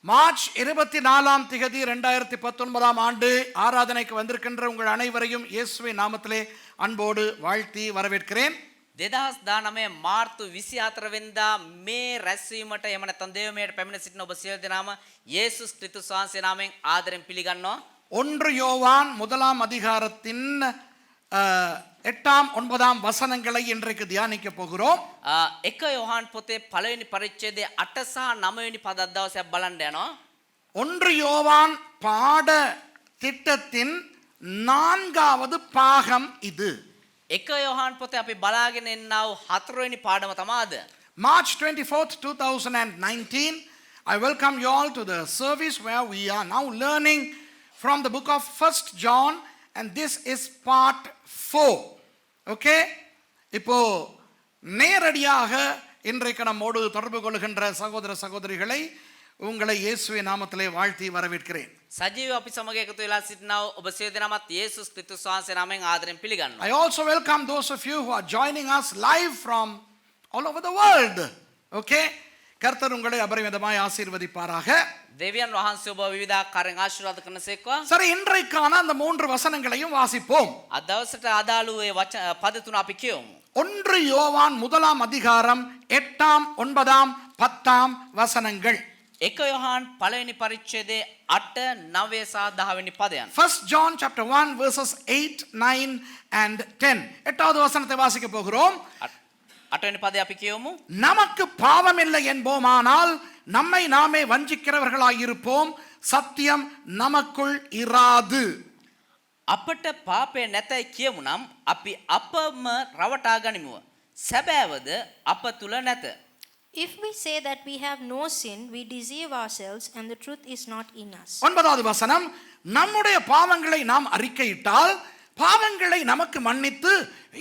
March 24ஆம் திகதி 2019ஆம் ஆண்டு ஆராதனைக்கு வந்திருக்கின்ற உங்கள் அனைவரையும் இயேசுவின் நாமத்திலே அன்போடு வாழ்த்தி வரவேற்கிறேன். 2019 මාර්තු 24 වෙනිදා මේ රැස්වීමට එම නැත්නම් දේවමයට පැමිණ සිටින ඔබ සියලු දෙනාම යේසුස් ක්‍රිස්තුස් වහන්සේ නාමයෙන් ආදරෙන් පිළිගන්නවා. 1 யோவான் 1ஆம் அதிகாரத்தின் 8ஆம் 9ஆம் வசனங்களை இன்றைக்கு தியானிக்க போகிறோம். එක යොහාන් පොතේ පළවෙනි පරිච්ඡේදයේ 8 සහ 9 වෙනි පද දවසක් බලන්න යනවා. 1 யோவான் பாட திட்டத்தின் 4வது பாகம் இது. එක යොහාන් පොතේ අපි බලාගෙන ඉන්නා වූ 4 වෙනි පාඩම තමයි අද. March 24th, 2019, I welcome you all to the service where we are now learning from the book of 1 John, and this is part 4. Okay? இப்போ நேரடியாக இன்றைக்கு நம்மோடு தொடர்பு கொள்கின்ற சகோதர சகோதரிகளை உங்களை இயேசுவின் நாமத்திலே வாழ்த்தி வரவேற்கிறேன். සජීව අපි සමග එකතු වෙලා සිටිනා ඔබ සියලු දෙනාමත් යේසුස් ක්‍රිස්තුස් වහන්සේ නාමයෙන් ආදරෙන් පිළිගන්නවා. I also welcome those of you who are joining us live from all over the world. Okay? கர்த்தர் உங்களை அபரிமிதமாய் ஆசீர்வதிப்பாராக. දෙවියන් වහන්සේ ඔබ විවිධාකාරයෙන් ආශිර්වාද කරනසේක්වා. சரி, இன்றைக்கான அந்த 3 வசனங்களையும் வாசிப்போம். අද දවසට අදාළ වූ පද තුන අපි කියමු. 1 யோவான் 1ஆம் அதிகாரம் 8ஆம் 9ஆம் 10ஆம் வசனங்கள். එක යොහාන් පළවෙනි පරිච්ඡේදයේ 8 9 සහ 10 වෙනි පදයන්. 1 John chapter 1 verses 8, 9 and 10. 8வது வசனத்தை வாசிக்க போகிறோம். 8 වෙනි පදේ අපි කියමු. நமக்கு பாவம் இல்லை என்போமானால் நம்மை நாமே வஞ்சிக்கிறவர்களாயிருப்போம், சத்தியம் நமக்குள் இராது. අපට පාපය නැතයි කියමු නම් අපි අපම රවටා ගනිමු. සැබෑවද අප තුල නැත. If we say that we have no sin, we deceive ourselves and the truth is not in us. 9வது வசனம், நம்முடைய பாவங்களை நாம் அறிக்கையிட்டால் பாவங்களை நமக்கு மன்னித்து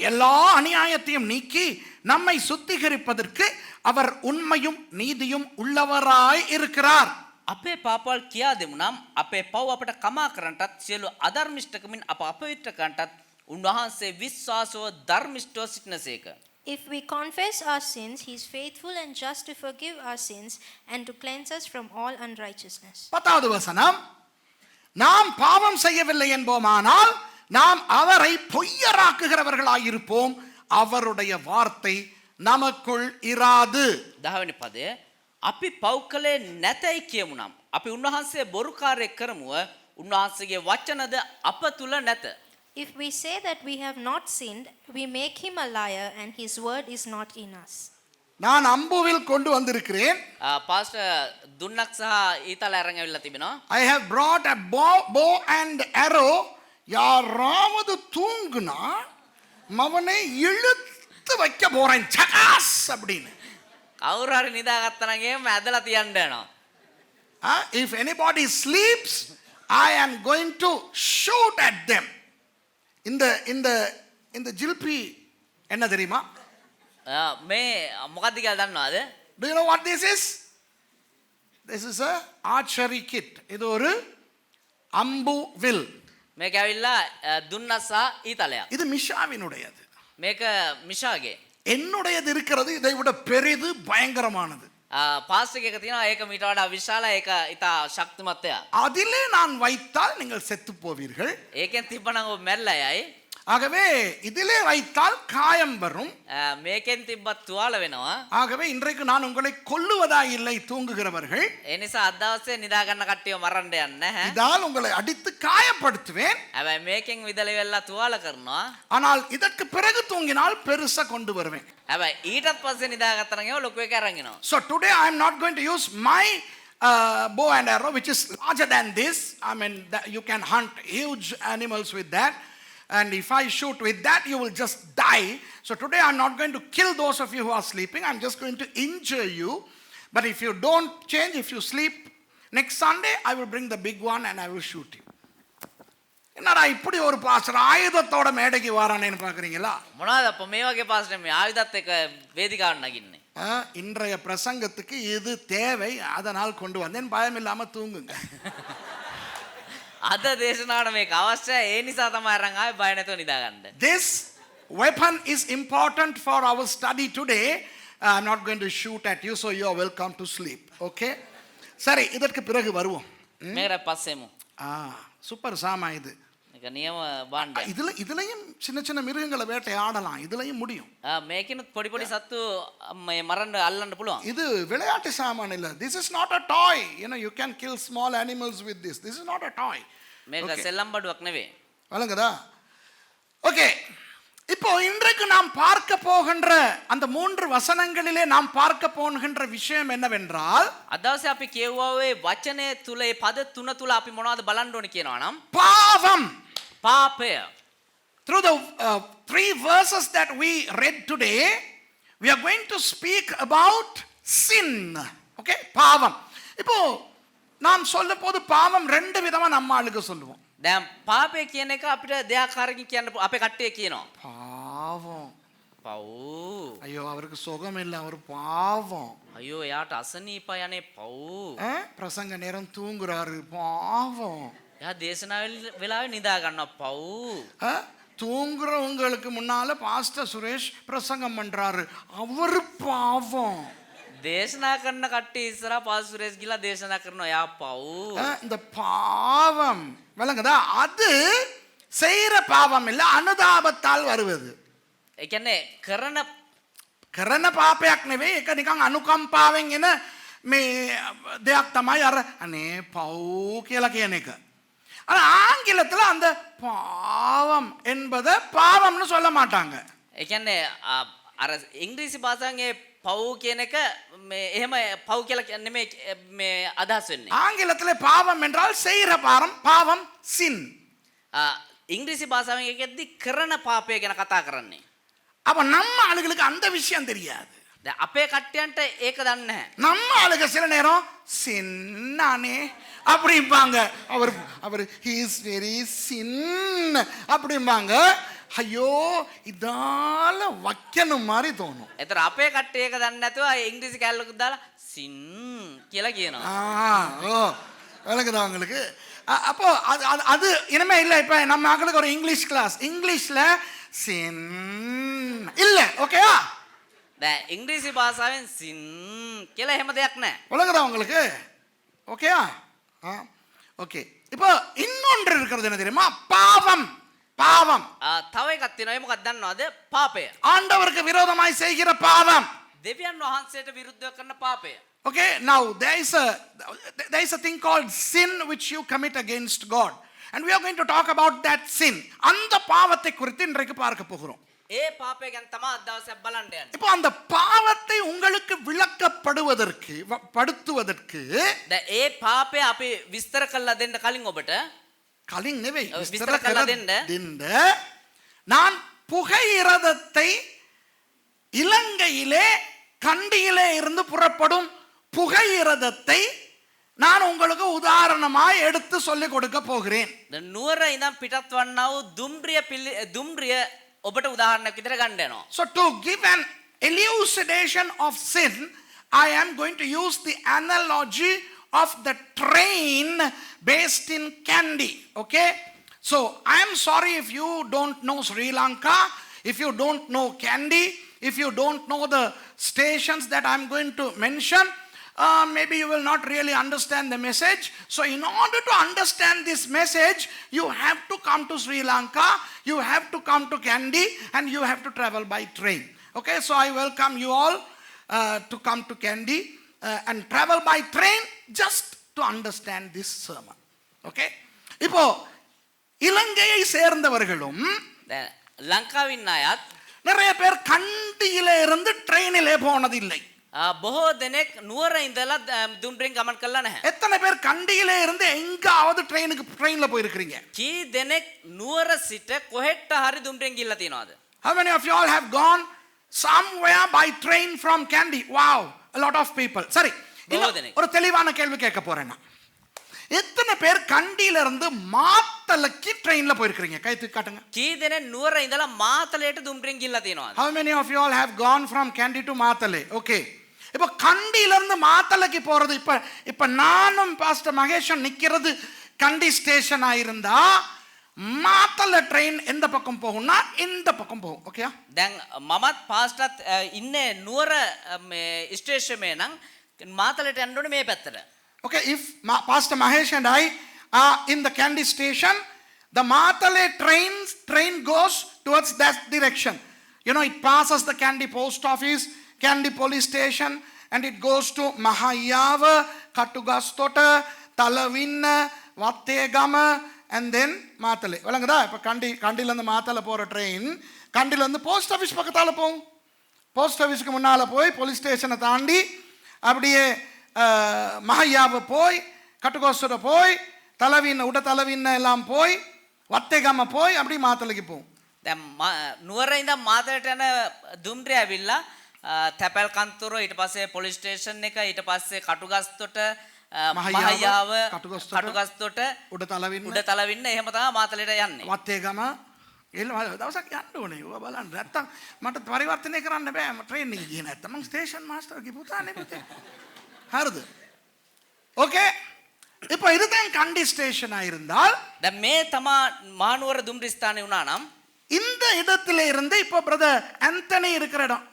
எல்லா அநியாயத்தையும் நீக்கி நம்மை சுத்திகரிப்பதற்கு அவர் உண்மையும் நீதியும் உள்ளவராய் இருக்கிறார். අපේ පාපවල් කියා දෙමු නම් අපේ පව් අපට කමා කරන්නටත් සියලු අධර්මිෂ්ඨකමින් අප අපවිත්‍ර කරන්නටත් උන්වහන්සේ විශ්වාසව ධර්මිෂ්ඨව සිටිනසේක. If we confess our sins, he is faithful and just to forgive our sins and to cleanse us from all unrighteousness. 10வது வசனம், நாம் பாவம் செய்யவில்லை என்போமானால் நாம் அவரை பொய்யராக்குகிறவர்களாயிருப்போம், அவருடைய வார்த்தை நமக்குள் இராது. 10 වෙනි පදය, අපි පව් කළේ නැතයි කියමු නම් අපි උන්වහන්සේ බොරුකාරයෙක් කරමුව උන්වහන්සේගේ වචනද අප තුල නැත. If we say that we have not sinned, we make him a liar and his word is not in us. நான் அம்புவில் கொண்டு வந்திருக்கிறேன். පාස්ටර් දුන්නක් සහ ඊතල අරන් ඇවිල්ලා තිබෙනවා. I have brought a bow and arrow. யாராவது தூங்குனா மவனை இழுத்து வைக்க போறேன் சகாஸ் அப்படின்னு. කවුරු හරි නිදාගත්තා නම් එහෙම ඇදලා තියන්න යනවා. If anybody sleeps, I am going to shoot at them. இந்த ஜில்பி என்ன தெரியுமா? මේ මොකක්ද කියලා දන්නවද? Do you know what this is? This is a archery kit. இது ஒரு அம்பு வில். මේක ඇවිල්ලා දුන්නක් සහ ඊතලයක්. இது மிஷாவினுடையது. මේක මිෂාගේ. என்னுடையது இருக்கிறது இதை விட பெரிது, பயங்கரமானது. පාස්ටර් එක තියෙනවා ඒක මීට වඩා විශාල, ඒක ඉතා ශක්තිමත් එකක්. அதிலே நான் வைத்தால் நீங்கள் செத்து போவீர்கள். ඒකෙන් තිබ්බනම් ඔබ මැරලා යයි. ஆகவே இதிலே வைத்தால் காயம் வரும். මේකෙන් තිබ්බත් තුවාල වෙනවා. ஆகவே இன்றைக்கு நான் உங்களை கொல்லுவதா இல்லை தூங்குகிறவர்கள். ඒ නිසා අද දවසේ නිදා ගන්න කට්ටියව මරන්න යන්නේ නැහැ. இதால் உங்களை அடித்து காயப்படுத்துவேன். හැබැයි මේකෙන් විදල වෙලා තුවාල කරනවා. ஆனால் இதற்கு பிறகு தூங்கினால் பெருசா கொண்டு வருவேன். හැබැයි ඊටත් පස්සේ නිදාගත්තා නම් ඒව ලොකු එකක් අරන් එනවා. So today I am not going to use my bow and arrow which is larger than this. I mean you can hunt huge animals with that. And if I shoot with that, you will just die. So today I'm not going to kill those of you who are sleeping. I'm just going to injure you. But if you don't change, if you sleep, next Sunday I will bring the big one and I will shoot you. என்னடா இப்படி ஒரு pastor ஆயுதத்தோட மேடைக்கு வரானேன்னு பார்க்குறீங்களா? මොනවාද අප මේ වගේ pastor මේ ආයුධත් එක්ක වේදිකාවට නගින්නේ? இன்றைய பிரசங்கத்துக்கு இது தேவை, அதனால் கொண்டு வந்தேன். பயம் இல்லாம தூங்குங்க. අද දේශනාවට මේක අවශ්‍යයි. ඒ නිසා තමයි අරන් ආවේ බය නැතුව නිදා ගන්න. This weapon is important for our study today. I'm not going to shoot at you, so you are welcome to sleep. Okay? சரி, இதற்கு பிறகு வருவோம். මේකට පස්සෙමු. சூப்பர் சாமா இது. මේක නියම බණ්ඩ. இதுலயும் சின்ன சின்ன மிருகங்களை வேட்டையாடலாம், இதுலயும் முடியும். මේකිනුත් පොඩි පොඩි සත්තු මේ මරන්න අල්ලන්න පුළුවන්. இது விளையாட்டு சாமான் இல்ல. This is not a toy. You can kill small animals with this. This is not a toy. මේක සෙල්ලම් බඩුවක් නෙවෙයි. வழங்குதா? ஓகே, இப்போ இன்றைக்கு நாம் பார்க்க போகின்ற அந்த 3 வசனங்களிலே நாம் பார்க்க போகின்ற விஷயம் என்னவென்றால், අදවසේ අපි කියවුවේ වචනය තුල ඒ පද තුන තුල අපි මොනවද බලන්න ඕනේ කියනවා නම් பாவம். පාපය. Through the 3 verses that we read today, we are going to speak about sin. Okay, பாவம். இப்போ நாம் சொல்ல போது பாவம் 2 விதமா நம்ம ஆளுக்கு சொல்லுவோம். දැන් පාපය කියන එක අපිට දෙආකාරකින් කියන්න අපේ කට්ටිය කියනවා. பாவம். පව්. ஐயோ, அவருக்கு சுகம் இல்லை, அவர் பாவம். අයියෝ එයාට අසනීපයි අනේ පව්. பிரசங்க நேரம் தூங்குறாரு, பாவம். එයා දේශනා වෙලාවේ නිදා ගන්නවා පව්. தூங்குறவங்களுக்கு முன்னால பாஸ்டர் சுரேஷ் பிரசங்கம் பண்றாரு, அவரு பாவம். දේශනා කරන කට්ටිය ඉස්සරහා පාස් සුරේෂ් ගිලා දේශනා කරනවා එයා පව්. இந்த பாவம் விளங்குதா? அது செய்யற பாவம் இல்ல, අනුදාபத்தால் வருவது. ඒ කියන්නේ කරන පාපයක් නෙවෙයි, ඒක නිකන් අනුකම්පාවෙන් එන මේ දෙයක් තමයි අර අනේ පව් කියලා කියන එක. ஆனா ஆங்கிலத்துல அந்த பாவம் என்பதை பாவம்னு சொல்ல மாட்டாங்க. ඒ කියන්නේ අර ඉංග්‍රීසි භාෂාවෙන් ඒ පව් කියන එක මේ එහෙම පව් කියලා නෙමෙයි මේ අදහස් වෙන්නේ. ஆங்கிலத்துல பாவம் என்றால் செய்யற பாவம் sin. ඉංග්‍රීසි භාෂාවෙන් ඒකෙද්දි කරන පාපය ගැන කතා කරන්නේ. அப்ப நம்ம ஆளுகளுக்கு அந்த விஷயம் தெரியாது. දැන් අපේ කට්ටියන්ට ඒක දන්නේ නැහැ. நம்ம ஆளுங்க சில நேரம் சின்னானே அப்படிம்பாங்க. அவர் he is very sin அப்படிம்பாங்க. ஐயோ, இதால வைக்கணும் மாதிரி தோணும். ඒතර අපේ කට්ටිය ඒක දන්නේ නැතුව ඉංග්‍රීසි කැලලකුත් දාලා සින් කියලා කියනවා. விளக்குதா உங்களுக்கு? அப்போ அது இனிமே இல்லை. இப்ப நம்ம ஆளுக்கு ஒரு இங்கிலீஷ் கிளாஸ், இங்கிலீஷ்ல சின் இல்ல. ஓகேயா? දැන් ඉංග්‍රීසි භාෂාවෙන් සින් කියලා එහෙම දෙයක් නැහැ. விளக்குதா உங்களுக்கு? ஓகேயா? ஓகே. இப்போ இன்னொன்று இருக்கிறது என்ன தெரியுமா? பாவம். பாவம். තව එකක් තියෙනවා. ඒ මොකක්ද දන්නවද? පාපය. ஆண்டவருக்கு விரோதமாய் செய்கிற பாவம். දෙවියන් වහන්සේට විරුද්ධව කරන පාපය. Okay, now there is a thing called sin which you commit against God, and we are going to talk about that sin. அந்த பாவத்தை குறித்து இன்றைக்கு பார்க்க போகிறோம். ඒ පාපය ගැන තමයි අද දවසේ බලන්න යන්නේ. இப்போ அந்த பாவத்தை உங்களுக்கு படுத்துவதற்கு දැන් ඒ පාපය අපි විස්තර කරලා දෙන්න කලින් ඔබට கலிங் நெவை විස්තර කරලා දෙන්න நான் புகையிரதத்தை இலங்கையிலே கண்டியிலே இருந்து புறப்படும் புகையிரதத்தை நான் உங்களுக்கு உதாரணமாய் எடுத்து சொல்லிக் கொடுக்க போகிறேன். දැන් නුවර ඉඳන් පිටත් වන්නා වූ දුම්රිය ඔබට උදාහරණයක් විතර ගන්න යනවා. So to give an elucidation of sin, I am going to use the analogy of the train based in Kandy. Okay? So I am sorry if you don't know Sri Lanka, if you don't know Kandy, if you don't know the stations that I am going to mention, maybe you will not really understand the message. So in order to understand this message, you have to come to Sri Lanka, you have to come to Kandy, and you have to travel by train. Okay, so I welcome you all to come to Kandy and travel by train just to understand this sermon. Okay? இப்போ இலங்கையை சேர்ந்தவர்களும் දැන් ලංකාවින් අයත් நிறைய பேர் கண்டியிலே இருந்து ட்ரெயினிலே போனதில்லை. බොහෝ දෙනෙක් නුවර ඉඳලා දුම්රියෙන් ගමන් කළා නැහැ. எத்தனை பேர் கண்டியிலே இருந்து எங்காவது ட்ரெயின்ல போயிருக்கீங்க? කී දෙනෙක් නුවර සිට කොහෙට හරි දුම්රියෙන් ගිහිල්ලා තියනවාද? How many of you all have gone somewhere by train from Kandy? Wow, a lot of people. சரி, ஒரு தெளிவான கேள்வி கேட்க போறேன் நான். எத்தனை பேர் கண்டியில இருந்து மாத்தளைக்கு ட்ரெயின்ல போயிருக்கீங்க? கை தூக்கி காட்டுங்க. කී දෙනෙක් නුවර ඉඳලා මාතලයට දුම්රියෙන් ගිහිල්ලා තියනවාද? How many of you all have gone from Kandy to Mathale? Okay. இப்போ கண்டியில இருந்து மாத்தளைக்கு போறது, இப்ப நானும் பாஸ்டர் மகேஷன் நிக்கிறது கண்டி ஸ்டேஷனா இருந்தா மாத்தளை ட்ரெயின் எந்த பக்கம் போகும்னா இந்த பக்கம் போகும். ஓகேயா? දැන් මමත් පාස්ටත් ඉන්නේ නුවර මේ ස්ටේෂනේ නම් මාතලට යන්න ඕනේ මේ පැත්තට. Okay, if Pastor Mahesh and I are in the Kandy station, the Matale train goes towards that direction. You know, it passes the Kandy post office, Kandy police station, and it goes to Mahayava, Katugastota, Talavinna, Vattegama, and then Matale. Valangada, இப்ப கண்டில இருந்து மாத்தல போற train கண்டில இருந்து post office பக்கத்தால போகும். Post ஆஃபீஸ்க்கு முன்னால போய் police ஸ்டேஷனை தாண்டி அப்படியே மஹையாவை போய் கட்டுக்கோஸ்டர போய் உட தலைவின்ன எல்லாம் போய் வத்தேகம போய் அப்படி மாத்தலைக்கு போகும். දැන් නුවර ඉඳන් මාතලට යන දුම්රිය ඇවිල්ලා තැපැල් කන්තර ඊට පස්සේ පොලිස් ස්ටේෂන් එක ඊට පස්සේ කටුගස්තොට මහයාව කටුගස්තොට උඩ තලවින්න එහෙම තමයි මාතලට යන්නේ. වත්තේගම දවසක් යන්න ඕනේ. ඔබ බලන්න නැත්තම් මට පරිවර්තනය කරන්න බෑ. ට්‍රේන් එකේ ගියේ නැත්තම් මං ස්ටේෂන් මාස්ටර්ගේ පුතානේ පුතේ. හරිද? ஓகே. இப்போ இதுதான் கண்டி ஸ்டேஷனா இருந்தால் දැන් මේ තමා මානුවර දුම්රිය ස්ථානේ වුණා නම් இந்த இடத்துல இருந்து இப்போ பிரதர் ஆந்தனி இருக்கிற இடம்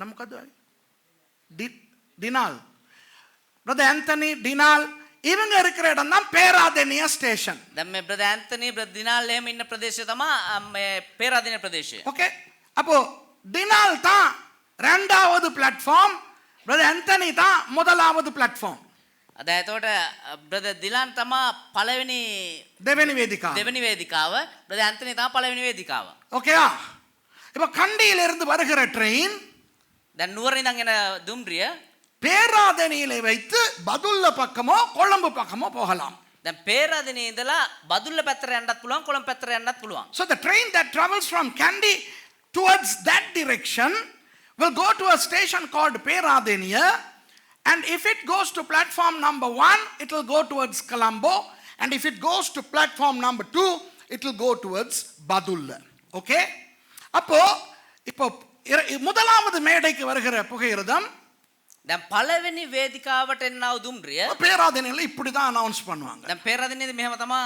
நமக்கு அது டினால் பிரதர் ஆந்தனி டினால் இவங்க இருக்கிற இடம் தான் பேராதெனியா ஸ்டேஷன். දැන් මේ බ්‍රදර් ඇන්තනි බ්‍රදර් දිනාල් එහෙම ඉන්න ප්‍රදේශය තමයි මේ පේරාදෙණිය ප්‍රදේශය. ஓகே. அப்போ டினால் தான் இரண்டாவது பிளாட்ஃபார்ம், பிரதர் ஆந்தனி தான் முதலாவது பிளாட்ஃபார்ம். දැන් එතකොට බ්‍රදර් දිලාන් තමයි පළවෙනි දෙවෙනි වේදිකාව. බ්‍රදර් ඇන්තනි තමයි පළවෙනි වේදිකාව. ஓகேயா? இப்போ கண்டியில இருந்து வருகிற ட்ரெயின் දැන් නුවර ඉඳන් එන දුම්රිය பேராதெனியிலே வைத்து பதுல்ல பக்கமோ கொழும்பு பக்கமோ போகலாம். දැන් පේරාදෙණිය ඉඳලා බදුල්ල පැත්තට යන්නත් පුළුවන් කොළඹ පැත්තට යන්නත් පුළුවන්. So the train that travels from Kandy towards that direction will go to a station called Peradeniya, and if it goes to platform number 1 it will go towards Colombo, and if it goes to platform number 2 it will go towards Badulla. Okay? அப்போ இப்போ முதலாவது மேடைக்கு வருகிற புகையிரதம் දැන් පළවෙනි වේදිකාවට එන්නව දුම්රිය பேராதெனியில இப்படி தான் அனௌன்ஸ் பண்ணுவாங்க. දැන් පේරාදෙණියේදී මෙහෙම තමයි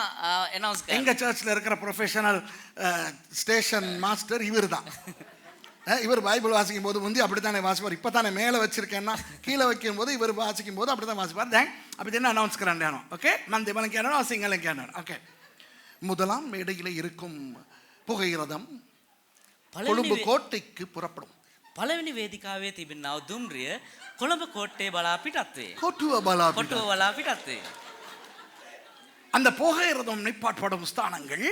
අනවුන්ස් කරන්නේ. எங்க சர்ச்சில் இருக்கிற ப்ரொஃபஷனல் ஸ்டேஷன் மாஸ்டர் இவர் தான். இவர் பைபிள் வாசிக்கும் போது முந்தி அப்படித்தானே வாசிப்பார். இப்போ தானே மேலே வச்சிருக்கேன்னா கீழே வைக்கும் போது இவர் வாசிக்கும் போது அப்படி தான் வாசிப்பார். தேங்க் அப்படி என்ன அனௌன்ஸ் கரண்டானோ. ஓகே, மந்தி மலங்கியானோ சிங்களங்கியானோ. ஓகே, முதலாம் மேடையில் இருக்கும் புகையிரதம் கொழும்பு கோட்டைக்கு புறப்படும். පළවෙනි වේදිකාවේ තිබෙනව දුම්රිය කොළඹ කෝට්ටේ බලා පිටත් වේ. கொட்டுவ பலா කොටුව බලා පිටත් වේ. அந்த புகையிரதம் நிப்பாட்டப்படும் ஸ்தானங்கள்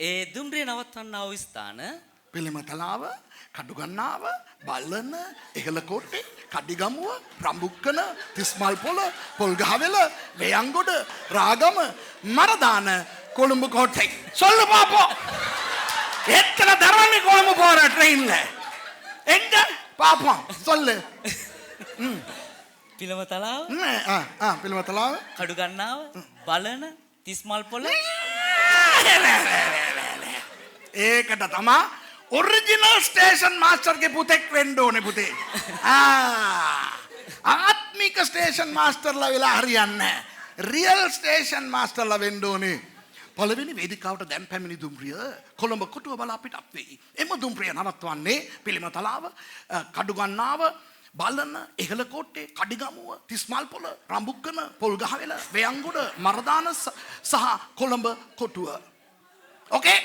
ඒ දුම්රිය නවත්වන්නව ස්ථාන පිළිමතලාව, කඩුගන්නාව, බල්ලන, එහලකෝට්ටේ, කඩිගමුව, රම්බුක්කන, තිස්මල් පොළ, පොල්ගහවෙල, වෙයංගොඩ, ராகம, மரதான, கொழும்பு கோட்டை. சொல்லு பாப்போம், எத்தனை தடவை கொழும்பு போற ட்ரெயின்ல? எங்க பாப்போம், சொல்லு. පිළමතලාව, පිළිමතලාව, කඩුගන්නාව, බලන, තිස්මල් පොළ. ඒකට තමා ඔරිජිනල් ස්ටේෂන් මාස්ටර්ගේ පුතෙක් වෙන්න ඕනේ පුතේ. ආත්මික ස්ටේෂන් මාස්ටර්ලා වෙලා හරියන්නේ නැහැ. රියල් ස්ටේෂන් මාස්ටර්ලා වෙන්න ඕනේ. පළවෙනි වේදිකාවට දැන් පැමිණි දුම්රිය කොළඹ කොටුව බලා පිටත් වෙයි. එම දුම්රිය නවත්වන්නේ පිළිමතලාව, කඩුගන්නාව, බලන, එහලකෝට්ටේ, කඩිගමුව, තිස්මල් පොළ, රම්බුක්කන, පොල්ගහවෙල, වෙයංගොඩ, මරදාන සහ කොළඹ කොටුව. Okay?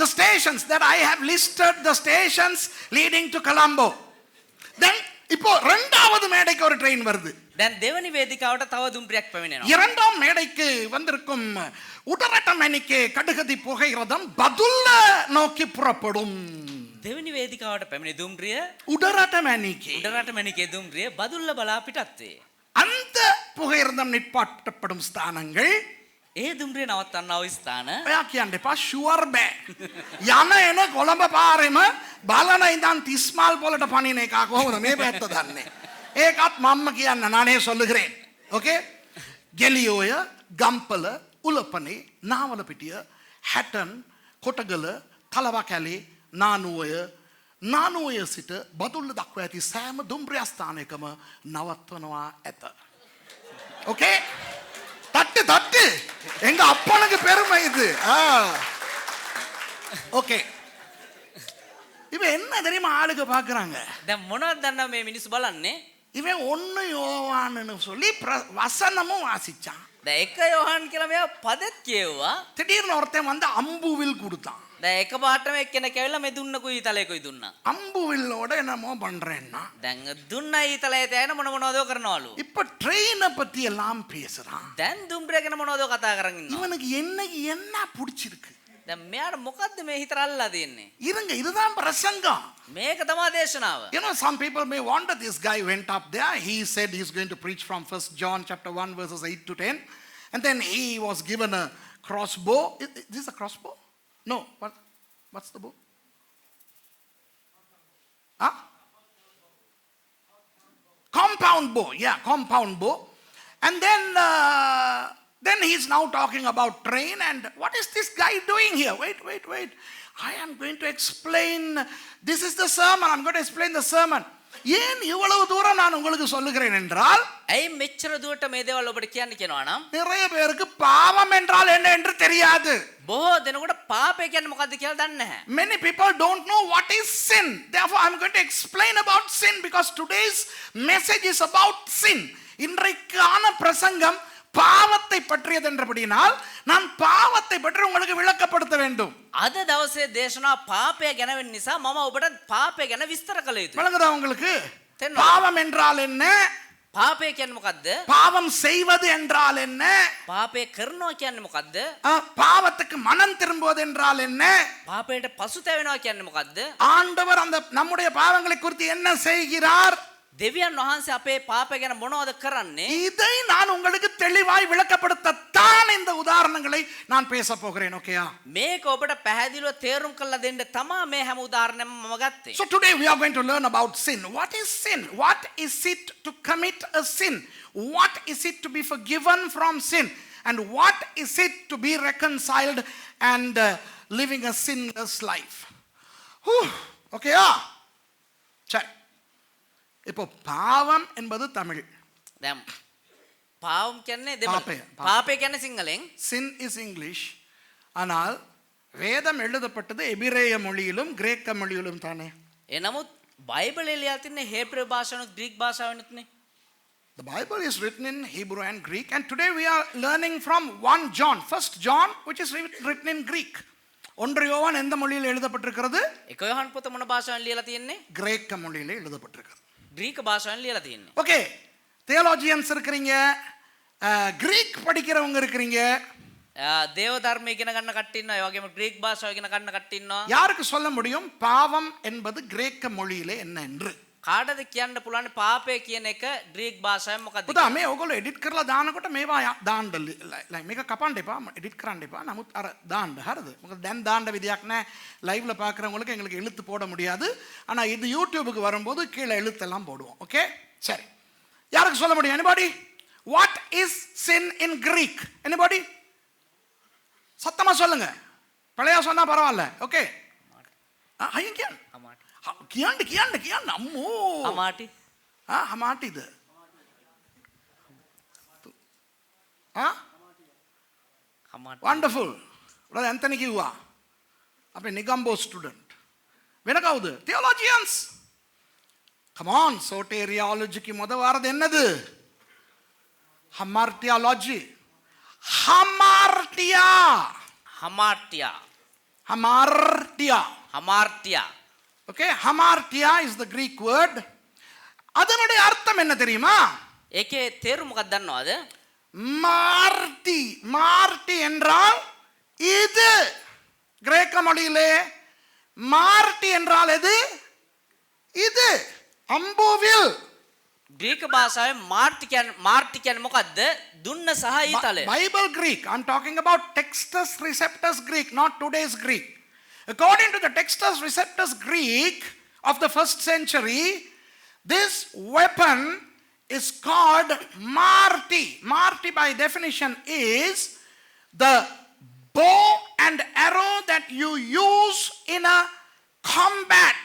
The stations that I have listed, the stations leading to Colombo. Then இப்போ இரண்டாவது மேடைக்கு ஒரு ட்ரெயின் வருது. දැන් දෙවනි වේදිකාවට තව දුම්රියක් පැමිණෙනවා. இரண்டாம் மேடைக்கு வந்திருக்கும் உடரட்டமணிக்கு கடுகதி புகையிரதம் பதுல்ல நோக்கி புறப்படும். දෙවනි වේදිකාවට පැමිණි දුම්රිය உடரட்டமணிக்கு උඩරටමැණිකේ දුම්රිය බදුල්ල බලා පිටත් වේ. அந்த புகையிரதம் நிப்பாட்டப்படும் ஸ்தானங்கள் ඒ දුම්රිය නවත්වන්නව ස්ථාන ඔයා කියන්න එපා ෂුවර් බෑ. යන එන කොළඹ පාරෙම බලන ඉඳන් තිස්මල් පොළට පනින එක කොහොමද මේ පැත්ත දන්නේ? ඒකත් මම්ම කියන්න நானே சொல்லுகிறேன். ஓகே, ගෙලියෝය, ගම්පල, උලපනේ, නාවලපිටිය, හැටන්, කොටගල, තලවකැලේ, නානුවය සිට බදුල්ල දක්වා ඇති සෑම දුම්රිය ස්ථානයකම නවත්වනවා ඇත. ஓகே, தட்டு தட்டு, எங்க அப்பனுக்கு பெருமை இது. ஓகே, இப்ப என்ன தெரியுமா ஆளுங்க பாக்குறாங்க? දැන් මොනවද දන්නව මේ මිනිස්සු බලන්නේ? இவன் ஒன்னு யோவான்னு சொல்லி வசனமும் வாசிச்சான். දැන් එක යෝහන් කියලා මෙයා පදෙත් කියුවා. திடீர்னு ஒருத்தன் வந்து அம்புவில் கொடுத்தான். දැන් එකපාරටම එක්කෙනෙක් ඇවිල්ලා මේ දුන්නකුයි ඊතලයකුයි දුන්නා. அம்புவில்லோட என்னமோ பண்றேன்னா දැන් දුන්න ඊතලයේ තැන මොන මොනවදෝ කරනවලු. இப்ப ட்ரெயினை பத்தி எல்லாம் பேசுறான். දැන් දුම්බරේ ගැන මොනවදෝ කතා කරන් ඉන්නවා. இவனுக்கு என்ன பிடிச்சிருக்கு? දැන් මෙයාට මොකද්ද මේ හිතට අල්ලලා තියෙන්නේ? இருங்க, இதுதான் பிரசங்கம். මේක තමයි දේශනාව. You know, some people may wonder, this guy went up there, he said he's going to preach from 1 John chapter 1 verses 8 to 10, and then he was given a crossbow. Is this a crossbow? No. What's the bow? Huh? Compound bow. Yeah, compound bow. And then he's now talking about train, and what is this guy doing here? Wait. I am going to explain. This is the sermon. I'm going to explain the sermon. ஏன் இவ்வளவு தூரம் நான் உங்களுக்கு சொல்லுகிறேன் என்றால், ඇයි මෙච්චර දුරට මේ දේවල් ඔබට කියන්න කියනවා නම් நிறைய பேருக்கு பாவம் என்றால் என்ன என்று தெரியாது. බොහෝ දෙනෙකුට පාපය කියන්නේ මොකද්ද කියලා දන්නේ නැහැ. Many people don't know what is sin. Therefore, I'm going to explain about sin because today's message is about sin. இன்றைக்கான பிரசங்கம் பாவத்தை பற்றியது என்றபடினால் நான் பாவத்தை பற்றி உங்களுக்கு விளக்கப்படுத்த வேண்டும். අද දවසේ දේශනාව පාපය ගැන වෙන නිසා මම ඔබට පාපය ගැන විස්තර කළ යුතුයි. விளங்குதா உங்களுக்கு? தெரியணும். பாவம் என்றால் என்ன? පාපය කියන්නේ මොකද්ද? பாவம் செய்வது என்றால் என்ன? පාපය කරනවා කියන්නේ මොකද්ද? பாவத்துக்கு மனம் திரும்புவது என்றால் என்ன? පාපයට පසුතැවෙනවා කියන්නේ මොකද්ද? ஆண்டவர் அந்த நம்முடைய பாவங்களை குறித்து என்ன செய்கிறார்? දෙවියන් වහන්සේ අපේ පාපය ගැන මොනවද කරන්නේ? இதை நான் உங்களுக்கு தெளிவாய் விளக்கப்படுத்தத்தான் இந்த உதாரணங்களை நான் பேச போகிறேன். ஓகேயா? මේක ඔබට පැහැදිලිව තේරුම් කරලා දෙන්න තමයි මේ හැම උදාහරණයක්ම මම ගත්තේ. So today we are going to learn about sin. What is sin? What is it to commit a sin? What is it to be forgiven from sin? And what is it to be reconciled and living a sinless life? ஓகேயா? சரி. இப்போ பாவம் என்பது தமிழ். දැන් පාවම් කියන්නේ දෙමළ. පාපය. පාපය කියන්නේ සිංහලෙන්. Sin is English. ஆனால் வேதம் எழுதப்பட்டது எபிரேய மொழியிலும் கிரேக்க மொழியிலும் தானே. එනමුත් බයිබලේ ලියලා තින්නේ හේබ්‍ර භාෂාවෙනුත් Greek භාෂාවෙනුත්නේ. The Bible is written in Hebrew and Greek, and today we are learning from 1 John, 1 John, which is written in Greek. ஒன்று யோவான் எந்த மொழியில் எழுதப்பட்டிருக்கிறது? එක යොහන් පොත මොන භාෂාවෙන් ලියලා තියෙන්නේ? கிரேக்க மொழியிலே எழுதப்பட்டிருக்கிறது. ග්‍රීක භාෂාවෙන් ලියලා තියෙන්නේ. ஓகே, தியோலஜியன்ஸ் இருக்கிறீங்க, கிரீக் படிக்கிறவங்க இருக்கிறீங்க. දේව ධර්ම ඉගෙන ගන්න කට්ටිය ඉන්නවා. ඒ වගේම ග්‍රීක භාෂාව ඉගෙන ගන්න කට්ටිය ඉන්නවා. யாருக்கு சொல்ல முடியும் பாவம் என்பது கிரேக்க மொழியிலே என்ன என்று? කාටද කියන්න පුළුවන් පාපය කියන එක ග්‍රීක භාෂාවෙන් මොකක්ද? පුතා මේ ඔයගොල්ලෝ එඩිට් කරලා දානකොට මේවා දාන්න මේක කපන්න එපා, එඩිට් කරන්න එපா. නමුත් අර දාන්න හරිද? මොකද දැන් දාන්න විදියක් නැහැ. லைவ்ல பார்க்குறவங்களுக்கு எங்களுக்கு எழுத்து போட முடியாது. ஆனா இது யூடியூபுக்கு வரும்போது கீழே எழுத்தெல்லாம் போடுவோம். ஓகே, சரி. யாருக்கு சொல்ல முடியும்? anybody? What is sin in Greek? anybody? சத்தமா சொல்லுங்க. பழைய சொன்னா பரவாயில்ல. ஓகே. ஐயன் කියන්න අම්මෝ. අමාටි. හමාටිද? අමාටි. වන්ඩර්ෆුල්. උඩ ඇන්තනි කිව්වා. අපේ නිගම්බෝ ස්ටුඩන්ට්. වෙන කවුද? තියොලොජියන්ස්. come on, සෝටේරියාලොජිக்கு முத வாரது என்னது? ஹமார்டியாலஜி. ஹமார்டியா. හමාර්ටියා. ஹமார்டியா. හමාර්ටියා. Okay, hamartia is the Greek word. அதனுடைய அர்த்தம் என்ன தெரியுமா? ඒකේ තේරුම මොකක්ද දන්නවද? மார்ட்டி என்றால் இது. கிரேக்க மொழியிலே மார்ட்டி என்றால் எது? இது. அம்புவில். ග්‍රීක භාෂාවේ මාර්ටි කියන්නේ මොකක්ද? දුන්න සහ ඊතලය. Bible Greek. I'm talking about Textus Receptus Greek, not today's Greek. According to the Textus Receptus Greek of the 1st century, this weapon is called marti. Marti by definition is the bow and arrow that you use in a combat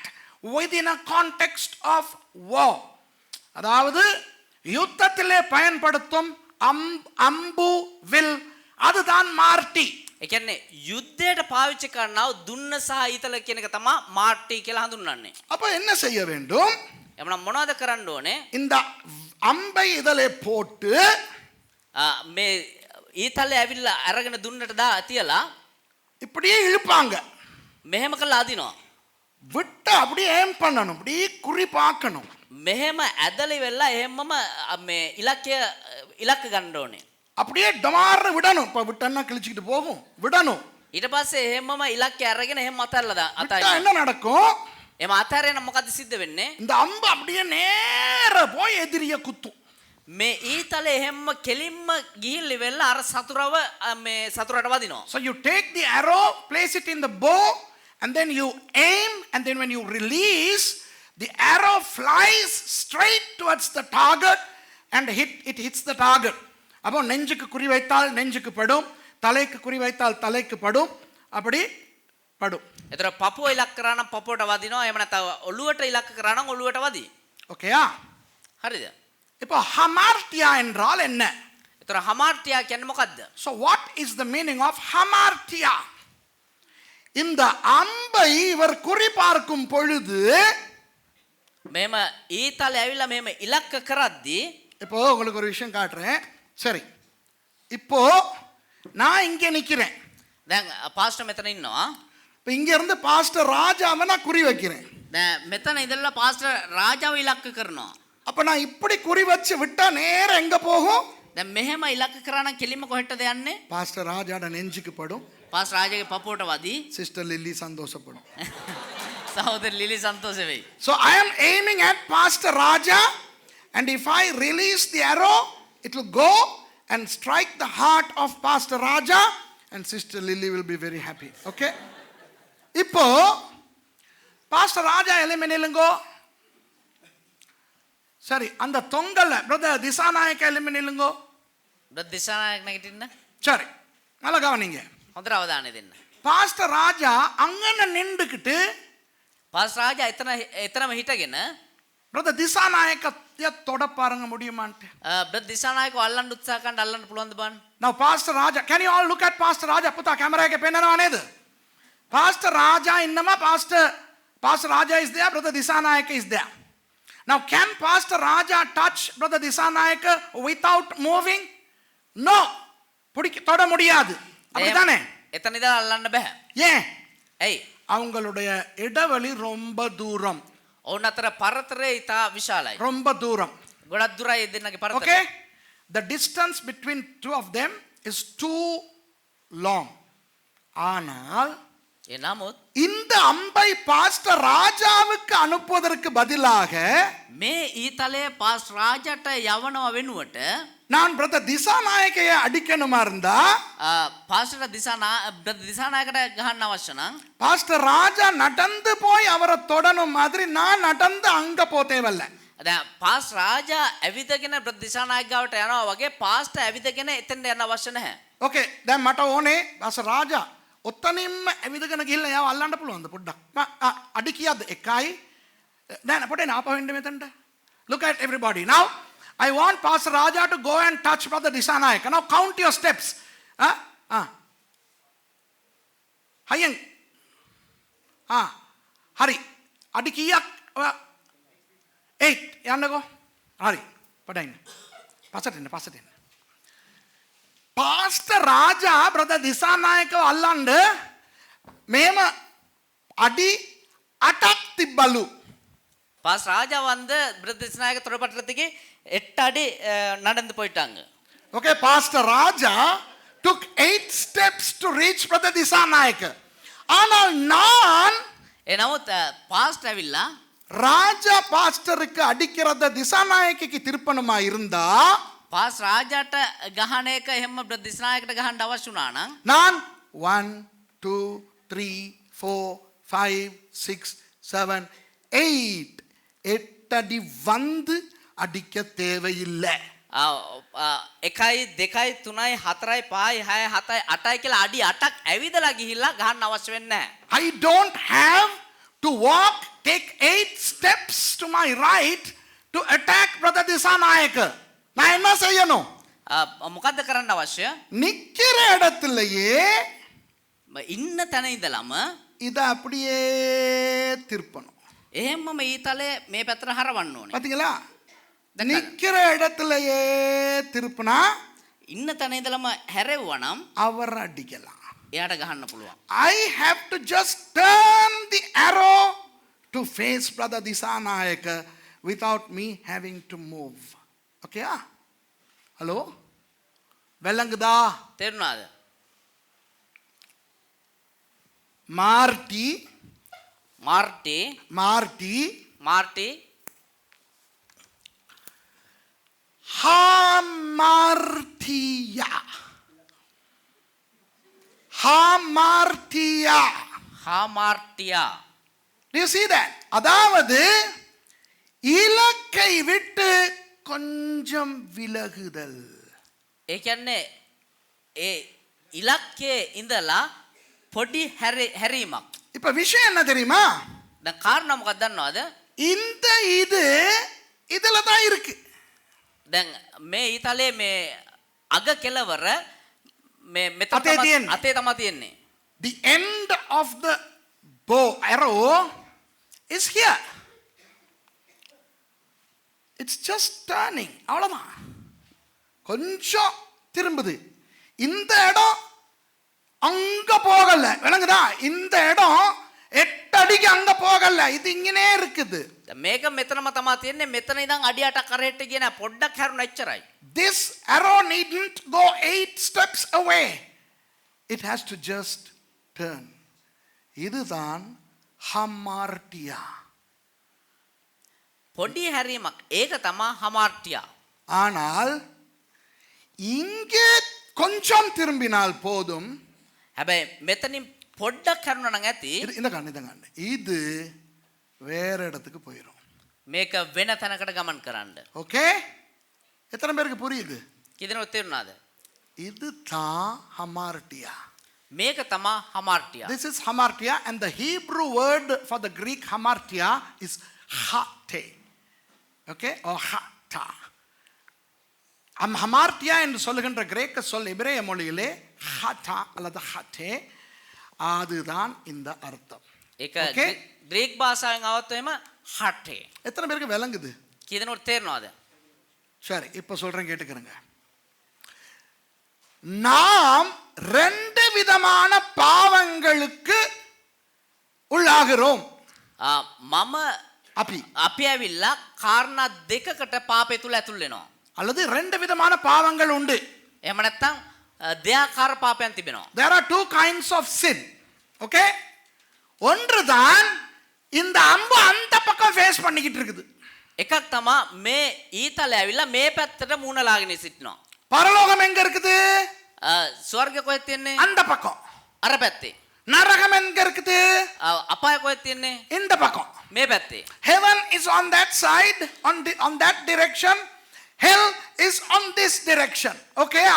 within a context of war. அதாவது யுத்தத்திலே பயன்படுத்தும் அம்பு will, அதுதான் மார்ட்டி. ඒ කියන්නේ යුද්ධයට පාවිච්චි කරනව දුන්න සහ ඊතල කියන එක තමයි මාර්ටි කියලා හඳුන්වන්නේ. அப்ப என்ன செய்ய வேண்டும்? එමනම් මොනවද කරන්න ඕනේ? இந்த அம்பை இதிலே போட்டு මේ ඊතලේ ඇවිල්ලා අරගෙන දුන්නට දා තියලා இப்படியே இழுப்பாங்க. මෙහෙම කරලා අදිනවා. விட்டு அப்படியே ஏம் பண்ணணும், அப்படியே குறி பார்க்கணும். මෙහෙම ඇදලි වෙලා එහෙමම මේ ඉලක්ක ගන්න ඕනේ. அப்படியே டமார்னு விடணும். இப்ப விட்டன்னா கிழிச்சிக்கிட்டு போகும், விடணும். ඊට පස්සේ එහෙමම ඉලක්කය අරගෙන එහෙම අතල්ලා விட்டா අතයි. என்ன நடக்கும்? එම අතරේන මොකද සිද්ධ වෙන්නේ? இந்த அம்பு அப்படியே நேர போய் எதிரிய குத்தும். මේ ඊතලේ එහෙම කෙලින්ම ගිහිල්ලි වෙලා අර සතුරව මේ සතුරට වදිනවා. So you take the arrow, place it in the bow, and then you aim, and then when you release, the arrow flies straight towards the target and it hits the target. அப்போ நெஞ்சுக்கு குறி வைத்தால் நெஞ்சுக்கு படும், தலைக்கு குறி வைத்தால் தலைக்கு படும், அப்படி படும். එතකොට පපුව ඉලක්ක කරා නම් පපුවට වදිනවා. එහෙම නැත්නම් ඔළුවට ඉලක්ක කරා නම් ඔළුවට වදි. ஓகேயா? හරිද? இப்போ ஹமார்டியா என்றால் என்ன? එතකොට හමාර්තියා කියන්නේ මොකද්ද? So what is the meaning of hamartia? இந்த அம்பை இவர் குறி பார்க்கும் பொழுது, මෙහෙම ඊතලේ ඇවිල්ලා මෙහෙම ඉලක්ක කරද්දී இப்போ உங்களுக்கு ஒரு விஷயம் காட்டுறேன். சரி, இப்போ நான் இங்கே நிக்கிறேன். දැන් පාස්ටර් මෙතන ඉන්නවා. இப்போ இங்க இருந்து பாஸ்டர் ராஜாவை நான் குறி வைக்கிறேன். දැන් මෙතන ඉඳලා පාස්ටර් රාජාව ඉලක්ක කරනවා. அப்ப நான் இப்படி குறி வச்சு விட்டா நேரா எங்க போகும்? දැන් මෙහෙම ඉලක්ක කරා නම් කෙලින්ම කොහෙටද යන්නේ? பாஸ்டர் ராஜாட நெஞ்சுக்கு படும், පාස්ටර් රාජාගේ පපුවට වදි. சிஸ்டர் லில்லி சந்தோஷப்படும். සහෝදර ලිලි සන්තෝෂ වෙයි. So I am aiming at Pastor Raja, and if I release the arrow, it will go and strike the heart of Pastor Raja, and Sister Lily will be very happy. Okay? இப்போ pastor ராஜா எலிமே நில்லுங்கோ. சரி, அந்த தொங்கல்ல brother Dissanayake எலிமே நில்லுங்கோ. Brother Dissanayake නැගිටින්න. சரி, நல்லா கவனிங்க. හොඳට අවධානය දෙන්න. பாஸ்டர் ராஜா அங்கன நின்றுக்கிட்டு පාස්ටර් රාජා එතනම හිටගෙන பிரதர் திசாநாயக்கத்தை தொட பாருங்க முடியுமான்ட்டு. බ්‍රදර් දිසානායකව අල්ලන්න උත්සාහ කරන්න අල්ලන්න පුළුවන්ද බලන්න. Now Pastor Raja, can you all look at Pastor Raja? පුතා කැමරාවේ පෙන්නනවා නේද? Pastor Raja ඉන්නම Pastor Raja is there, brother Disanayaka is there. Now can Pastor Raja touch brother Disanayaka without moving? No. தொட முடியாது. அப்படிதானே? එතන ඉඳලා අල්ලන්න බෑ. ஏன்? ඇයි? அவங்களுடைய இடைவெளி ரொம்ப தூரம். ඔවුන් අතර පරතරය ඉතා විශාලයි. ரொம்ப தூரம். ගොඩක් දුරයි දෙන්නගේ පරතරය. Okay? The distance between two of them is too long. ஆனால் එනමුත් இந்த அம்பை பாஸ்டர் ராஜாவுக்கு அனுப்புவதற்கு பதிலாக මේ ඊතලයේ පාස්ටර් රාජාට යවනව වෙනුවට நான் பிரதர் திசாநாயக்கையை அடிக்கணுமா இருந்தா පාස්ටර් දිසානායකට ගහන්න අවශ්‍ය නම් பாஸ்டர் ராஜா நடந்து போய் அவரை தொடணும் மாதிரி நான் நடந்து அங்க போதேவல்ல. දැන් පාස්ටර් රාජා ඇවිදගෙන බ්‍රදර් දිසානායක ගාවට යනවා වගේ පාස්ටර් ඇවිදගෙන එතෙන්ට යන්න අවශ්‍ය නැහැ. ஓகே, දැන් මට ඕනේ பாஸ்டர் ராஜா ඔත්තනින්ම ඇවිදගෙන ගිහිල්ලා යාව අල්ලන්න පුළුවන්ද පොඩ්ඩක්? අඩි කීයද? 1යි. දැන් පොඩේ නාප වෙන්න මෙතනට. Look at everybody. Now I want Pastor Raja to go and touch brother Disanayaka. Now count your steps. හයියෙන්. හරි. අඩි කීයක්? 8 යන්නකෝ. හරි. පොඩ්ඩක් ඉන්න. පස්සට එන්න. Pastor Raja brother Disanayaka අල්ලන්න මෙහෙම අඩි 8ක් තිබ්බලු. පාස්ටර් රාජා வந்து බ්‍රදර් දිසානායක තොරපටලத்துக்கு 8 අඩි நடந்து போயிட்டாங்க. Okay, Pastor Raja took 8 steps to reach brother Disanayaka. ஆனால் நான் එනමුත් පාස්ටර් ඇවිල්ලා ராஜா பாஸ்டருக்கு அடிக்கிறத திசாநாயகிக்கு திருப்பணுமா இருந்தா පාස්ටර් රාජාට ගහන එක එහෙම බ්‍රදර් දිසානායකට ගහන්න අවශ්‍ය වුණා නම් நான் 1 2 3 4 5 6 7 8 அடி வந்து அடிக்க தேவையில்லை. 1යි 2යි 3යි 4යි 5යි 6යි 7යි 8යි කියලා අඩි 8ක් ඇවිදලා ගිහිල්ලා ගහන්න අවශ්‍ය වෙන්නේ නැහැ. I don't have to walk, take 8 steps to my right to attack brother Disanayaka. நான் என்ன செய்யணும்? මොකද්ද කරන්න අවශ්‍ය? நிக்கிற இடத்திலேயே ඉන්න තැන ඉඳලම இத அப்படியே திருப்பணும். එහෙම්මම ඊතලේ මේ පැත්තට හරවන්න ඕනේ. பாத்தீங்களா? දැක්කද? நிக்கிற இடத்துலயே திருப்பினா ඉන්න තැන ඉඳලම හැරෙව්වා නම් அவர் அடிக்கலாம். එයාට ගහන්න පුළුවන්. I have to just turn the arrow to face Brother Disanayaka without me having to move. Okay? Hello? வெள்ளங்குதா? තේරුණාද? மார்ட்டி මාර්ටි ஹாமார்த்தியா හාමාර්ටියා. Do you see that? அதாவது இலக்கை விட்டு கொஞ்சம் விலகுதல். ඒ කියන්නේ ඒ ඉලක්කයේ ඉඳලා පොඩි හැරීමක්. இப்ப விஷயம் என்ன தெரியுமா? දැන් කාරණා මොකක්ද දන්නවද? இந்த இது இதுல தான் இருக்கு. දැන් මේ ඊතලේ මේ අග කෙලවර මේ මෙතන අතේ තියෙන්නේ. අතේ තමයි තියෙන්නේ. The end of the bow arrow is here. It's just turning. அவ்வளவுதான். கொஞ்சம் திரும்புது. இந்த இடம் அங்க போகல. விளங்குதா? இந்த இடம் 8 அடிக்கு அங்க போகல. இது இங்கனே இருக்குது. මේක මෙතනම තමයි තියෙන්නේ. මෙතන ඉඳන් අඩි 8ක් කරේට ගියේ නෑ. පොඩ්ඩක් හැරුණා එච්චරයි. This arrow needn't go 8 steps away. It has to just turn. இதுதான் ஹமார்ட்டியா. පොඩි හැරීමක්. ඒක තමයි හමාර්ටියා. ஆனால் இங்கே கொஞ்சம் திரும்பினால் போதும். හැබැයි මෙතනින් පොඩ්ඩක් හැරුණා නම් ඇති. இந்த கண்ணு இது வேற இடத்துக்கு போயிடும். මේක වෙන තැනකට ගමන් කරන්න. ஓகே? எத்தனை பேருக்கு புரியுது? කිදෙනවද තේරුණාද? இது தான் ஹமார்ட்டியா. මේක තමයි හමාර්ටියා. This is hamartia, and the Hebrew word for the Greek hamartia is hate. Okay? Or hata. ஹமார்ட்டியா என்று சொல்லுகின்ற கிரேக்க சொல் எபிரேய மொழியிலே ஹட்டா அல்லது ஹட்டே, அதுதான் இந்த அர்த்தம். ඒක ග්‍රීක් භාෂාවෙන් આવත්වම හටේ. எத்தனை பேருக்கு விளங்குது? කිදෙනවද තේරුණාද? சரி, இப்ப சொல்றேன் கேட்டுக்கிறேங்க. நாம் 2 விதமான பாவங்களுக்கு உள்ளாகிறோம். මම அப்பி අපි ඇවිල්ලා කාරණා දෙකකට පාපය තුල ඇතුල් වෙනවා. அல்லது 2 விதமான பாவங்கள் உண்டு. එහෙම නැත්නම් දෙආකාර පාපයන් තිබෙනවා. There are 2 kinds of sin. Okay? ஒன்றுதான் இந்த அம்பு அந்த பக்கம் ஃபேஸ் பண்ணிக்கிட்டு இருக்குது. එකක් තමයි මේ ඊතලේ ඇවිල්ලා මේ පැත්තට මූණ ලාගෙන සිටිනවා. பரலோகம் எங்க இருக்குது? ස්වර්ගය කොහෙද තියෙන්නේ? அந்த பக்கம். අර පැත්තේ. நரகம் எங்க இருக்குது? අපාය කොහෙද තියෙන්නේ? இந்த பக்கம். මේ පැත්තේ. Heaven is on that side, on that direction. Hell is on this direction. Okay?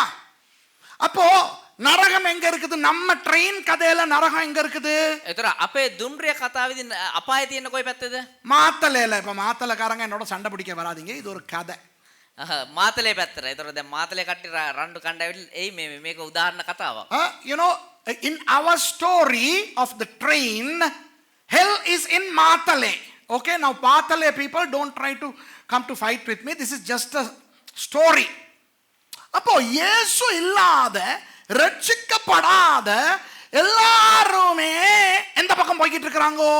அப்போ நரகம் எங்க இருக்குது? நம்ம ட்ரெயின் கதையில நரகம் எங்க இருக்குது? ඒතර අපේ දුම්රිය කතාවේදී අපාය තියෙන කොයි පැත්තේද? மாத்தலையில. இப்ப மாத்தலைக்காரங்க என்னோட சண்டை பிடிக்க வராதீங்க, இது ஒரு கதை. මාතලේ පැත්තට. ඒතර දැන් මාතලේ කට්ටිය රණ්ඩු කණ්ඩ ඇවිල්ලා එයි මේක උදාහරණ කතාවක්. You know, in our story of the train, hell is in Matale. Okay, now Matale people, don't try to come to fight with me. This is just a story. அப்போ இயேசு இல்லாத ரட்சிக்கப்படாத எல்லாருமே எந்த பக்கம் போய்கிட்டு இருக்காங்கோ?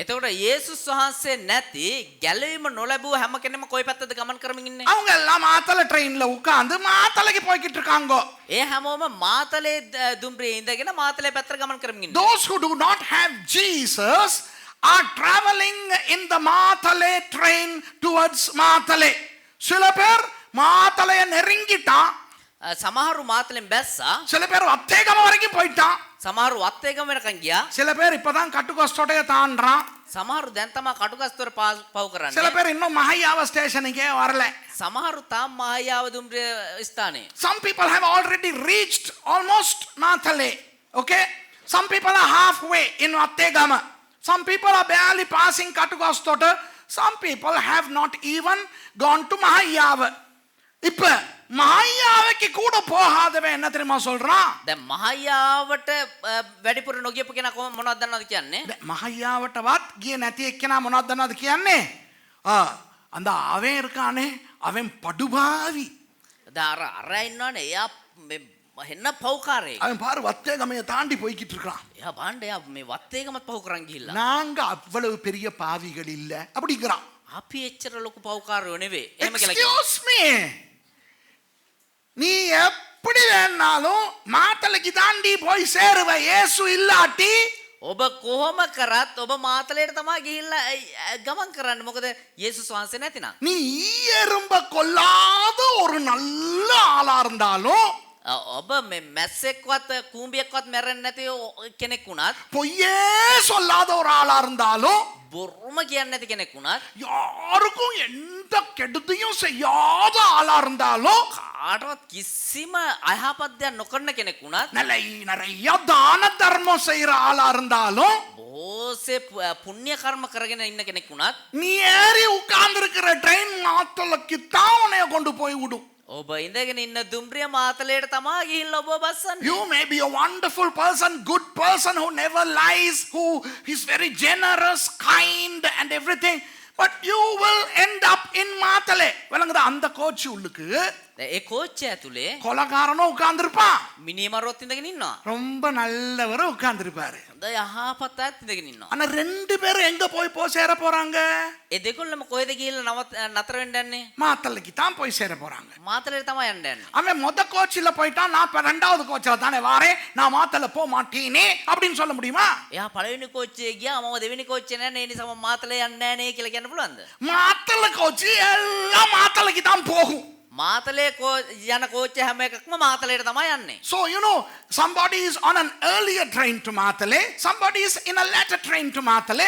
එතකොට යේසුස් වහන්සේ නැති ගැලවීම නොලැබුව හැම කෙනෙක්ම කොයි පැත්තද ගමන් කරමින් ඉන්නේ? அவங்க எல்லாம் மாத்தளை ட்ரெயின்ல உட்கார்ந்து மாத்தளைக்கு போய்கிட்டு இருக்காங்கோ. ඒ හැමෝම මාතලේ දුම්රියේ ඉඳගෙන මාතලේ පැත්තට ගමන් කරමින් ඉන්නේ. Those who do not have Jesus are traveling in the Matale train towards Matale. சில பேர் மாத்தளைய நெருங்கிட்டான். සමහරු මාතලෙන් බැස්සා. சில பேர் அத்தேகம வரைக்கும் போயிட்டான். සමහරු වත්තේගම වෙනකන් ගියා. சில பேர் இப்பதான் கட்டுக்கோஸ்டோடைய தாண்டான். සමහරු දැන් තමයි කටුගස්තර පව් කරන්නේ. சில பேர் இன்னும் மஹையாவ ஸ்டேஷனுக்கே வரல. සමහරු තාම මායාව දුම්රිය ස්ථානයේ. Some people have already reached almost Matale. Okay? Some people are halfway in Attegama. Some people are barely passing Katugastota. Some people have not even gone to Mahayava. இப்ப மாயாவைக்கு கூட போகாதவன் என்ன தெரியுமா சொல்றான்? දැන් මහයාවට වැඩිපුර නොගියපු කෙනා කොහොම මොනවද දන්නවද කියන්නේ? மகாயாவட்டවත් ගියේ නැති එක්කෙනා මොනවද දන්නවද කියන්නේ? அந்த அவன் இருக்கானே அவன் படுபாவி. දැන් අර ඉන්නවනේ එයා මේ හෙන්න පව්කාරයෙක්. அவன் பாரு வத்தேகமையை தாண்டி போய்கிட்டு இருக்கான். එයා බණ්ඩ එයා මේ වත්තේකමත් පව් කරන් ගිහිල්ලා. நாங்க அவ்வளவு பெரிய பாவிகள் இல்ல அப்படிங்கிறான். අපි එච්චර ලොකු පව්කාරයෝ නෙවෙයි. එහෙම කියලා කියනවා. எக்ஸ்கியூஸ் மீ, நீ எப்படி வேணாலும் மாத்தலைக்கு தாண்டி போய் சேருவ இயேசு இல்லாட்டி. ඔබ කොහොම කරත් ඔබ මාතලයට තමයි ගිහිල්ලා ගමන් කරන්න. මොකද යේසුස් වහන්සේ නැතිනම්. நீ ஈயெறும்ப கொல்லாத ஒரு நல்ல ஆளா இருந்தாலும், ඔබ මේ මැස්සෙක්වත් කූඹියෙක්වත් මැරෙන්නේ නැති කෙනෙක් වුණත්, பொய்யே சொல்லாத ஒரு ஆளா இருந்தாலும், බොරුම කියන්නේ නැති කෙනෙක් වුණත්, யாருக்கும் எந்த கெடுதியும் செய்யாத ஆளா இருந்தாலும், කාටවත් කිසිම අයහපත් දෙයක් නොකරන කෙනෙක් වුණත්, நிறைய தான தர்மம் செய்யற ஆளா இருந்தாலும், බොහෝසේ පුණ්‍ය කර්ම කරගෙන ඉන්න කෙනෙක් වුණත්, நீ ஏறி உட்கார்ந்து இருக்கிற ட்ரெயின் மாத்தலைக்கு தான் உன்னைய கொண்டு போய் விடும். ඔබ ඉඳගෙන ඉන්න දුම්රිය මාතලයට තමයි ගිහිල්ලා ඔබ බස්සන්නේ. You may be a wonderful person, good person who never lies, who is very generous, kind and everything, but you will end up in மாத்தலை. விளங்குதா? அந்த கோச்சு உள்ளுக்கு ඒ කෝච්චය ඇතුලේ கொலகாரனும் உட்கார்ந்துருப்பான், මිනිමරුවත් ඉඳගෙන ඉන්නවා. ரொம்ப நல்லவரும் உட்கார்ந்துருப்பாரு. හොඳ යහපත් අයත් ඉඳගෙන ඉන්නවා. ஆனா ரெண்டு பேரும் எங்க போய் சேர போறாங்க? ඒ දෙකොල්ලම කොහෙද ගිහිල්ලා නතර වෙන්න යන්නේ? மாத்தலைக்கு தான் போய் சேர போறாங்க. මාතලයට තමයි යන්න යන්නේ. அவன் மொத கோச்சில போயிட்டான், நான் இப்ப ரெண்டாவது கோச்சில தானே வாரேன், நான் மாத்தல போக மாட்டேனே அப்படின்னு சொல்ல முடியுமா? එයා පළවෙනි කෝච්චියේ ගියා, මම දෙවෙනි කෝච්චියේ නෑ, ඒ නිසා මම මාතලේ යන්නේ නෑ නේ කියලා කියන්න පුළුවන්ද? மாத்தல கோச்சி எல்லாம் மாத்தலைக்கு தான் போகும். මාතලේ යන කෝච්චිය හැම එකක්ම මාතලයට තමයි යන්නේ. So you know, somebody is on an earlier train to Matale, somebody is in a later train to Matale.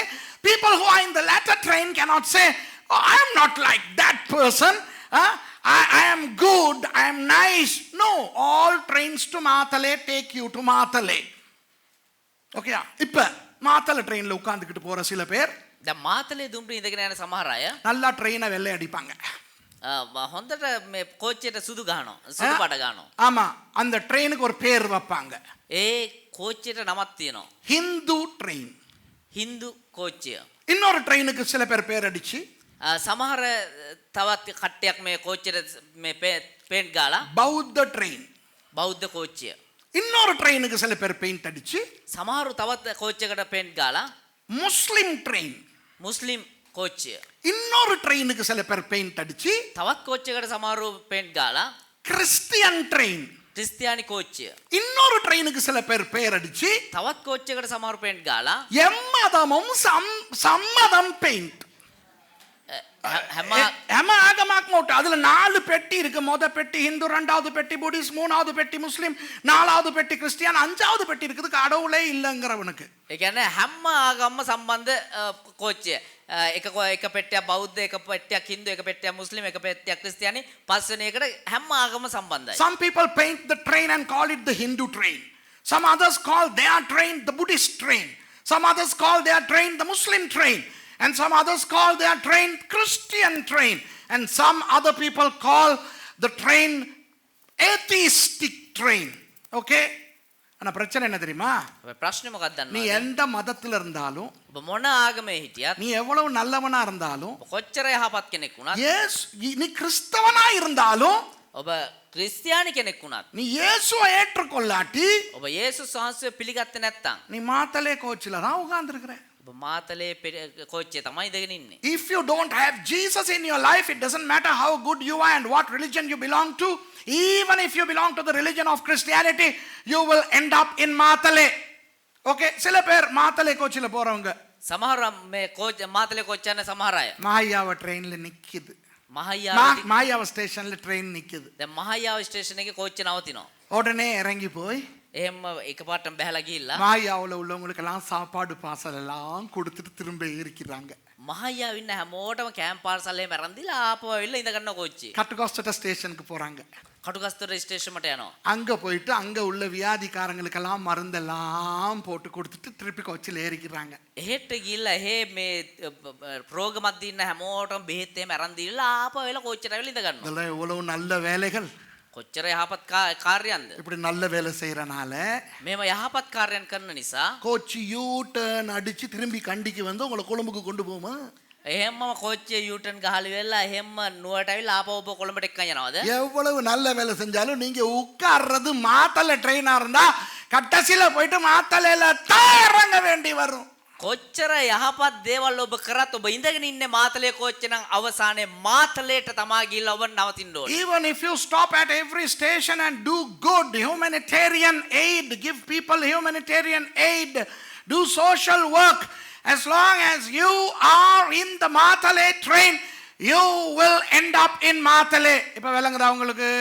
People who are in the latter train cannot say, oh, I am not like that person, I am good, I am nice. No, all trains to Matale take you to Matale. Okay, இப்ப மாத்தலை ட்ரெயின்ல உட்கார்ந்துக்கிட்டு போற சில பேர் දැන් මාතලේ දුම්රිය ඉඳගෙන යන සමහර අය நல்லா ட்ரெயினை வெள்ளை அடிப்பாங்க. හොඳට මේ කෝච්චියට සුදු ගහනවා, සුදු පාට ගහනවා. ஆமா, அந்த ட்ரெயினுக்கு ஒரு பேர் வைப்பாங்க. ඒ කෝච්චියට නමක් තියෙනවා. ஹிந்து ட்ரெயின். හින්දු කෝච්චිය. இன்னொரு ட்ரெயினுக்கு சில பேர் பேர் அடிச்சு සමහර තවත් කට්ටියක් මේ කෝච්චියට මේ පේන්ට් ගාලා பௌத்த ட்ரெயின். බෞද්ධ කෝච්චිය. இன்னொரு ட்ரெயினுக்கு சில பேர் பெயிண்ட் அடிச்சு සමහරු තවත් කෝච්චියකට පේන්ට් ගාලා முஸ்லிம் ட்ரெயின். මුස්ලිම් කෝච්චිය. இன்னொரு ட்ரெயினுக்கு சில பேர் பெயிண்ட் அடிச்சு තවත් කෝච්චියකට සමහරු පේන්ට් ගාලා கிறிஸ்டியன் ட்ரெயின். ක්‍රිස්තියානි කෝච්චිය. இன்னொரு ட்ரெயினுக்கு சில பேர் பெயர் அடிச்சு තවත් කෝච්චියකට සමහරු පේන්ට් ගාලා எம்மதமும் சம்மதம் பெயிண்ட். හැම ஆகமாக்கும் ஓட்டு. அதுல 4 பெட்டி இருக்கு. முத பெட்டி ஹிந்து, 2வது பெட்டி புத்திஸ்ட், 3வது பெட்டி முஸ்லிம், 4வது பெட்டி கிறிஸ்டியன், 5வது பெட்டி இருக்குது கடவுளே இல்லங்கிறவனுக்கு. ඒ කියන්නේ හැම ආගම්ම සම්බන්ධ කෝච්චිය. එක පෙට්ටියක් බෞද්ධ, එක පෙට්ටියක් හින්දු, එක පෙට්ටියක් මුස්ලිම්, එක පෙට්ටියක් ක්‍රිස්තියානි, පස්වෙනි එකට හැම ආගම සම්බන්ධයි. Some people paint the train and call it the Hindu train. Some others call their train the Buddhist train. Some others call their train the Muslim train. And some others call their train Christian train. And some other people call the train atheistic train. Okay? ஆனா பிரச்சனை என்ன தெரியுமா? ප්‍රශ්නේ මොකක්ද நீ දන්නවද? எந்த மதத்துல இருந்தாலும், ඔබ මොන ආගමේ හිටියත්, நீ எவ்வளவு நல்லவனா இருந்தாலும், කොච්චර යහපත් කෙනෙක් වුණත්, நீ கிறிஸ்தவனா இருந்தாலும், ඔබ ක්‍රිස්තියානි කෙනෙක් වුණත්, நீ இயேசுவை ஏற்றுக்கொள்ளாட்டி ඔබ යේසුස් වහන්සේ පිළිගත්තේ නැත්නම්, நீ மாத்தலே கோச்சில தான் உட்கார்ந்துருக்கிற. ඔබ මාතලේ කෝච්චියේ තමයි ඉඳගෙන ඉන්නේ. If you don't have Jesus in your life, it doesn't matter how good you are and what religion you belong to. Even if you belong to the religion of Christianity, you will end up in Matale. Okay, சில பேர் மாத்தலே கோச்சில போறவங்க සමහර මේ මාතලේ කෝච්චිය යන සමහර අය மாயாவ ட்ரெயின்ல நிக்குது. මහයාව மாயாவ ஸ்டேஷன்ல ட்ரெயின் நிக்குது. දැන් මහයාව ස්ටේෂන් එකේ කෝච්චිය නවතිනවා. உடனே இறங்கி போய் එහෙම එකපාරටම බහැලා ගිහිල්ලා மாயாவுல உள்ளவங்களுக்கு எல்லாம் சாப்பாடு பாசல் எல்லாம் கொடுத்துட்டு திரும்ப ஏறிக்கிறாங்க. මහයාව ඉන්න හැමෝටම කෑම් පාර්සල් එහෙම අරන් දීලා ආපහු ඇවිල්ලා ඉඳ ගන්න කෝච්චියේ. கட்டுகாஸ்ட ஸ்டேஷனுக்கு போறாங்க. කටුගස්තොට ස්ටේෂන්ට යනවා. அங்க போயிட்டு அங்க உள்ள வியாதிக்காரங்களுக்கெல்லாம் மருந்தெல்லாம் போட்டு கொடுத்துட்டு திருப்பி கோச்சில ஏறிக்கிறாங்க. එහෙට ගිහිල්ලා එහෙ මේ රෝග මැද ඉන්න හැමෝටම බෙහෙත් එහෙම අරන් දීලා ආපහු ඇවිල්ලා කෝච්චියට ඇවිල්ලා ඉඳ ගන්නවා. இதெல்லாம் எவ்வளவு நல்ல வேலைகள். කොච්චර යහපත් කාර්යයන්ද இப்படி நல்ல வேலை செய்யறனால මේව යහපත් කාර්යයන් කරන නිසා கோச் யூ டர்ன் அடிச்சு திரும்பி கண்டிக்கு வந்து உங்களை கொழும்புக்கு கொண்டு போகுமா? එහෙම්ම කෝච්චිය යූටර්න් ගහලා වෙලා එහෙම්ම නුවරට ඇවිල්ලා ආපහු ඔබ කොළඹට එක්කන් යනවද எவ்வளவு நல்ல வேலை செஞ்சாலும் நீங்க உட்கார்றது மாத்தல ட்ரெயினா இருந்தா கட்டசில போயிட்டு மாத்தலையில தான் இறங்க வேண்டி வரும். කොච්චර යහපත් දේවල් ඔබ කරත් ඔබ ඉඳගෙන ඉන්නේ මාතලේ කෝච්චිය නම් අවසානයේ මාතලේට තමා ගිහිල්ලා ඔබ නවතින්න ඕනේ. Even if you stop at every station and do good humanitarian aid, give people humanitarian aid, do social work, as long as you are in the Matale train, you will end up in Matale. இப்ப விளங்குதா உங்களுக்கு?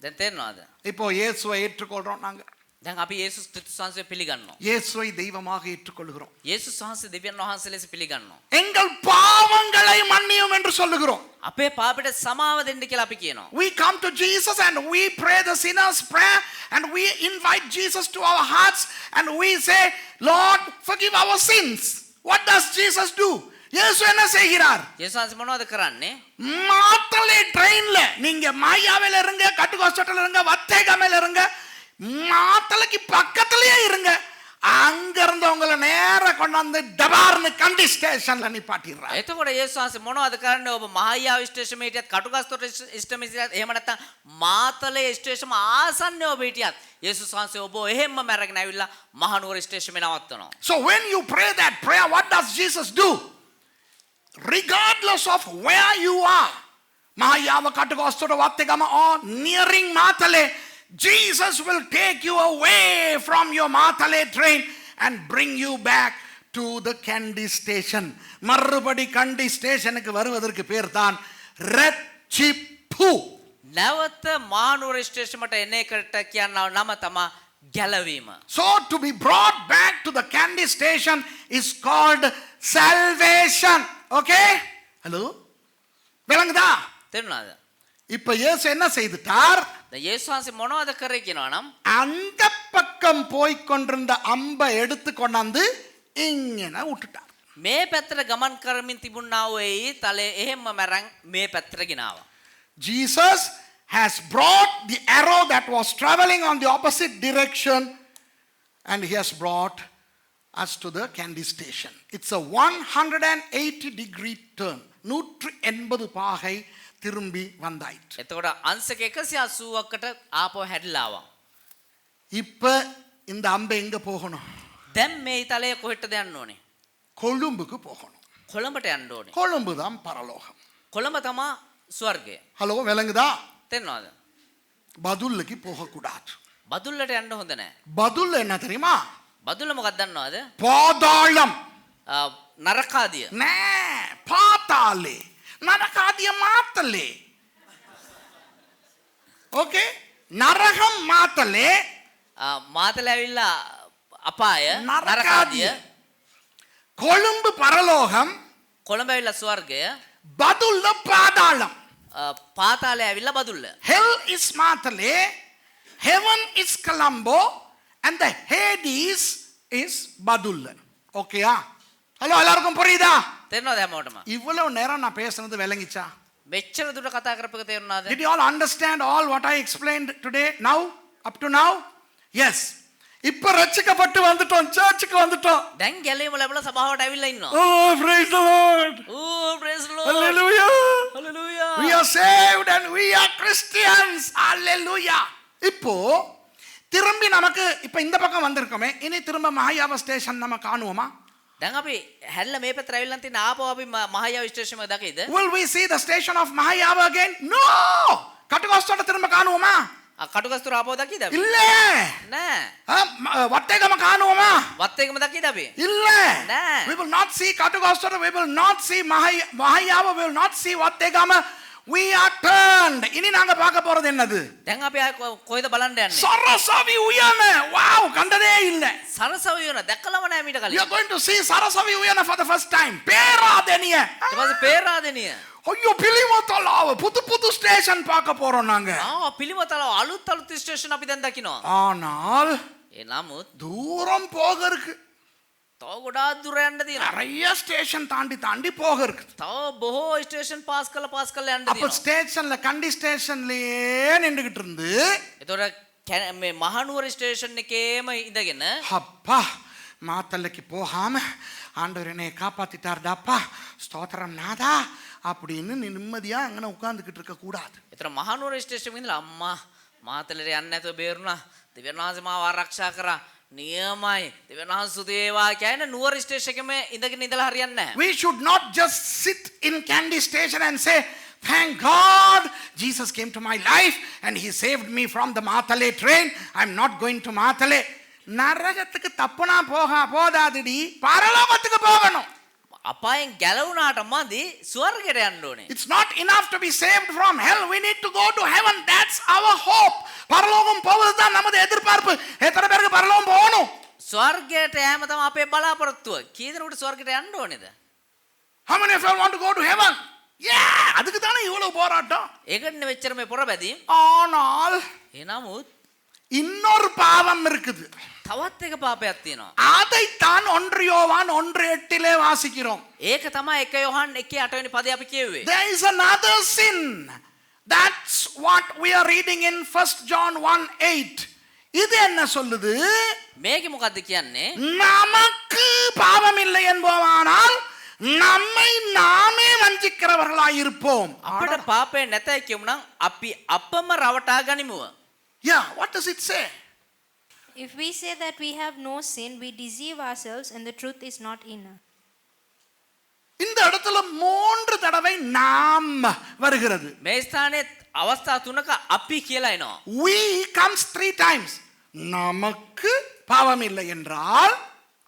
දැන් තේරෙනවද? இப்போ இயேசுவை ஏற்றுக்கொள்றோம் நாங்க. දැන් අපි යේසුස් ක්‍රිස්තුස් වහන්සේ පිළිගන්නවා. இயேசுவை தெய்வமாக ஏற்றுக்கொள்கிறோம். යේසුස් වහන්සේ දෙවියන් වහන්සේ ලෙස පිළිගන්නවා. எங்கள் பாவங்களை மன்னியும் என்று சொல்லுகிறோம். අපේ පාපයට සමාව දෙන්න කියලා අපි කියනවා. We come to Jesus and we pray the sinner's prayer and we invite Jesus to our hearts and we say, Lord, forgive our sins. What does Jesus do? இயேசு என்ன செய்கிறார்? යේසුස් වහන්සේ මොනවද කරන්නේ? மாத்தளை ட்ரெயின்ல நீங்க மாயாவில இருங்க, கட்டுக்கு ஹாஸ்பிடல்ல இருங்க, வத்தேகமையில இருங்க, மாத்தளைக்கு பக்கத்துலயே இருங்க. அங்க இருந்து உங்களை நேர கொண்டாந்து டபார்னு கண்டி ஸ்டேஷன்ல நிப்பாட்டிடுறார். එතකොට යේසුස් වහන්සේ මොනවද කරන්නේ? ඔබ මහයාව ස්ටේෂන් එකේ හිටියත් කටුගස්තොට ස්ටේෂන් එකේ එහෙම නැත්නම් මාතලේ ස්ටේෂන් ආසන්නයේ ඔබ හිටියත් යේසුස් වහන්සේ ඔබ එහෙම්ම මැරගෙන ඇවිල්ලා මහනුවර ස්ටේෂන් එකේ නවත්තනවා. So when you pray that prayer, what does Jesus do? Regardless of where you are, Mahayava, Katagostota, Vattegama, or nearing Matale, Jesus will take you away from your Matale train and bring you back to the Kandy station. Marrupadi Kandy station ku varuvadharku per thaan Ratchippu. නැවත Mahanuwara station එකට එන එකට කියනවා නම තමයි ගැලවීම. So to be brought back to the Kandy station is called salvation. Okay? Hello? விளங்குதா? තේරුණාද? இப்ப இயேசு என்ன செய்துட்டார்? දැන් යේසුස් වහන්සේ මොනවද කරේ කියනවා නම් அந்த பக்கம் போய் கொண்டிருந்த அம்பை எடுத்து கொண்டாந்து இங்கன விட்டுட்டார். මේ පැත්තට ගමන් කරමින් තිබුණා වූ ඒ තලේ එහෙම්ම මරන් මේ පැත්තට ගෙනාවා. Jesus has brought the arrow that was traveling on the opposite direction and he has brought us to the Kandy station. It's a 180 degree turn. 180 பாகை திரும்பி வந்தாயிற்று. එතකොට අංශක 180කට ආපහු හැදිලා ආවා. இப்ப இந்த அம்பை எங்க போகணும்? දැන් මේ තලයේ කොහෙටද යන්න ඕනේ? கொழும்புக்கு போகணும். කොළඹට යන්න ඕනේ. கொழும்பு தான் பரலோகம். කොළඹ තමයි ස්වර්ගය. ஹலோ விளங்குதா? තේරෙනවද? பதுல்லுக்கு போக கூடாது. බදුල්ලට යන්න හොඳ නැහැ. பதுல் என்ன தெரியுமா? බදුල්ල මොකක්ද දන්නවද? பாதாளம். නරකාදිය. நே பாத்தாளே நரகாதிய மாத்தலே. ஓகே, நரகம் மாத்தலே, මාතලේ ඇවිල්ලා අපාය நரகாதிய. கொழும்பு பரலோகம், කොළඹ ඇවිල්ලා ස්වර්ගය, பதுல்ல பாதாளம். පාතාලේ ඇවිල්ලා Badulla. Hell is மாத்தலே, heaven is Colombo and the Hades is பதுல்ல. ஓகேயா? ஹலோ, எல்லாருக்கும் புரியுதா? තේරෙනවද හැමෝටම? இவ்வளவு நேரம் நான் பேசுனது விளங்கிச்சா? මෙච්චර දුර කතා කරපුවක තේරුණාද? Did you all understand all what I explained today? Now? Up to now? Yes. இப்ப ரட்சிக்கப்பட்டு வந்துட்டோம், சர்ச்சுக்கு வந்துட்டோம். දැන් ගැලවීම ලැබලා සභාවට ඇවිල්ලා ඉන්නවා. Oh, praise the Lord. Oh, praise the Lord. Hallelujah. Hallelujah. We are saved and we are Christians. Hallelujah. இப்போ திரும்பி நமக்கு இப்ப இந்த பக்கம் வந்திருக்கோமே, இனி திரும்ப மகாயாவ ஸ்டேஷன் நம்ம காணுவோமா? දැන් අපි හැල්ල මේ පැත්තට ඇවිල්ලා තියෙන ආපහු අපි මහයාව ස්ටේෂන් එක දකිද? Will we see the station of Mahayava again? No. கட்டுகோஸ்டோட திரும்ப காணுவோமா? කටුගස්තුර ආපහු දකිද අපි? இல்ல. නෑ. வட்டேகம காணுவோமா? වත්තේකම දකිද අපි? இல்ல. නෑ. We will not see Katugastora, we will not see Mahayava, we will not see Vattegama. We are turned. இனி நாங்க பார்க்க போறது என்னது? දැන් අපි කොහෙද බලන්න යන්නේ? சரசவி உயன. வாவ், கண்டதே இல்ல. සරසවි වෙන දැකලම නෑ මීට You කලින්. are going to see Sarasavi Uyana for the first time. Peradeniya. ඊට පස්සේ පේරාදෙනිය. ஐயோ, பிலிமத்தலாவ புது ஸ்டேஷன் பார்க்க போறோம் நாங்க. පිළිමතල අලුත් ස්ටේෂන් අපි දැන් දකිනවා. ஆனால் ඒ නමුත් தூரம் போக இருக்கு. තව තව ගොඩාක් දුර යන්න තියෙනවා. நிறைய ஸ்டேஷன் தாண்டி தாண்டி போக இருக்குது. තව බොහෝ ස්ටේෂන් පාස් කරලා යන්න அப்ப තියෙනවා. ஸ்டேஷன்ல கண்டி ஸ்டேஷன்லயே நின்றுகிட்டு இருந்து එතකොට මේ මහනුවර ස්ටේෂන් එකේම ඉඳගෙන அப்பா மாத்தல்லைக்கு போகாம ஆண்டவர் என்னை காப்பாத்திட்டார்டாப்பா ஸ்தோத்திரம் நாதா அப்படின்னு நிம்மதியா அங்கே உட்கார்ந்துக்கிட்டு இருக்க கூடாது. එතන මහනුවර ස්ටේෂන් ඉඳලා අම්මා මාතලට යන්න නැතුව බේරුණා. දෙවියන් වහන්සේ මාව ආරක්ෂා කරා. නියමයි. දෙවියන් වහන්සේ සුදු වේවා කියන නුවර ස්ටේෂන් එකේම ඉඳගෙන ඉඳලා හරියන්නේ නැහැ. We should not just sit in Kandy station and say thank God Jesus came to my life and he saved me from the Mathale train. I'm not going to Mathale. நரகத்துக்கு தப்புனா போதாதடி, பரலோகத்துக்கு போகணும். අපායෙන් ගැලවුණාට මදි ස්වර්ගයට යන්න ඕනේ. It's not enough to be saved from hell. We need to go to heaven. That's our hope. பரலோகம் போவதுதான் நமது எதிர்பார்ப்பு. எத்தனை பேருக்கு பரலோகம் போகணும்? ස්වර්ගයට යෑම තමයි අපේ බලාපොරොත්තුව. කී දෙනෙකුට ස්වර්ගයට යන්න ඕනේද? How many of you want to go to heaven? Yeah, அதுக்கு தானே இவ்வளவு போராட்டம். ඒකනේ මෙච්චර මේ පොරබැදීම්. ஆனால் එනමුත් இன்னொரு பாவம் இருக்குது. තවත් එක පාපයක් තියෙනවා. அதைத்தான் 1 யோவான் 1:8 வாசிக்கிறோம். ඒක තමයි 1 යොහන් 1:8 වෙනි පදේ අපි කියුවේ. There is another sin. That's what we are reading in 1 John 1:8. இது என்ன சொல்லுது? මේක මොකද්ද කියන්නේ? நமக்கு பாவம் இல்லை என்போமானால் நம்மை நாமே வஞ்சிக்கிறவர்களாய் இருப்போம். අපිට පාපය නැතයි කියමුනම් අපි අපම රවටා ගනිමුව. Yeah, what does it say? If we say that we have no sin, we deceive ourselves and the truth is not in us. இந்த இடத்துல 3 தடவை நாம் வருகிறது. මේ ස්ථානයේ අවස්ථා තුනක අපි කියලා එනවා. We comes 3 times. நமக்கு பாவம் இல்லை என்றால்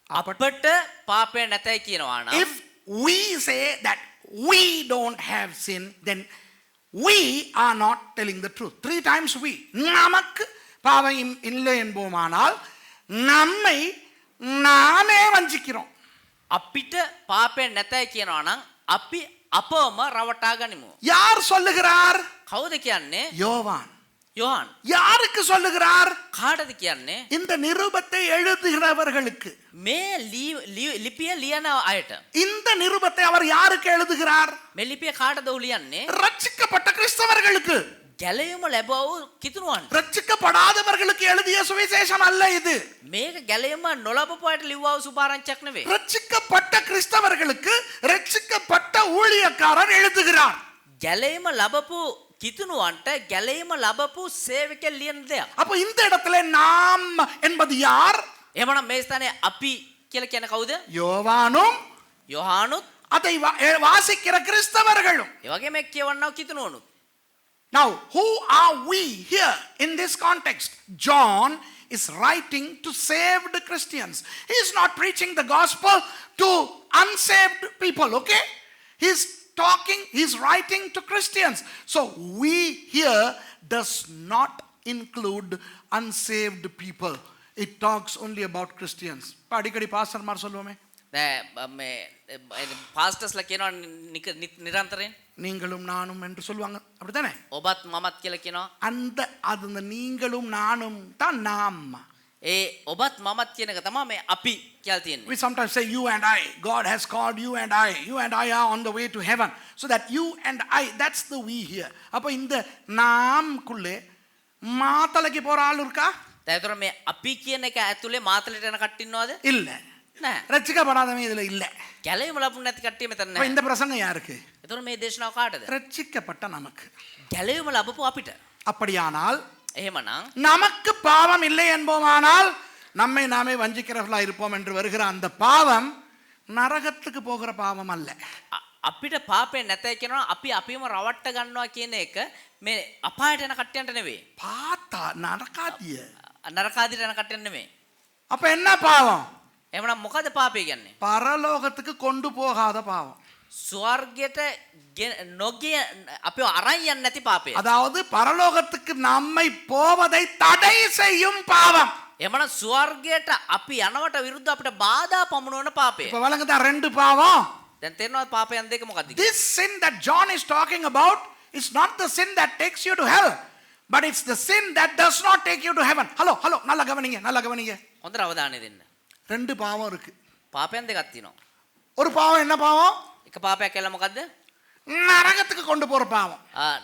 අපට පාපය නැතයි කියනවා නම් if we say that we don't have sin, then we are not telling the truth. 3 times we. நமக்கு பாவம் இல்லை என்போமானால் நம்மை நாமே வஞ்சிக்கிறோம். අපිට පාපය නැතයි කියනවා නම් අපි අපවම රවටා ගනිමු. யார் சொல்லுகிறார்? කවුද කියන්නේ? யோவான். යොහන්. யாருக்கு சொல்லுகிறார்? කාටද කියන්නේ? இந்த நிருபத்தை எழுதுகிறவர்களுக்கு. මේ ලිපිය ලියන අයට. இந்த நிருபத்தை அவர் யாருக்கு எழுதுகிறார்? මේ ලිපිය කාටද ලියන්නේ? ரட்சிக்கப்பட்ட கிறிஸ்தவர்களுக்கு. ගැලවීම ලැබවූ කිතුණුවන්. ரட்சிக்கப்படாதவர்களுக்கு எழுதிய சுவிசேஷம் அல்ல இது. මේක ගැලවීම නොලබපු අයට ලිව්වා වූ සුභාරංචියක් නෙවෙයි. ரட்சிக்கப்பட்ட கிறிஸ்தவர்களுக்கு ரட்சிக்கப்பட்ட ஊழியக்காரர் எழுதுகிறார். ගැලවීම ලබපු කිතුණුවන්ට ගැලවීම ලබපු සේවකයන් ලියන දෙයක්. அப்ப இந்த இடத்துல நாம் என்பது யார்? එහෙමනම් මේ ස්ථානයේ අපි කියලා කියන්නේ කවුද? யோவானும் යොහානුත් அதை வாசிக்கிற கிறிஸ்தவர்களும். ඒ වගේම කියවන්නව කිතුණුවනුත්. Now, who are we here in this context? John is writing to saved Christians. He is not preaching the gospel to unsaved people, okay? He's writing to Christians. So we here does not include unsaved people. It talks only about Christians. அடிக்கடி pastor மார் சொல்லுவோமே, මේ පාස්ටර්ස්ලා කියනවා නිරන්තරයෙන් நீங்களும் நானும் என்று சொல்லுவாங்க, அப்படித்தானே? ඔබත් මමත් කියලා කියනවා. அந்த நீங்களும் நானும் தான் நாம். ඒ ඔබත් මමත් කියන එක තමයි මේ අපි කියලා තියෙන්නේ. We sometimes say you and I. God has called you and I. You and I are on the way to heaven. So that you and I, that's the we here. அப்ப இந்த நாம் குள்ளே மாத்தலைக்கு போற ஆள் இருக்கா? දැන් මේ අපි කියන එක ඇතුලේ මාතලට යන කට්ටිය ඉන්නවද? இல்ல. නෑ. ரட்சிக்கப்படாதவன் இதுல இல்ல. ගැලවීම ලැබුණ නැති කට්ටිය මෙතන அப்ப නෑ. இந்த பிரசங்கம் யாருக்கு? ඒතකොට මේ දේශනාව කාටද? ரட்சிக்கப்பட்ட நமக்கு. ගැලවීම ලැබපු අපිට. அப்படியானால் එහෙමනම් நமக்கு பாவம் இல்லை என்போமானால் நம்மை நாமே வஞ்சிக்கிறவர்களா இருப்போம் என்று வருகிற அந்த பாவம் நரகத்துக்கு போகிற பாவம் அல்ல. අපිට පාපේ නැතයි කියනවා අපි අපිම රවට්ට ගන්නවා කියන එක මේ අපායට යන කට්ටියන්ට නෙවෙයි. பார்த்தா நரகாதிய. නරකාදිට යන කට්ටියන්ට නෙවෙයි. அப்ப என்ன பாவம்? එහෙමනම් මොකද පාපේ කියන්නේ? பரலோகத்துக்கு கொண்டு போகாத பாவம். ස්වර්ගයට නොගිය අපිව අරන් යන්නේ නැති පාපය. அதாவது பரலோகத்துக்கு நம்மை போவதை தடை செய்யும் பாவம். එහෙමනම් ස්වර්ගයට අපි යනවට විරුද්ධ අපිට බාධා පමුණවන පාපය. இப்ப வழங்குதா 2 பாவம். දැන් තේරෙනවද පාපයන් දෙක මොකක්ද? This sin that John is talking about is not the sin that takes you to hell, but it's the sin that does not take you to heaven. Hello, நல்லா கவனிங்க. හොඳට අවධානය දෙන්න. 2 பாவம் இருக்கு. පාපයන් දෙකක් තියෙනවා. ஒரு பாவம் என்ன பாவம்? එක පාපයක් කියලා මොකද්ද? நரகத்துக்கு கொண்டு போற பாவம்.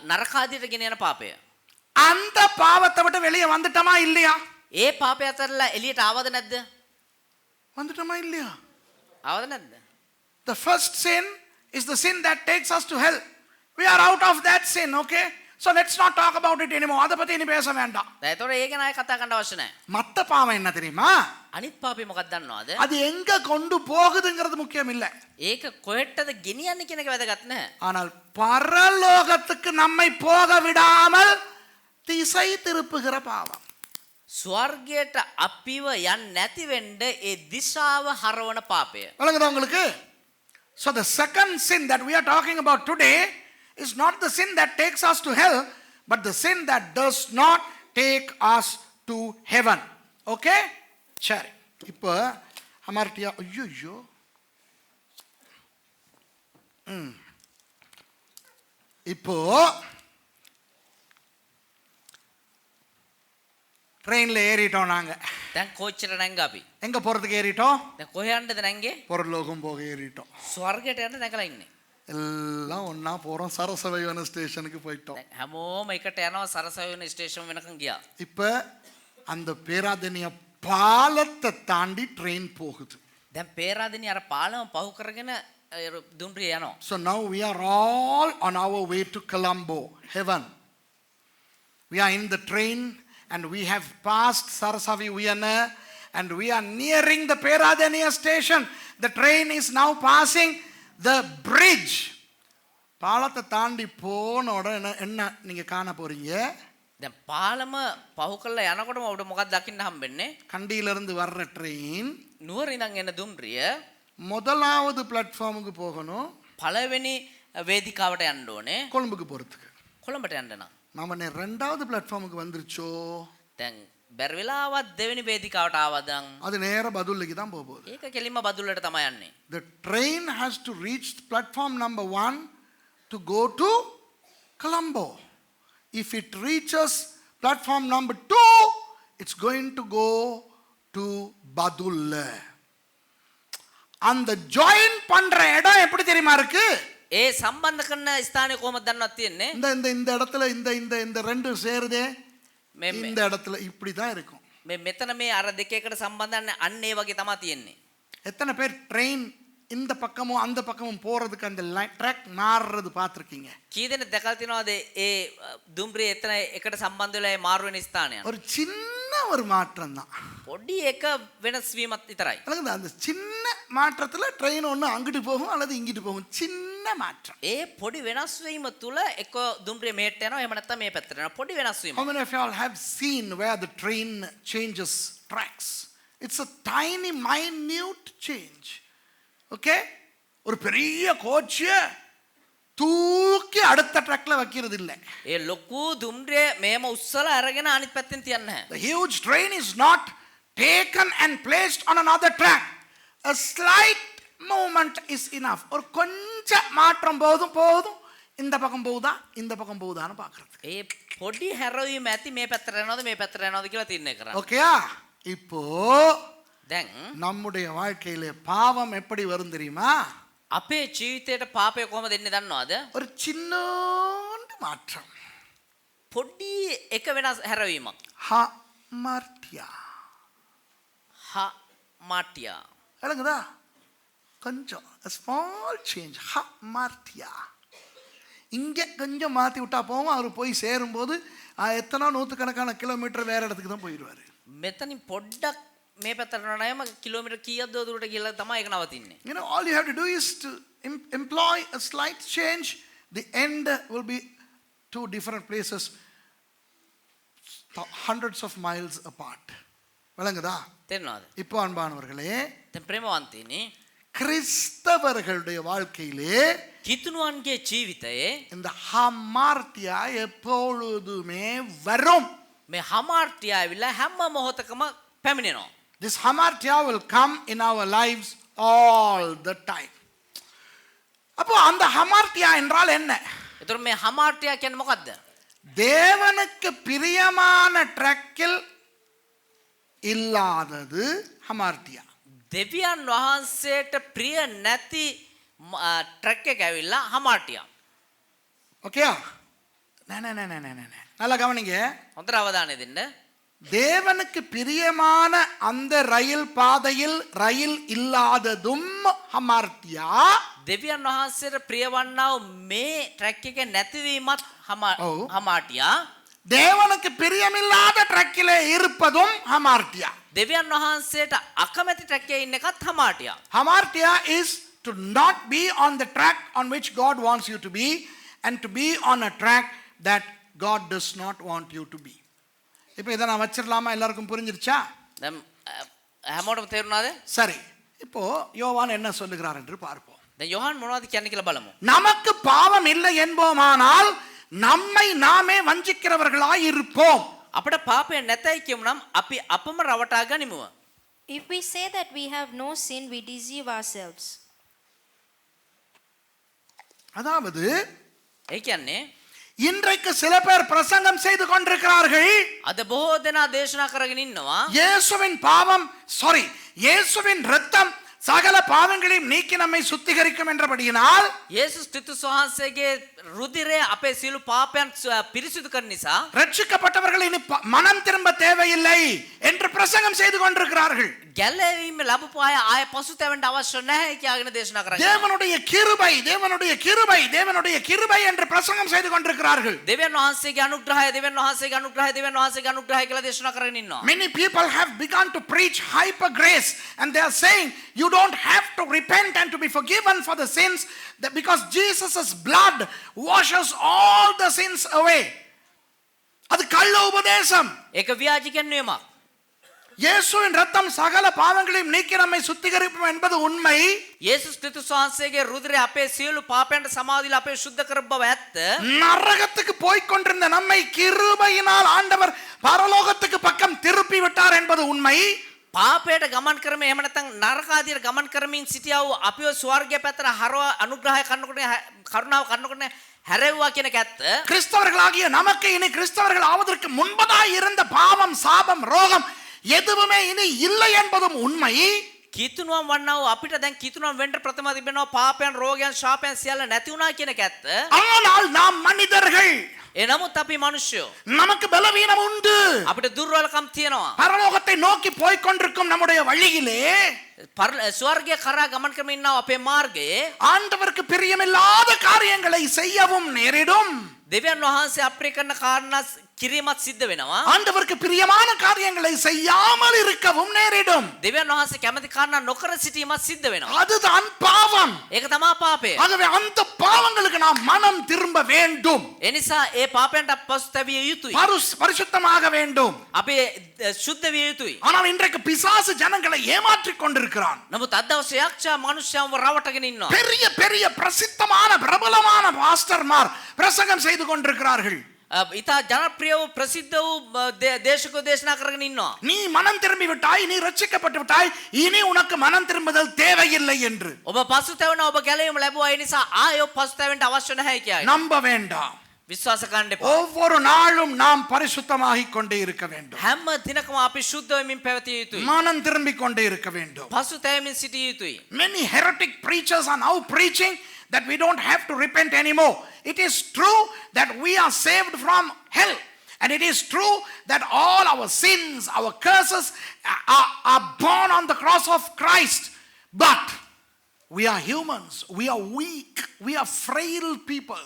නරකාදියට ගෙන යන පාපය. அந்த பாவத்தை விட்டு வெளியே வந்துட்டோமா இல்லையா? ඒ පාපය අතරලා එළියට ආවද නැද්ද? வந்துட்டோமா இல்லையா? ආවද නැද්ද? The first sin is the sin that takes us to hell. We are out of that sin, okay? So let's not talk about it anymore. அதை பத்தி இனி பேச வேண்டாம். දැන් ඒතකොට ඒ ගැන ආයෙ කතා කරන්න අවශ්‍ය නැහැ. மத்த பாவம் என்ன தெரியுமா? අනිත් පාපේ මොකක්ද දන්නවද? அது எங்க கொண்டு போகுதுங்கிறது முக்கியம் இல்ல. ඒක කොහෙටද ගෙනියන්නේ කියන එක වැදගත් නැහැ. ஆனால் பரலோகத்துக்கு நம்மை போக விடாமல் திசை திருப்புகிற பாவம். ස්වර්ගයට අපිව යන්නේ නැති වෙන්න ඒ දිශාව හරවන පාපය. விளங்குதா உங்களுக்கு? So the second sin that we are talking about today is not the sin that takes us to hell, but the sin that does not take us to heaven. Okay? சரி. இப்போ அமர்ட்டியா ஐயோ இப்போ ட்ரெயினில் ஏறிட்டோம் நாங்க. දැන් කෝච්චියට නැංග අපි. எங்க போறதுக்கு ஏறிட்டோம்? දැන් කොහේ යන්නද නැංගේ? பரலோகம் போக ஏறிட்டோம். ස්වර්ගයට යන්න නැගලා ඉන්නේ. எல்லாம் ஒண்ணா போறோம். சரசவயவன ஸ்டேஷனுக்கு போயிட்டோம். දැන් හැමෝම එකට යනවා සරසවින ස්ටේෂන් වෙනකන් ගියා. இப்ப அந்த பேராதனிய பாலத்தை தாண்டி ட்ரெயின் போகுது. දැන් පේරාදෙනි අර පාලම පහු කරගෙන දුම්රිය යනවා. So now we are all on our way to Colombo, heaven. We are in the train and we have passed Sarasavi Uyana and we are nearing the Peradeniya station. The train is now passing the bridge. பாலத்தை தாண்டி போன உடனே என்ன நீங்க காண போறீங்க? දැන් පාලම පහු කරලා යනකොටම ඔබට මොකක්ද දකින්න හම්බෙන්නේ? கண்டியிலிருந்து வர்ற ட்ரெயின் නුවර ඉඳන් එන දුම්රිය முதலாவது பிளாட்ஃபார்முக்கு போகணும். පළවෙනි වේදිකාවට යන්න ඕනේ. கொழும்புக்கு போறதுக்கு. කොළඹට යන්න නම්. நாம ரெண்டாவது பிளாட்ஃபார்முக்கு வந்துருச்சோ? දැන් බැරි වෙලාවත් දෙවෙනි වේදිකාවට ආවද? அது நேர பதுல்லைக்கு தான் போக போகுது. ඒක කෙලින්ම බදුල්ලට තමයි යන්නේ. The train has to reach platform number 1 to go to Colombo. If it reaches platform number 2, it's going to go to Badulla. அந்த ஜாயின் பண்ற இடம் எப்படி தெரியுமா இருக்கு? ඒ සම්බන්ධ කරන ස්ථානය කොහොමද දන්නවද තියෙන්නේ? இந்த இந்த இந்த இடத்துல இந்த இந்த இந்த ரெண்டு சேருதே இந்த இடத்துல இப்படி தான் இருக்கும். මෙතන මේ අර දෙක එකට සම්බන්ධන්නේ අන්න ඒ වගේ තමයි තියෙන්නේ. எத்தனை பேர் ட்ரெயின் இந்த பக்கமும் அந்த பக்கமும் போறதுக்கு அந்த ட்ராக் மாறுறது பார்த்துருக்கீங்க? කී දෙනෙක් දැකලා තියෙනවද ඒ දුම්රිය එතන එකට සම්බන්ධ වෙලා ඒ මාරු වෙන ස්ථානය? ஒரு சின்ன ஒரு மாற்றம் தான். පොඩි එක වෙනස් වීමක් විතරයි. அந்த சின்ன மாற்றத்துல ட்ரெயின் ஒன்று அங்கிட்டு போகும் அல்லது இங்கிட்டு போகும். சின்ன மாற்றம். ඒ පොඩි වෙනස් වීම තුල එක දුම්රිය මෙහෙට යනවා එහෙම නැත්නම් මේ පැත්තට යනවා. පොඩි වෙනස් වීම. How many of you all have seen where the train changes tracks? It's a tiny minute change. Okay? ஒரு பெரிய கோச்சிய தூக்கி அடுத்த ட்ராக்ல வைக்கிறது இல்ல. ඒ ලොකු දුම්රිය මේම උස්සලා අරගෙන අනිත් පැත්තෙන් තියන්නේ නැහැ. The huge train is not taken and placed on another track. A slight movement is enough. ஒரு கொஞ்சம் மாற்றம் போதும் இந்த பக்கம் போகுதா இந்த பக்கம் போகுதான்னு பார்க்கிறதுக்கு. ඒ පොඩි හැරවීම ඇති මේ පැත්තට යනවද මේ පැත්තට යනවද කියලා තීරණය කරන්න. ஓகேயா? இப்போ දැන් நம்முடைய வாழ்க்கையிலே பாவம் எப்படி வரும் தெரியுமா? අපේ ජීවිතයට පාපය කොහොමද එන්නේ දන්නවද? ஒரு சின்ன மாற்றம். පොඩි එක වෙනස් හැරවීමක්. ஹமார்ட்டியா. මාටියා. விளங்குதா? கொஞ்சம் a small change. ஹமார்ட்டியா. இங்கே கொஞ்சம் மாற்றி விட்டா போவோம். அவர் போய் சேரும்போது எத்தனை நூற்றுக்கணக்கான கிலோமீட்டர் வேற இடத்துக்கு தான் போயிடுவார். මෙතනින් පොඩ්ඩක් මේ පැත්තට යනවාම කිලෝමීටර් කීයක්ද දුරට ගිහලා තමයි ඒක නවතින්නේ. You know, all you have to do is to employ a slight change. The end will be two different places, hundreds of miles apart. விளங்குதா? තේරෙනවද? இப்போ அன்பானவர்களே, දැන් ප්‍රේමවන්තයනි, கிறிஸ்தவர்களுடைய வாழ்க்கையிலே කිතුණුවන්ගේ ජීවිතයේ இந்த ஹமார்ட்டியா எப்பொழுதுமே வரும். මේ හමාර්ටියා ඇවිල්ලා හැම මොහොතකම පැමිණෙනවා. This hamartia will come in our lives all the time. அப்போ அந்த hamartia என்றால் என்ன? ඒතර මේ හමාර්ටියා කියන්නේ මොකද්ද? தேவனுக்கு பிரியமான ட்ராக்கில் இல்லாதது hamartia. දෙවියන් වහන්සේට ප්‍රිය නැති ට්‍රක් එක ඇවිල්ලා හමාටියා. ஓகேயா? நல்லா கவனிங்க. හොඳට අවධානය දෙන්න. தேவனுக்கு பிரியமான அந்த ரயில் பாதையில் ரயில் இல்லாததும் ஹமார்த்தியா. දෙවියන් වහන්සේට ප්‍රිය වන්නා වූ මේ ට්‍රක් එකේ නැතිවීමත් ඔව්. හමාටියා. தேவனுக்கு பிரியமில்லாத ட்ரக்கிலே இருப்பதும் ஹமார்த்தியா. දෙවියන් වහන්සේට අකමැති ට්‍රක් එකේ ඉන්න එකත් හමාටියා. Hamartia is to not be on the track on which God wants you to be and to be on a track that God does not want you to be. இப்போ இதை நான் வச்சிடலாமா? எல்லாருக்கும் புரிஞ்சிருச்சா? දැන් හැමෝටම තේරුණාද? சரி, இப்போ யோவான் என்ன சொல்லுகிறார் என்று பார்ப்போம். දැන් යොහන් මොනවද කියන්නේ කියලා බලමු. நமக்கு பாவம் இல்லை என்போமானால் நம்மை நாமே வஞ்சிக்கிறவர்களாய் இருப்போம். අපිට පාපය නැතයි කියමුනම් අපි අපම රවටා ගනිමු. If we say that we have no sin, we deceive ourselves. அதாவது ඒ කියන්නේ இன்றைக்கு சில பேர் பிரசங்கம் செய்து கொண்டிருக்கிறார்கள். අද බොහෝ දෙනා දේශනා කරගෙන ඉන්නවා. இயேசுவின் இரத்தம் சகல பாவங்களையும் நீக்கி நம்மை சுத்திகரிக்கும் என்றபடியினால் යේසුස් ක්‍රිස්තුස් වහන්සේගේ රුධිරය අපේ සියලු පාපයන් පිරිසිදු කරන නිසා ரட்சிக்கப்பட்டவர்கள் இனி மனம் திரும்ப தேவையில்லை என்று பிரசங்கம் செய்து கொண்டிருக்கிறார்கள். ගැලවීම ලැබපු අය ආය පසුතැවෙන්න අවශ්‍ය නැහැ කියලාගෙන දේශනා කරන්නේ. தேவனுடைய கிருபை தேவனுடைய கிருபை தேவனுடைய கிருபை என்று பிரசங்கம் செய்து கொண்டிருக்கிறார்கள். දෙවියන් වහන්සේගේ අනුග්‍රහය දෙවියන් වහන්සේගේ අනුග්‍රහය දෙවියන් වහන්සේගේ අනුග්‍රහය කියලා දේශනා කරගෙන ඉන්නවා. Many people have begun to preach hyper grace and they are saying you don't have to repent and to be forgiven for the sins because Jesus' blood washes all the sins away. அது கள்ள உபதேசம். ඒක ව්‍යාජිකයන් වීමක්. இயேசுவின் இரத்தம் சகல பாவங்களையும் நீக்கி நம்மை சுத்திகரிக்கும் என்பது உண்மை. යේසුස් ක්‍රිස්තුස් වහන්සේගේ රුධිරය අපේ සියලු පාපයන්ට සමාදිලා අපේ සුද්ධ කර බව ඇත්ත. நரகத்துக்கு போய் கொண்டிருந்த நம்மை கிருபையினால் ஆண்டவர் பரலோகத்துக்கு பக்கம் திருப்பி விட்டார் என்பது உண்மை. පාපයට ගමන් කරමින් එහෙම නැත්නම් නරක ආදියට ගමන් කරමින් සිටියා වූ අපිව ස්වර්ගය පැත්තට හරව අනුග්‍රහය කරනකොට කරුණාව කරනකොට හැරෙව්වා කියන එක ඇත්ත. கிறிஸ்தவர்களாகிய நமக்கு இனி கிறிஸ்தவர்கள் ஆவதற்கு முன்பதாய் இருந்த பாவம் சாபம் ரோகம் எதுவுமே இனி இல்லை என்பதும் உண்மை. කිතුනුවම් වන්නා වූ අපිට දැන් කිතුනුවම් වෙන්න ප්‍රථම තිබෙනවා පාපයන් රෝගයන් ශාපයන් සියල්ල නැති වුණා කියන එක ඇත්ත. ஆனால் நாம் மனிதர்கள். එනමුත් අපි මිනිස්සුયો. நமக்கு பலவீனம் உண்டு. අපිට දුර්වලකම් තියෙනවා. பரலோகத்தை நோக்கி போய் கொண்டிருக்கும் நம்முடைய வழியிலே ස්වර්ගය කරා ගමන් කරමින් ඉන්නා අපේ මාර්ගයේ ஆண்டவருக்கு பிரியமில்லாத காரியங்களை செய்யவும் நேரிடும். දෙවියන් වහන්සේ අප්‍රිය කරන කාරණා කිරීමත් සිද්ධ වෙනවා. ஆண்டவருக்கு பிரியமான காரியங்களை செய்யாமல் இருக்கவும் நேரிடும். දෙවියන් වහන්සේ කැමති කාරණා නොකර සිටීමත් සිද්ධ වෙනවා. அதுதான் பாவம். ඒක තමයි පාපය. ஆகவே அந்த பாவங்களுக்கு நாம் மனம் திரும்ப வேண்டும். ඒ නිසා ඒ පාපයන්ට පසුතැවිය යුතුයි. பரிசுத்தமாக வேண்டும். අපි සුද්ධ විය යුතුයි. ஆனால் இன்றைக்கு பிசாசு ஜனங்களை ஏமாற்றிக் கொண்டிருக்கிறான். නමුත් අද දවසේ යක්ෂයා මිනිස්යන්ව රවටගෙන ඉන්නවා. பெரிய பெரிய பிரசித்தமான பிரபலமான பாஸ்டர்மார் பிரசங்கம் செய்து கொண்டிருக்கிறார்கள். ඉතා ජනප්‍රිය වූ ප්‍රසිද්ධ වූ දේශකෝ දේශනා කරගෙන ඉන්නවා. நீ மனம் திரும்பி விட்டாய், நீ ரட்சிக்கப்பட்டு விட்டாய், இனி உனக்கு மனம் திரும்புதல் தேவையில்லை என்று. ඔබ පසුතැවෙනවා, ඔබ ගැලවීම ලැබුවා, ඒ නිසා ආයෙ පසුතැවෙන්න අවශ්‍ය නැහැ කියයි. நம்ப வேண்டாம். විශ්වාස කරන්න එපා. ஒவ்வொரு நாளும் நாம் பரிசுத்தமாகிக் கொண்டே இருக்க வேண்டும். හැම දිනකම අපි සුද්ධ වෙමින් පැවතිය යුතුයි. மனம் திரும்பிக் கொண்டே இருக்க வேண்டும். පසුතැවෙමින් සිටිය යුතුයි. Many heretic preachers are now preaching that we don't have to repent anymore. It is true that we are saved from hell. And it is true that all our sins, our curses are borne on the cross of Christ. But we are humans. We are weak. We are frail people.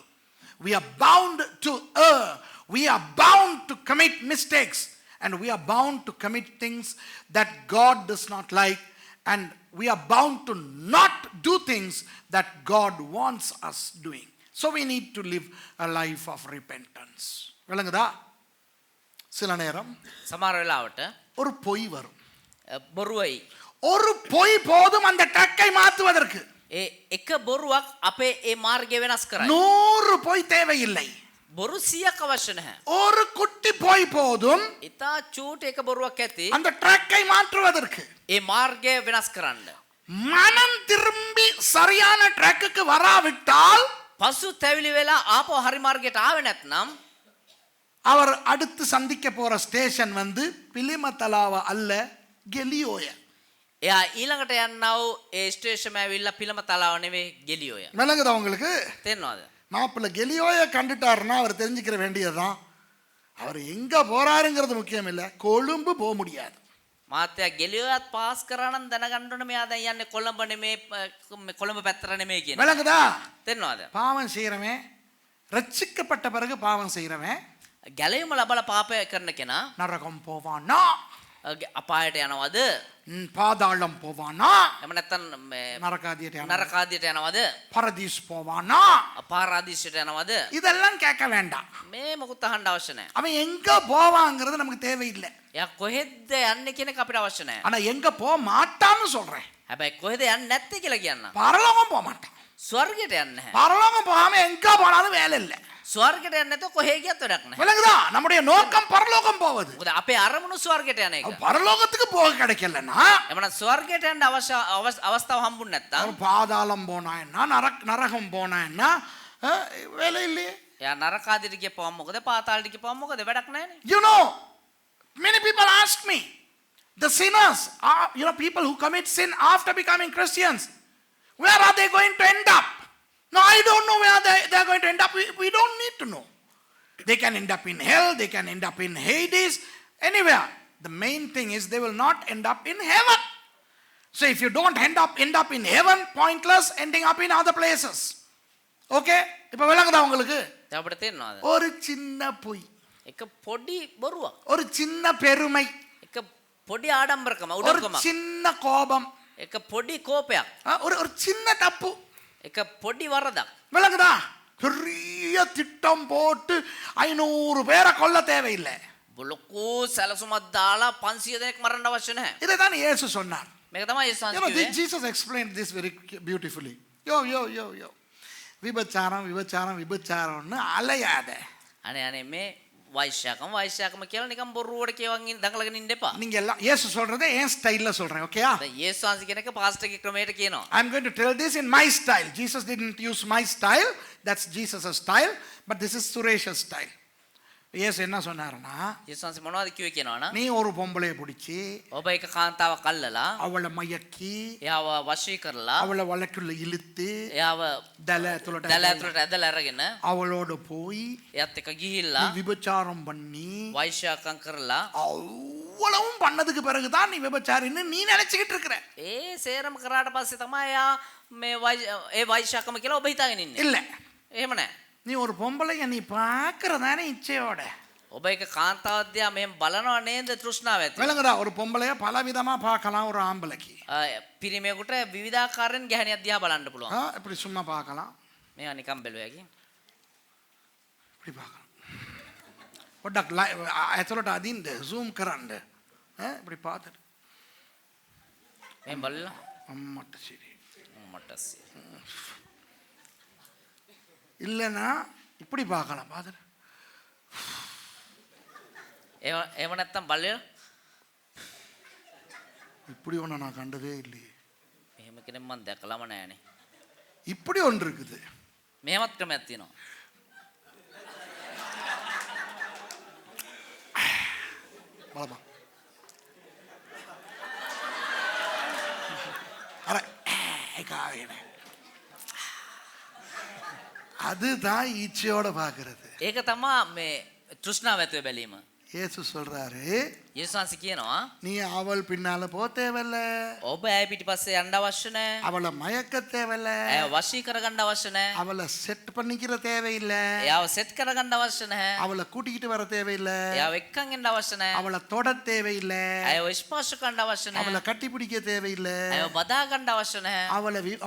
We are bound to err. We are bound to commit mistakes. And we are bound to commit things that God does not like. And we are bound to not do things that God wants us doing. So we need to live a life of repentance. விளங்குதா? சில நேரம் සමහර වෙලාවට ஒரு பொய் வரும். බොරුවයි. ஒரு பொய் போதும் அந்த ட்ரக்கை மாற்றுவதற்கு. ඒ එක බොරුවක් අපේ ඒ මාර්ගය වෙනස් කරයි. 100 பொய் தேவையில்லை. බොරු 100ක් අවශ්‍ය නැහැ. ஒரு குட்டி பொய் போதும் ඉතා චූටි එක බොරුවක් ඇති அந்த ட்ரக்கை மாற்றுவதற்கு. ඒ මාර්ගය වෙනස් කරන්න. மனம் திரும்பி சரியான ட்ரக்குக்கு வராவிட்டால் පසු තැවිලි වෙලා ආපහු හරි මාර්ගයට ආවේ නැත්නම් அவர் அடுத்து சந்திக்க போற ஸ்டேஷன் வந்து பிலிமத்தலாவ அல்ல கெலியோய. එයා ඊළඟට යන්නව ඒ ස්ටේෂන් ඇවිල්ලා පිළම තලාව නෙවෙයි ගෙලියෝය. விளங்குதா உங்களுக்கு? තේරෙනවද? மாப்பிள்ளை கெலியோயை கண்டுட்டாருன்னா அவர் தெரிஞ்சுக்கிற வேண்டியதுதான் அவர் எங்க போறாருங்கிறது முக்கியம் இல்லை, கொழும்பு போக முடியாது. මාත්‍යා ගෙලියෝයත් පාස් කරා නම් දැනගන්න ඕනේ මෙයා දැන් යන්නේ කොළඹ නෙමේ කොළඹ පැත්තට නෙමේ කියන. விளங்குதா? තේරෙනවද? பாவம் செய்யறவன், ரட்சிக்கப்பட்ட பிறகு பாவம் செய்யறவன் ගැලවීම ලබලා පාපය කරන කෙනා நரகம் போவானா, අපායට යනවද? பாதாளம் போவானா, එහෙම නැත්නම් நரகாதிයට යනවා, නරකාදියට යනවද? பரதீஸ் போவானா, අපාරාදීසයට යනවද? இதெல்லாம் கேட்க வேண்டாம். මේ මොකුත් අහන්න අවශ්‍ය නැහැ. அவன் எங்க போவாங்கிறது நமக்கு தேவையில்லை. එයා කොහෙද යන්නේ කියන එක අපිට අවශ්‍ය නැහැ. ஆனா எங்க போக மாட்டான்னு சொல்றேன். හැබැයි කොහෙද යන්නේ නැත්තේ කියලා කියන්න. பரலோகம் போக மாட்டான். ස්වර්ගයට යන්නේ නැහැ. பரலோகம் போகாம எங்க போனாலும் வேலை இல்லை. ස්වර්ගයට යන්නේ නැතුව කොහෙ ගියත් වැඩක් නැහැ. விளங்குதா? நம்முடைய நோக்கம் பரலோகம் போவது. මොකද අපේ අරමුණු ස්වර්ගයට යන එක. பரலோகத்துக்கு போக கிடைக்கலன்னா එමනම් ස්වර්ගයට යන්න අවස්ථාව හම්බුනේ නැත්තම් பாதாளம் போனா என்ன, நரகம் போனா என்ன, வேலை இல்லையே. එයා නරකාදියට ගියපුවම මොකද? පාතාලයට ගියපුවම මොකද? වැඩක් නැහැනේ. You know, many people ask me, the sinners, people who commit sin after becoming Christians, where are they going to end up? No, I don't know where they are going to end up. We don't need to know. They can end up in hell, they can end up in Hades, anywhere. The main thing is they will not end up in heaven. So if you don't end up in heaven, pointless ending up in other places. Okay? இப்ப விளங்குதா உங்களுக்கு? අපිට තේරෙනවද? ஒரு சின்ன பொய், එක පොඩි බොරුවක්. ஒரு சின்ன பெருமை, එක පොඩි ආඩම්බරකම ஒரு උඩකම. சின்ன கோபம், එක පොඩි කෝපයක්. ஒரு சின்ன தப்பு. එක පොඩි වරදක්. விளங்குதா? பெரிய திட்டம் போட்டு 500 பேரை கொல்ல தேவையில்லை. ලොකු සැලසුමක් දාලා 500 දෙනෙක් මරන්න අවශ්‍ය නැහැ. இதை தான் இயேசு சொன்னார். මේක තමයි යේසුස් You know, කිව්වේ. Jesus explained this very beautifully. Yo. விபச்சாரம்னு அலையாத. අනේ මේ වෛශ්‍යකම කියලා නිකන් බොරුවට කියවන් දඟලගෙන ඉන්න එපා. நீங்க எல்லாம் இயேசு சொல்றதை என் ஸ்டைல்ல சொல்றேன், ஓகேயா? දැන් යේසුස් වහන්සේ කියන එක පාස්ටර්ගේ ක්‍රමයට කියනවා. I'm going to tell this in my style. Jesus didn't use my style. That's Jesus' style. But this is Suresh's style. இயேசு என்ன சொன்னாருன்னா, යේසුස් වහන්සේ මොනවද කිව්වේ කියනවනම් நீ ஒரு பொம்பளையை பிடிச்சி ඔබ එක කාන්තාවක් අල්ලලා அவளை மயக்கி එයාව වශී කරලා அவளை வழக்குள்ள இழுத்து එයාව தலை දැල ඇතුළට ඇදලා අරගෙන அவளோட போய் එයත් එක්ක ගිහිල්ලා விபச்சாரம் பண்ணி වෛශ්‍යකම් කරලා அவ்வளவும் பண்ணதுக்கு பிறகுதான் நீ விபச்சாரின்னு நீ நினைச்சுக்கிட்டு இருக்கிற. ඒ සේරම කරාට පස්සේ තමයි එයා මේ ඒ වෛශ්‍යකම කියලා ඔබ හිතාගෙන ඉන්නේ. இல்ல, එහෙම නැහැ. நீ ஒரு பொம்பளைய நீ பார்க்கறதானே இச்சையோட. ඔබ එක කාන්තාවක් දිහා මෙහෙම බලනවා නේද තෘෂ්ණාව ඇති. விளங்குதா? ஒரு பொம்பளைய பல விதமா பார்க்கலாம் ஒரு ஆம்பளைக்கு. පිරිමියෙකුට විවිධාකාරයෙන් ගැහණියක් දිහා බලන්න පුළුවන්. இப்படி சும்மா பார்க்கலாம், මේවා නිකන් බැලුවාකි. இப்படி பார்க்கலாம். පොඩ්ඩක් ඇතුළට අදින්න zoom කරන්න. இப்படி பார்த்துட்டு මෙහෙම බලලා அம்மட்ட சரி මට இல்லைன்னா இப்படி பார்க்கலாம். பார்த்துட்டு එහෙම නැත්තම් බලලා இப்படி ஒன்று நான் கண்டதே இல்லையே. එහෙම කෙනෙක් මම දැකලාම නැහැනේ. இப்படி ஒன்று இருக்குது. මෙහෙමත් ක්‍රමයක් තියෙනවා. බලපන්. අර ඒකාගෙන. அதுதான் ஈச்சையோட பார்க்கிறது. ඒක තමයි මේ තෘෂ්ණාව ඇතුවේ බැලීම. இயேசு சொல்றாரு, යේසුස් වහන්සේ කියනවා நீ அவள் பின்னால போக தேவையில்ல, ඔබ ඇය පිටිපස්සේ යන්න අවශ්‍ය නැහැ. அவளை மயக்க தேவையில்ல, ඇය වශී කරගන්න අවශ්‍ය නැහැ. அவளை செட் பண்ணிக்கிற தேவையில்லை, එයාව සෙට් කරගන්න අවශ්‍ය නැහැ. அவளை கூட்டிக்கிட்டு வர தேவையில்லை, එයාව එක්කන් එන්න අවශ්‍ය නැහැ. அவளை தொட தேவையில்லை, ඇයව ස්පර්ශ කරන්න අවශ්‍ය නැහැ. அவளை கட்டி பிடிக்க தேவையில்லை, ඇයව බදා ගන්න අවශ්‍ය නැහැ.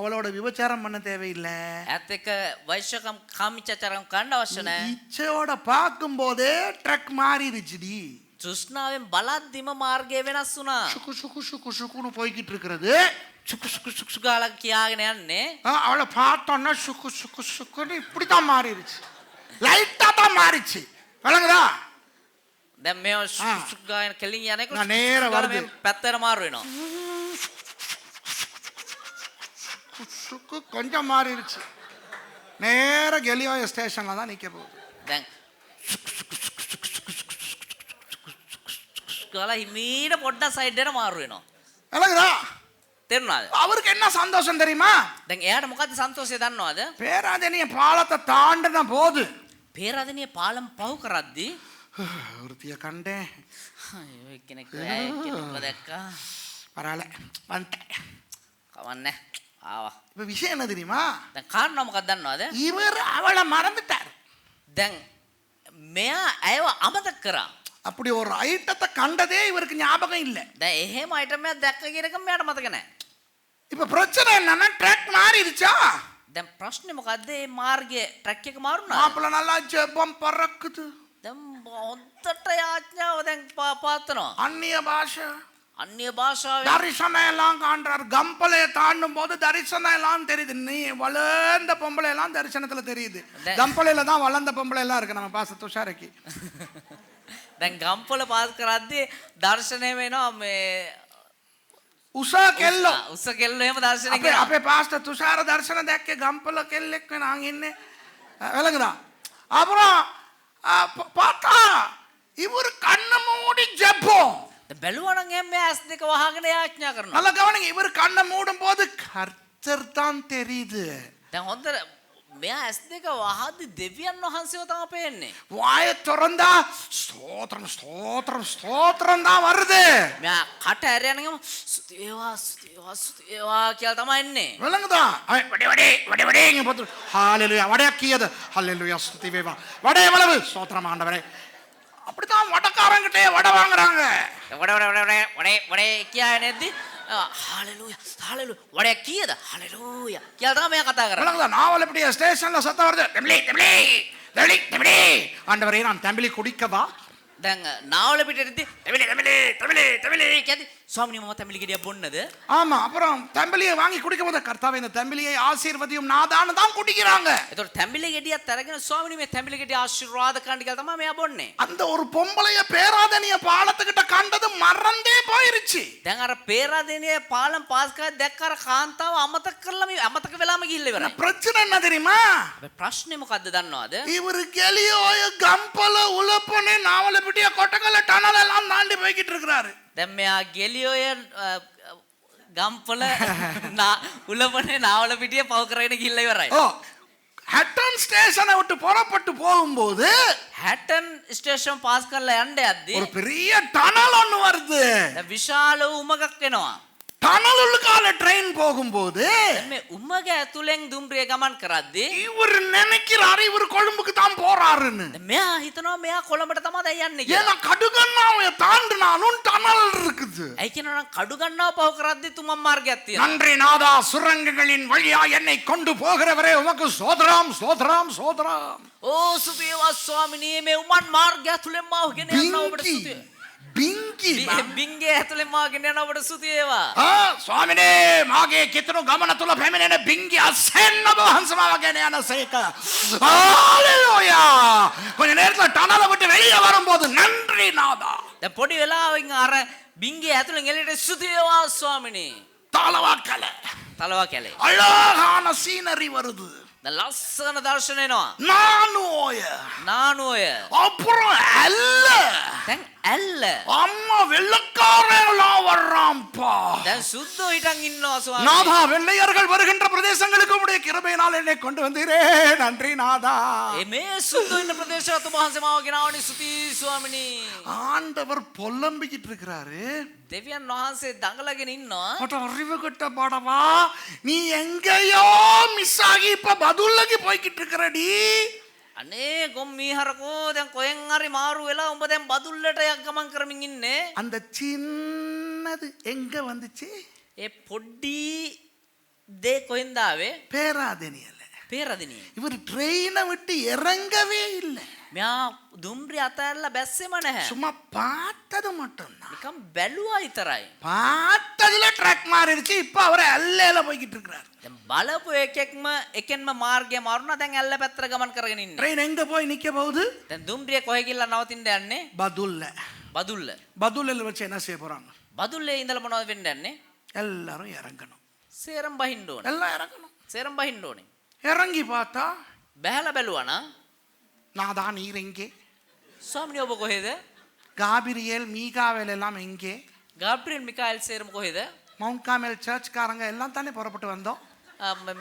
அவளோட விபச்சாரம் பண்ண தேவையில்லை. ඇත් එක්ක වෛශ්‍යකම් කාමීච්ඡාචාරම් කරන්න අවශ්‍ය නැහැ. இச்சையோட பார்க்கும் போதே ட்ரக் மாறிடுச்சுடி. තෘෂ්ණාවෙන් බලද්දිම මාර්ගය වෙනස් වුණා. சுக்கு சுக்கு சுக்கு சுக்குன்னு போய்கிட்டு இருக்கிறது. සුකු සුකු සුකු ගාලා කියාගෙන යන්නේ. அவளை பார்த்தோன்னா சுக்கு சுக்கு சுக்குன்னு இப்படித்தான் மாறிடுச்சு. லைட்டா தான் மாறிச்சு. விளங்குதா? දැන් මේව සුකු සුකු ගාගෙන කෙලින් යනකොට நான் நேரா வருது. පැත්තට මාරු වෙනවා. சுக்கு கொஞ்சம் மாறிடுச்சு. நேர கெலியோய ஸ்டேஷன்ல தான் நிக்க போகுது. දැන් ගාලා හිමීට පොඩ්ඩක් සයිඩ් එකට මාරු වෙනවා. விளங்குதா? තේරුණාද? அவருக்கு என்ன சந்தோஷம் தெரியுமா? දැන් එයාට මොකද්ද සන්තෝෂය දන්නවද? பேராதனிய பாலத்தை தாண்டின போது පේරාදෙනිය පාලම් පහු කරද්දී ஒருத்திய கண்டேன், ඔය කෙනෙක්ව දැක්කා. பரவாயில்ல வந்துட்டேன். කවන්නේ ආවා. இப்ப விஷயம் என்ன தெரியுமா? දැන් කාරණා මොකක්ද දන්නවද? இவர் அவளை மறந்துட்டார். දැන් මෙයා ඇයව අමතක කරා. அப்படி ஒரு ஐட்டத்தை கண்டதே இவருக்கு ஞாபகம் இல்லை. දැන් එහෙම අයිටම් එකක් දැක්ක කියන එක මෙයාට මතක නැහැ. இப்ப பிரச்சனை என்னன்னா ட்ராக் மாறிடுச்சா? දැන් ප්‍රශ්නේ මොකද්ද? මේ මාර්ගයේ ට්‍රැක් එක මාරුණා. மாப்பிள்ள நல்லா ஜெபம் பறக்குது, දැන් හොඳට යාඥාව දැන් පාත්තනවා. அந்நிய பாஷை, අන්‍ය භාෂාවෙන් தரிசனம் எல்லாம் காண்றார். கம்பளைய தாண்டும் போது தரிசனம் எல்லாம் தெரியுது. நீ வளர்ந்த பொம்பளை எல்லாம் தரிசனத்துல தெரியுது. கம்பளையில தான் வளர்ந்த பொம்பளை எல்லாம் இருக்கு. நம்ம பாச துஷாரக்கு දැන් ගම්පොළ පාස් කරද්දී දර්ශනය වෙනවා. මේ உஷா கெல்லோ උස්ස කෙල්ල එහෙම දර්ශනය அப்பே කරනවා. அப்பே பாஸ்டர் துஷார தரிசனம் தேக்க கம்பள கெல்லுக்கு நாங்க என்ன விளங்குதா? அப்புறம் பார்த்தா இவர் கண்ணை மூடி ஜெபம். දැන් බැලුවා නම් එහෙම මෙයා ඇස් දෙක වහගෙන යාඥා කරනවා. நல்ல கவனிங்க, இவர் கண்ணை மூடும் போது கர்த்தர் தான் தெரியுது. දැන් හොඳට මෙයා ඇස් දෙක වහද්දී දෙවියන් වහන්සේව තමයි පේන්නේ. வாயை திறந்தா ஸ்தோத்திரம் ஸ்தோத்திரம் ஸ்தோத்திரம் தான் வருது. මෙයා කට ඇරගෙන ගම ස්තුති වේවා ස්තුති වේවා ස්තුති වේවා කියලා තමයි එන්නේ. விளங்குதா? வடே வடே வடே வடே இங்க பார்த்து ஹalleluya வடையாக்கியது ஹalleluya ஸ்துதி வேவா வடை எவ்வளவு ஸ்தோத்திரம் ஆண்டவரே. அப்படிதான் வடக்காரங்கிட்டே வடை வாங்குறாங்க. වඩ වඩ වඩ වඩ වඩ කියා නැද්දි හalleluya හalleluya වඩ කීයද හalleluya කියලා තමයි මෙයා කතා කරන්නේ. விளங்குதா? நாவல் இப்படி ஸ்டேஷன்ல சத்தம் வருது, தம்பிலி தம்பிலி தம்பிலி தம்பிலி ஆண்டவரே நான் தம்பிலி குடிக்கவா? දැන් නාවල පිටේදී තමිලි තමිලි තමිලි තමිලි කියද්දි ස්වාමීනි මම තමිලි ගෙඩියක් බොන්නද? ஆமா, அப்புறம் தம்பிலியை வாங்கி குடிக்கும் போது கர்த்தாவே இந்த தம்பிலியை ஆசீர்வதியும் நாதான்னு தான் குடிக்கிறாங்க. එතකොට තමිලි ගෙඩියක් අරගෙන ස්වාමීනි මේ තමිලි ගෙඩිය ආශිර්වාද කරන්න කියලා තමයි මෙයා බොන්නේ. அந்த ஒரு பொம்பளைய பேராதனிய பாலத்துக்கிட்ட கண்டது மறந்தே போயிருச்சு. දැන් අර පේරාදෙනියේ පාලම් පාස් කරලා දැක්ක අර කාන්තාව අමතක කරලා මේ අමතක වෙලාම ගිහිල්ලා ඉවරයි. பிரச்சனை என்ன தெரியுமா? මේ ප්‍රශ්නේ මොකද්ද දන්නවද? இவரு கெலியோய கம்பல உலப்பனே நாவலப்பிட்டிய கொட்டக்கல்ல டனல் எல்லாம் தாண்டி போய்கிட்டு இருக்கிறாரு. දැන් මෙයා ගෙලියෝය ගම්පොළ උලපනේ නාවල පිටිය පව කරගෙන ගිහිල්ලා ඉවරයි. ஓ, ஹட்டன் ஸ்டேஷனை விட்டு புறப்பட்டு போகும்போது හැටන් ස්ටේෂන් පාස් කරලා යන්න යද්දී ஒரு பெரிய டனல் ஒண்ணு வருது. දැන් විශාල උමගක් එනවා. டனல் உள்ளுக்கால ட்ரெயின் போகும்போது දැන් මේ උමග ඇතුලෙන් දුම්රිය ගමන් කරද්දී இவர் நினைக்கிறாரு இவர் கொழும்புக்கு தான் போறாருன்னு. දැන් මෙයා හිතනවා මෙයා කොළඹට තමයි දැන් යන්නේ කියලා. ஏன்னா கடுகண்ணாவை தாண்டினாலும் டனல் இருக்குது. ඇයි කියනවා නම් කඩු ගන්නවා පව කරද්දී තුමන් මාර්ගයක් තියෙනවා. நன்றி நாதா, சுரங்கங்களின் வழியா என்னை கொண்டு போகிறவரே உமக்கு சோதராம் சோதராம் சோதராம். ඕ සුපේවා ස්වාමිනී මේ උමන් මාර්ගය ඇතුලෙන් මාව ගෙන යනවා ඔබට பிங்கி සුතිය. பிங்கி බින්ගේ ඇතුලෙන් මාව ගෙන යනවා ඔබට සුතිය වේවා. ස්වාමිනේ මාගේ කිතුණු ගමන තුල පැමිණෙන බින්ගි අසෙන්න වහන්සමාව ගෙන යන සේක. ஹalleluya. கொஞ்ச நேரத்துல டனலை விட்டு வெளியே வரும்போது நன்றி நாதா. දැන් පොඩි වෙලාවකින් අර බින්ගේ ඇතුලෙන් එළියට සුතිය වේවා ස්වාමිනී. தாளவாக்கல තලවා කැලේ. அழகான சீனரி வருது. දැන් ලස්සන දර්ශන එනවා. நானோய නානුවය. அப்புறம் அல்ல දැන් ඇල්ල. அம்மா வெள்ளக்காரங்களா வர்றாம்பா. දැන් සුද්ධෝ හිටන් ඉන්නවා ස්වාමී. நாதா, வெள்ளையர்கள் வருகின்ற பிரதேசங்களுக்கு உடைய கிருபையினால் என்னை கொண்டு வந்தீரே, நன்றி நாதா. මේ සුද්ධෝ ඉන්න ප්‍රදේශයට ඔබ වහන්සේ මාව ගෙනාවනේ සුති ස්වාමිනී. ஆண்டவர் பொல்லம்பிக்கிட்டு இருக்கிறாரு. දෙවියන් වහන්සේ දඟලගෙන ඉන්නවා. மற்ற அறிவு கட்ட பாடவா, நீ எங்கேயோ மிஸ் ஆகி இப்ப பதுல்லக்கு போய்கிட்டு இருக்கிறடி. අනේ ගොම් මීහරකෝ දැන් කොහෙන් හරි මාරු වෙලා උඹ දැන් බදුල්ලට යක් ගමන් කරමින් ඉන්නේ. அந்த சின்னது எங்க வந்துச்சு? ඒ පොඩ්ඩි දේ කොහෙන්ද ආවේ? பேராதனியல. පේරදිනියේ. இவர் ட்ரெயினை விட்டு இறங்கவே இல்லை. මෙයා දුම්රිය අතහැරලා බැස්සෙම නැහැ. சும்மா பார்த்தது மட்டும்தான். නිකන් බැලුවා විතරයි. பார்த்ததுல ட்ராக் மாறிடுச்சு. இப்ப அவரை அல்லேல போய்கிட்டு இருக்கிறார். දැන් බලපු එකෙන්ම මාර්ගය මාරුණා. දැන් ඇල්ල පැත්තට ගමන් කරගෙන ඉන්නේ. ட்ரெயின் எங்க போய் நிக்க போகுது? දැන් දුම්රිය කොහෙ ගිහලා නවතින්න යන්නේ? பதுல்ல. බදුල්ල. பதுல்ல வச்சு என்ன செய்ய போறாங்க? බදුල්ලේ ඉඳලා මොනවද වෙන්න යන්නේ? எல்லாரும் இறங்கணும். සේරම් බහින්න ඕනේ. எல்லாம் இறங்கணும். සේරම් බහින්න ඕනේ. இறங்கி பார்த்தா බැහැලා බැලුවා නම් நாதா நீர் எங்கே? ස්වාමිනේ ඔබ කොහෙද? காபிரியேல் மீகாவேல் எல்லாம் எங்கே? ගාබ්‍රියෙල් මිකාኤල් සේරම කොහෙද? மவுண்ட் கார்மெல் சர்ச்காரங்க எல்லாம் தானே புறப்பட்டு வந்தோம்.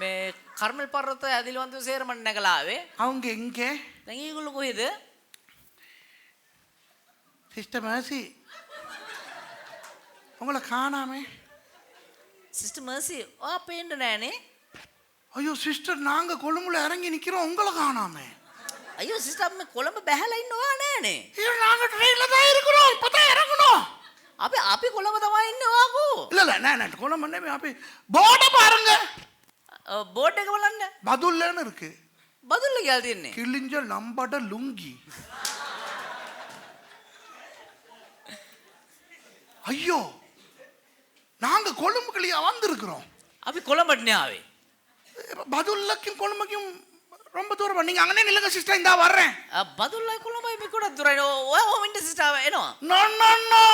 මේ කර්මල් පර්වත ඇදිලිවන්ත සේරම නැගලාවේ. அவங்க இங்கே දැන් ඒගොල්ලෝ කොහෙද? சிஸ்டர் மேசி உங்களை காணாமே. සිස්ටර් මර්සි ඔයා පේන්න නෑනේ. ஐயோ சிஸ்டர் நாங்க கொழும்புல இறங்கி நிக்கிறோம், உங்களை காணாமே. අයියෝ සිස්ටර් මේ කොළඹ බැහැලා ඉන්න ඔයා නෑනේ. ஐயோ நாங்க ட்ரெயின்ல தான் இருக்கிறோம், இப்பதான் இறங்கணும். අපි කොළඹ තමයි ඉන්නේ ඔයාකෝ. இல்ல இல்ல நான் கொழும்பு நே அப்படி போர்டை பாருங்க. බෝඩ් එක බලන්න. பதுல்லன்னு இருக்கு. බදුල්ල කියලා තියන්නේ. கிழிஞ்ச லம்பட லுங்கி. ஐயோ நாங்க கொழும்புக்குள்ளேயே வந்திருக்கிறோம். අපි කොළඹට න්යාවේ. பதுல்லக்கும் கொழும்புக்கும் ரொம்ப தூரம். நீங்க அங்கனே நில்லுங்க சிஸ்டர், இந்தா வர்றேன். බදුල්ලයි කොළඹයි මේ කොටත් දුරයි. ඔයා ඔම ඉන්න සිස්ටර් එනවා. நோ நோ நோ,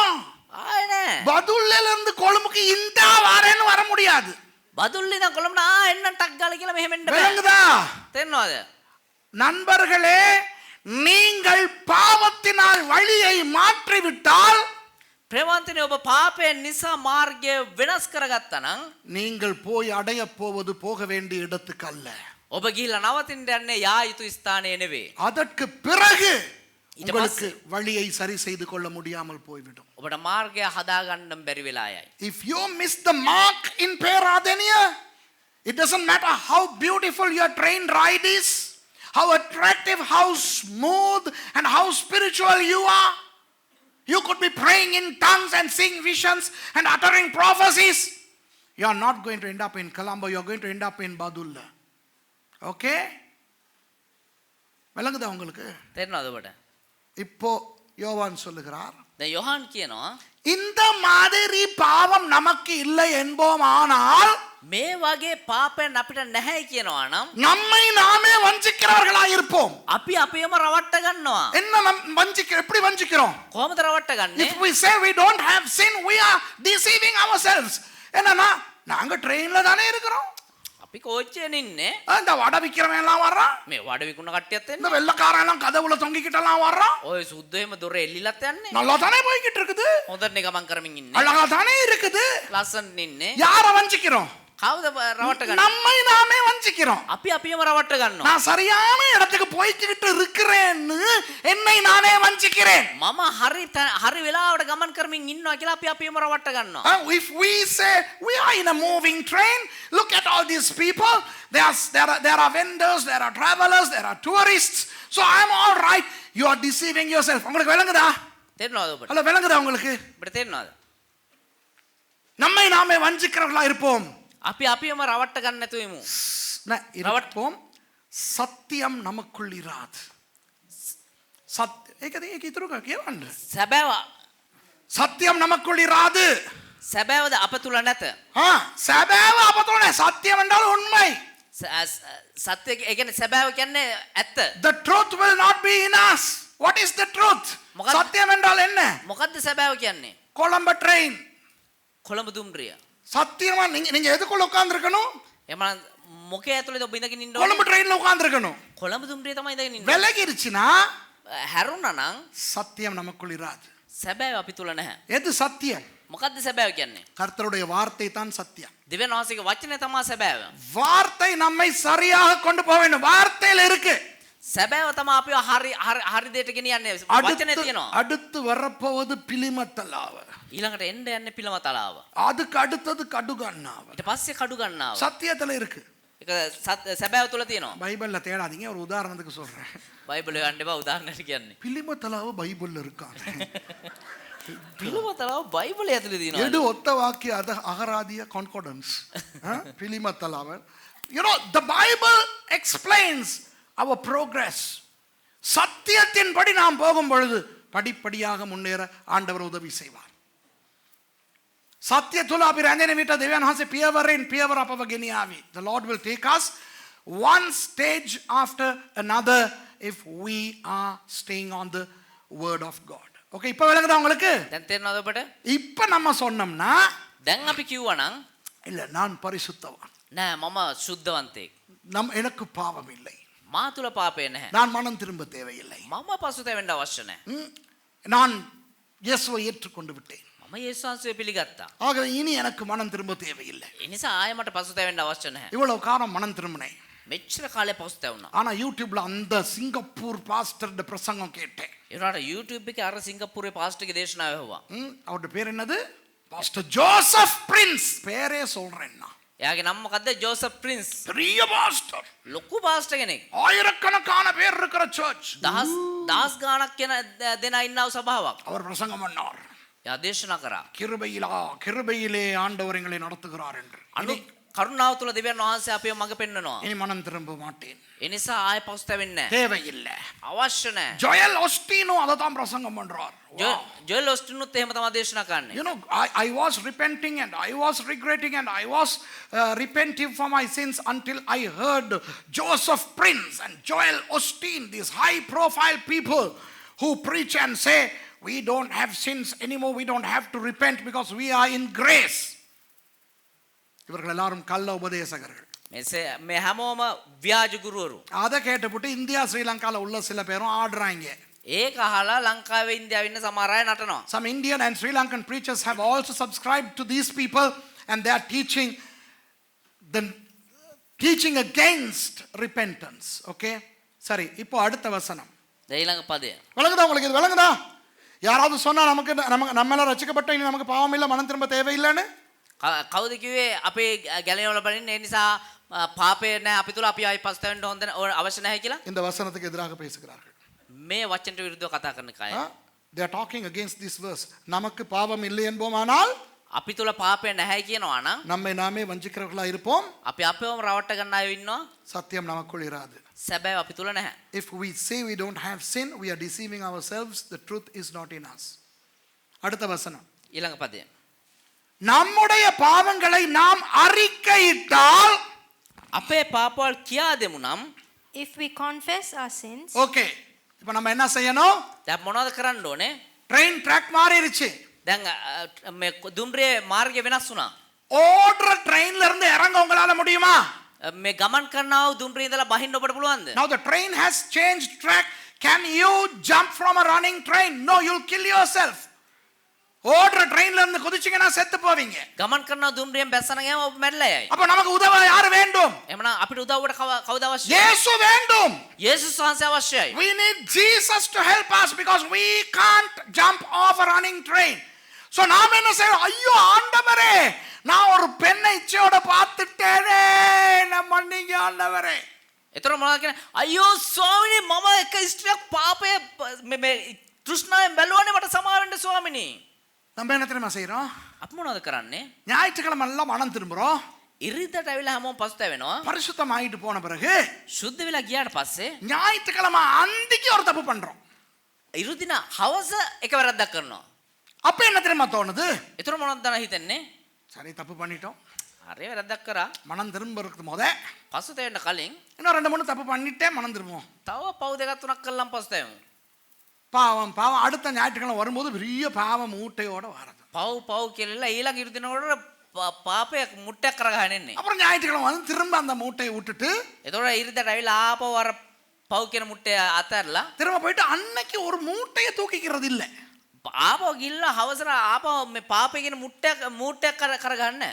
ආයේ නෑ. பதுல்ல இருந்து கொழும்புக்கு இந்தா வரேன்னு வர முடியாது. බදුල්ලේ ඉඳන් කොළඹට එන්න ටක් ගාලා කියලා මෙහෙම එන්න බෑ. விளங்குதா? තේරෙනවද? நண்பர்களே, நீங்கள் பாவத்தினால் வழியை மாற்றிவிட்டால் ප්‍රේමවන්තනේ ඔබ පාපයෙන් නිසා මාර්ගය වෙනස් කරගත්තා නම් நீங்கள் போய் அடைய போவது போக வேண்டிய இடத்துக்கு அல்ல. ඔබ ගිහිල්ලා නවතින්න යන්නේ යා යුතු ස්ථානයේ නෙවෙයි. அதற்கு பிறகு ඊට உங்களுக்கு පස්සේ வழியை சரி செய்து கொள்ள முடியாமல் போய்விடும். ඔබට මාර්ගය හදාගන්න බැරි වෙලා යයි. If you miss the mark in Peradeniya, it doesn't matter how beautiful your train ride is, how attractive, how smooth and how spiritual you are. You could be praying in tongues and seeing visions and uttering prophecies. You are not going to end up in Colombo. You are going to end up in Badulla. Okay? விளங்குதா உங்களுக்கு? තේරෙනවද ඔබට? இப்போ யோவான் சொல்லுகிறார், දැන් යොහාන් කියනවා இந்த மாதிரி பாவம் நமக்கு இல்லை என்போம், ஆனால் මේ වගේ පාපයන් අපිට නැහැ කියනවා නම් நம்மை நாமே வஞ்சிக்கிறவர்களாய் இருப்போம். අපි අපියම රවට්ට ගන්නවා. என்ன எப்படி வஞ்சிக்கிறோம்? කොහොමද රවට්ට ගන්නෙ? If we say we don't have sin, we are deceiving ourselves. என்னன்னா நாங்க ட்ரெயின்ல தானே இருக்கிறோம், අපි කෝච්චියෙන් ඉන්නේ. இந்த வடை விக்கிறவன் எல்லாம் வர்றான், මේ වඩ විකුණ කට්ටියත් இந்த එන්නේ. வெள்ளக்காரன் எல்லாம் கதவுல தொங்கிக்கிட்டு எல்லாம் வர்றான். ඔය සුද්දේම දොර එල්ලිලත් යන්නේ. நல்லா தானே போய்கிட்டு இருக்குது, හොඳට ගමන් කරමින් ඉන්නේ. அழகா தானே இருக்குது. ලස්සනට ඉන්නේ. யார வஞ்சிக்கிறோம்? කවුද රවට්ට ගන්නේ? நம்மை நாமே வஞ்சிக்கிறோம். අපි අපියම රවට්ට ගන්නවා. நான் சரியான இடத்துக்கு போய்கிட்டு இருக்கிறேன்னு என்னை நானே வஞ்சிக்கிறேன். මම හරි වෙලාවට ගමන් කරමින් ඉන්නවා කියලා අපි අපියම රවට්ට ගන්නවා. If we say we are in a moving train, look at all these people. There are vendors, there are travelers, there are tourists. So I am all right. You are deceiving yourself. உங்களுக்கு விளங்குதா? තේරෙනවද ඔබට? அல்ல விளங்குதா உங்களுக்கு? ඔබට තේරෙනවද? நம்மை நாமே வஞ்சிக்கிறவர்களா இருப்போம். අපි අපියම රවට්ට ගන්න නැතුව ඉමු. இருப்போம். சத்தியம் நமக்குள் இராது. ඒක ඉතුරුක කියවන්න. සත්‍යම් நமக்குள் இராது. සැබෑවද අප තුල නැත. සැබෑව අප තුල නැහැ. සත්‍යම් என்றால் உண்மை. සත්‍ය ඒ කියන්නේ සැබෑව කියන්නේ ඇත්ත. The truth will not be in us. What is the truth? சத்தியம் என்றால் என்ன? මොකද්ද සැබෑව කියන්නේ? கொலம்போ ட்ரெயின். කොළඹ දුම්රිය. சத்தியமா நீங்க எதுக்குள்ள உட்கார்ந்து இருக்கணும்? එමනම් මොකේ ඇතුළේද ඔබ ඉඳගෙන ඉන්න ඕනේ? கொலம்போ ட்ரெயின்ல உட்கார்ந்து இருக்கணும். කොළඹ දුම්රිය තමයි ඉඳගෙන ඉන්නේ. விலகிருச்சுனா හැරුණා නම් சத்தியம் நமக்குள் இராது. සැබෑව අපි තුල නැහැ. எது சத்தியம்? මොකද්ද සැබෑව කියන්නේ? கர்த்தருடைய வார்த்தை தான் சத்தியம். දෙවියන් වහන්සේගේ වචනේ තමයි සැබෑව. வார்த்தை நம்மை சரியாக கொண்டு போக வேண்டும். வார்த்தையில இருக்கு. සැබෑව තමයි අපිව හරි දෙයට ගෙනියන්නේ. වචනේ තියෙනවා. அடுத்து வரப்போவது பிலிமத்தலாව. ඊළඟට එන්න යන්නේ පිළම තලාව. அதுக்கு அடுத்தது கடுகண்ணாව. ඊට පස්සේ කඩු ගන්නවා. சத்தியத்துல இருக்கு. ඒක සැබෑව තුල තියෙනවා. பைபிள்ல தேடாதீங்க, ஒரு உதாரணத்துக்கு சொல்றேன். බයිබලෙ ගන්න එපා උදාහරණයක් කියන්නේ. பிலிமத்தலாව பைபிள்ல இருக்காங்க. පිළම තලාව බයිබලයේ ඇතුලේ තියෙනවා. எடு ஒத்த வாக்கிய அகராதிய கான்கார்டன்ஸ். Pilimathalawa. You know, the Bible explains our progress. சத்தியத்தின்படி நாம் போகும் பொழுது படிப்படியாக முன்னேற ஆண்டவர் உதவி செய்வார். සත්‍ය තුල අපි රැඳෙන විට දෙවියන් වහන්සේ පියවර අපව ගෙනියාවි. The Lord will take us one stage after another if we are staying on the word of God. Okay, இப்போ விளங்குதா உங்களுக்கு? දැන් තේරෙනවද ඔබට? இப்போ நம்ம சொன்னோம்னா දැන් අපි කිව්වා නම් இல்ல நான் பரிசுத்தவான். නෑ මම සුද්ධවන්තයෙක්. எனக்கு பாவம் இல்லை. මා තුල පාපය නැහැ. நான் மனம் திரும்ப தேவையில்லை. මම පසුතැවෙන්න අවශ්‍ය නැහැ. நான் இயேசுவை ஏற்றுக்கொண்டு விட்டேன். මම මම යේසුස් වහන්සේ පිළිගත්තා. ஆகவே இனி எனக்கு மனம் திரும்ப தேவையில்லை. ඒ නිසා ආයෙ மට පසුතැවෙන්න අවශ්‍ය නැහැ. இவ்வளவு காலம் மனம் திரும்பினேன். මෙච්චර කාලේ පසුතැවුණා. ஆனா யூடியூப்ல அந்த சிங்கப்பூர் பாஸ்டர் பிரசங்கம் கேட்டேன். ඒ වුණාට YouTube එකේ අර සිංගප්පූරුවේ පාස්ටර්ගේ දේශනාව ඇහුවා. அவருடைய பேர் என்னது? Pastor Joseph Prince. பேரே சொல்றேன் நான். එයාගේ නම මොකද්ද? Joseph prince. பெரிய பாஸ்டர். ලොකු පාස්ටර් කෙනෙක්. ஆயிரக்கணக்கான பேர் இருக்கிற சர்ச். දහස් ගාණක් කියන දෙනා ඉන්නව සභාවක්. அவர் பிரசங்கம் பண்ணார். එයා දේශනා කරා. கிருபையிலே ஆண்டவர் எங்களை நடத்துகிறார் என்று. කරුණාව තුළ දෙවියන් වහන්සේ අපිව මඟ පෙන්වනවා. இனி மனம் திரும்ப மாட்டேன். ඒ නිසා ආයෙ පසුතැවෙන්නේ නැහැ. தேவையில்லை. අවශ්‍ය නැහැ. ஜோயல் ஒஸ்டினோ அதை தான் பிரசங்கம் பண்றார். ජොයල් ඔස්ටිනුත් එහෙම තමයි දේශනා කරන්නේ. You know, I was repenting and I was regretting and I was repenting for my sins until I heard Joseph Prince and Joel Osteen, these high profile people who preach and say we don't have sins anymore, we don't have to repent because we are in grace. இவர்கள் எல்லாரும் கள்ள உபதேசகர்கள். මේ හැමෝම ව්‍යාජ ගුරුවරු. அதை கேட்டுவிட்டு India ஸ்ரீலங்கால உள்ள சில பேரும் ஆடுறாங்க. ඒක අහලා ලංකාවේ ඉන්දියාවේ ඉන්න සමහර අය නටනවා. Some Indian and Sri Lankan preachers have also subscribed to these people and they are teaching against repentance. Okay? சரி, இப்போ அடுத்த வசனம். ඊළඟ පදය. விளங்குதா உங்களுக்கு? இது விளங்குதா? யாராவது சொன்னா நமக்கு நம்ம எல்லாம் ரட்சிக்கப்பட்ட இனி நமக்கு பாவம் இல்லை, மனம் திரும்ப தேவையில்லைன்னு? කවුද කිව්වේ අපේ ගැලේවල බලන්න ඒ නිසා පාපේ නැහැ අපි තුල අපි ආයි පස්තවෙන්න හොඳ අවශ්‍ය නැහැ කියලා? இந்த வசனத்துக்கு எதிராக பேசுகிறார்கள். මේ වචනට විරුද්ධව කතා කරන කය. They are talking against this verse. நமக்கு பாவம் இல்லை என்போமானால் අපි තුල පාපේ නැහැ කියනවා නම් நம்மை நாமே வஞ்சிக்கிறவர்களா இருப்போம். අපි අපේවම රවට්ට ගන්න අය ඉන්නවා. சத்தியம் நமக்குள் இராது. සැබෑව අපි තුල නැහැ. If we say we don't have sin, we are deceiving ourselves. The truth is not in us. அடுத்த வசனம். ඊළඟ පදය. நம்முடைய பாவங்களை நாம் அறிக்கையிட்டால் අපේ පාපවල් කියා දෙමු නම් If we confess our sins, okay, இப்போ நம்ம என்ன செய்யணும்? දැන් මොනවද කරන්න ඕනේ? ட்ரெயின் ட்ராக் மாறிடுச்சு. දැන් මේ දුම්රියේ මාර්ගය වෙනස් වුණා. ஓடுற ட்ரெயின்ல இருந்து இறங்க உங்களால முடியுமா? මේ ගමන් කරනව දුම්රියේ ඉඳලා බහින්න ඔබට පුළුවන්ද? Now the train has changed track. Can you jump from a running train? No, you'll kill yourself. ஓடுற ட்ரெயின்ல இருந்து குதிச்சீங்கன்னா செத்து போவீங்க. ගමන් කරනව දුම්රියෙන් බැස්සන ගියාම ඔබ මැරලා යයි. அப்ப நமக்கு உதவ யார் வேண்டும்? එhmenan අපිට උදව්වට කවුද අවශ්‍යයි? இயேசு வேண்டும். යේසුස් වහන්සේ අවශ්‍යයි. We need Jesus to help us because we can't jump off a running train. So நாம என்ன செய்யணும்? ஐயோ ஆண்டவரே, நான் ஒரு பெண்ணை இச்சையோட பார்த்துட்டேனே, நான் மன்னிங்க ஆண்டவரே. එතකොට මොනවද කියන්නේ? අයියෝ ස්වාමිනේ මම එක ස්ත්‍රියක් පාපය මේ තෘෂ්ණාවෙන් බැලුවානේ මට සමාව වෙන්න ස්වාමිනේ. நம்ம என்ன தெரியுமா செய்யறோம்? අපි මොනවද කරන්නේ? ஞாயிற்றுக்கிழமை எல்லாம் மனம் திரும்புறோம். ඉරිදට ඇවිල්ලා හැමෝම පසුතැවෙනවා. பரிசுத்தம் ஆயிட்டு போன பிறகு සුද්ධ වෙලා ගියාට පස්සේ ஞாயிற்றுக்கிழமை அன்னைக்கு ஒரு தப்பு பண்றோம். ඉරුදින හවස එක වැරද්දක් කරනවා. அப்ப என்ன தெரியுமா தோணுது? එතකොට මොනවද දැන හිතන්නේ? சரி, தப்பு பண்ணிட்டோம். හරි වැරද්දක් කරා. மனம் திரும்பறதுக்கு முத පසුතැවෙන්න කලින් இன்னும் 2-3 தப்பு பண்ணிட்டே மனம் திரும்புவோம். තව පව් දෙකක් තුනක් කළාම පසුතැවෙමු. பாவம் அடுத்த ஞாயிற்றுக்கிழமை வரும்போது பெரிய பாவ மூட்டையோட வரது. පව් කියලා ඊළඟ ඉරුදිනකොට පාපයක් මුට්ටයක් කරගහගෙන එන්නේ. அப்புறம் ஞாயிற்றுக்கிழமை வந்து திரும்ப அந்த மூட்டையை விட்டுட்டு එතකොට ඉරිදට ඇවිල්ලා ආපහු අර පව් කියන මුට්ටය අතහැරලා திரும்ப போயிட்டு அன்னைக்கு ஒரு மூட்டையை தூக்கிக்கிறது இல்ல. ආපහු ගිල්ලා හවසට ආපහු මේ පාපේ කියන මුට්ටයක් කරගන්න.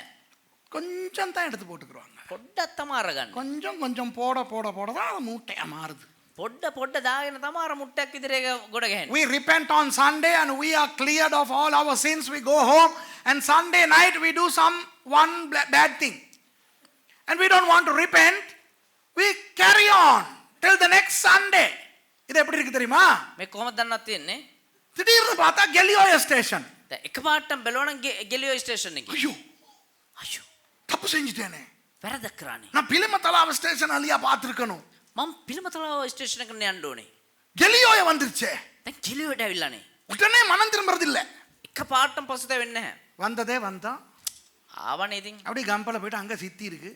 கொஞ்சம் தான் எடுத்து போட்டுக்குறாங்க. පොඩ්ඩක් තමයි අරගන්න. கொஞ்சம் கொஞ்சம் போட தான் அது மூட்டையா மாறுது. පොඩ්ඩ දාගෙන තමයි අර මුට්ටයක් විතරේ ගොඩ ගහන්නේ. We repent on Sunday and we are cleared of all our sins. We go home and Sunday night we do one bad thing. And we don't want to repent. We carry on till the next Sunday. இது எப்படி இருக்கு தெரியுமா? මේ කොහොමද දන්නවද තියෙන්නේ? திடீர்னு பார்த்தா கெலியோய ஸ்டேஷன். දැන් එකපාරටම බැලුවනම් ගෙලියෝ ස්ටේෂන් එකේ. ஐயோ, අයියෝ தப்பு செஞ்சிட்டேனே. වැරදක් කරානේ. நான் பிலிமத்தலாவ ஸ்டேஷன் அலியா பார்த்திருக்கணும். මම පිළිමතලාව ස්ටේෂන් එකට යන්න ඕනේ. கெலியோய வந்துருச்சே. දැන් ගෙලියෝට ඇවිල්ලානේ. உடனே மனம் திரும்பறது இல்ல. එකපාරටම පසුතැවෙන්නේ නැහැ. வந்ததே வந்தா ආවනේ ඉතින්. அப்படியே கம்பல போயிட்டு அங்க சித்தி இருக்கு.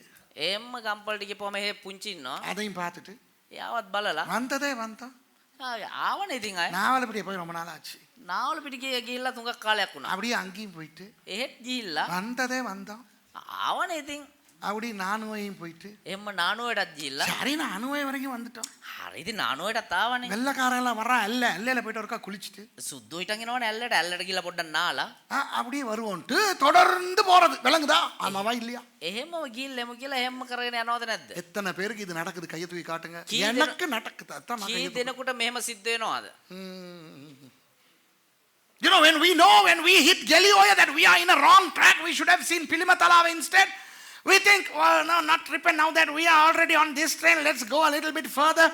එම්ම ගම්පලට ගිහපුවම එහෙ පුංචි ඉන්නවා. அதையும் பார்த்துட்டு එයාවත් බලලා வந்ததே வந்தா ආවනේ ඉතින් අය. நாவலப்படியே போய் ரொம்ப நாள் ஆச்சு. නාවල පිට ගිහිල්ලා තුඟක් කාලයක් වුණා. அப்படியே அங்கேயும் போயிட்டு එහෙත් ගිහිල්ලා வந்ததே வந்தா ආවනේ ඉතින්. அப்படி நானுவையும் போயிட்டு එම්ම නානුවටත් ගිහිල්ලා சரி நானுவை வரைக்கும் வந்துட்டோம். හරි ඉතින් නානුවටත් ආවනේ. வெள்ளக்காரெல்லாம் வர்றான் எல்லையில போயிட்டு ஒருக்கா குளிச்சுட்டு සුද්දෝ හිටන් එනවනේ ඇල්ලට ගිහලා පොඩ්ඩක් නාලා அப்படியே வருவோன்ட்டு தொடர்ந்து போறது. விளங்குதா? ஆமாவா இல்லையா? එහෙමම ගිහිල්ලා එමු කියලා එහෙම කරගෙන යනවද නැද්ද? எத்தனை பேருக்கு இது நடக்குது? கையை தூக்கி காட்டுங்க. கீ எனக்கு நடக்குது. அதான் நான் කී கையை தூக்கி- දෙනෙකුට මෙහෙම සිද්ධ වෙනවද? You know, when we hit Gilioya that we are in a wrong track, we should have seen Pilimatalava instead. We think, well, no, not repent now that we are already on this train. Let's go a little bit further.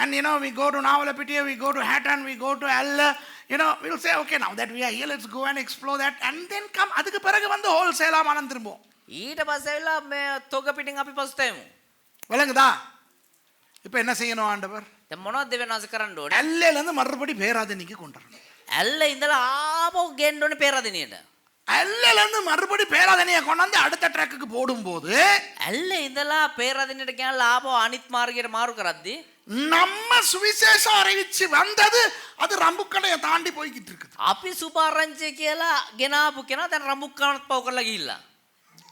And we go to Navalapitiya, we go to Hatton, we go to Alla. We'll say, okay, now that we are here, let's go and explore that. And then come, அதுக்கு பிறகு வந்து wholesale ஆமானம் திரும்புவோம். ඊට පස්සේ ඇවිල්ලා මේ තොග පිටින් අපි පස්සෙමු. விளங்குதா? இப்போ என்ன செய்யணும் ஆண்டவர்? දැන් මොනවද දෙවියන් වහන්සේ කරන්න ඕනේ? அல்லையில இருந்து மறுபடி பேராதனிக்கு கொண்டு வரணும். ඇල්ල ඉඳලා ආපහු ගෙන්න ඕනේ පෙරදිනියට. அல்லையில இருந்து மறுபடி பேராதனியை கொண்டாந்து அடுத்த ட்ராக்குக்கு போடும்போது ඇල්ල ඉඳලා පෙරදිනියට ගෙනලා ආපහු අනිත් මාර්ගයට මාරු කරද්දී நம்ம சுவிசேஷம் அறிவிச்சு வந்தது அது ரம்புக்கடையை தாண்டி போய்கிட்டு இருக்குது. අපි සුභාරංචිය කියලා ගෙනාපු කෙනා දැන් රඹුක්කනත් පව කරලා ගිහිල්ලා.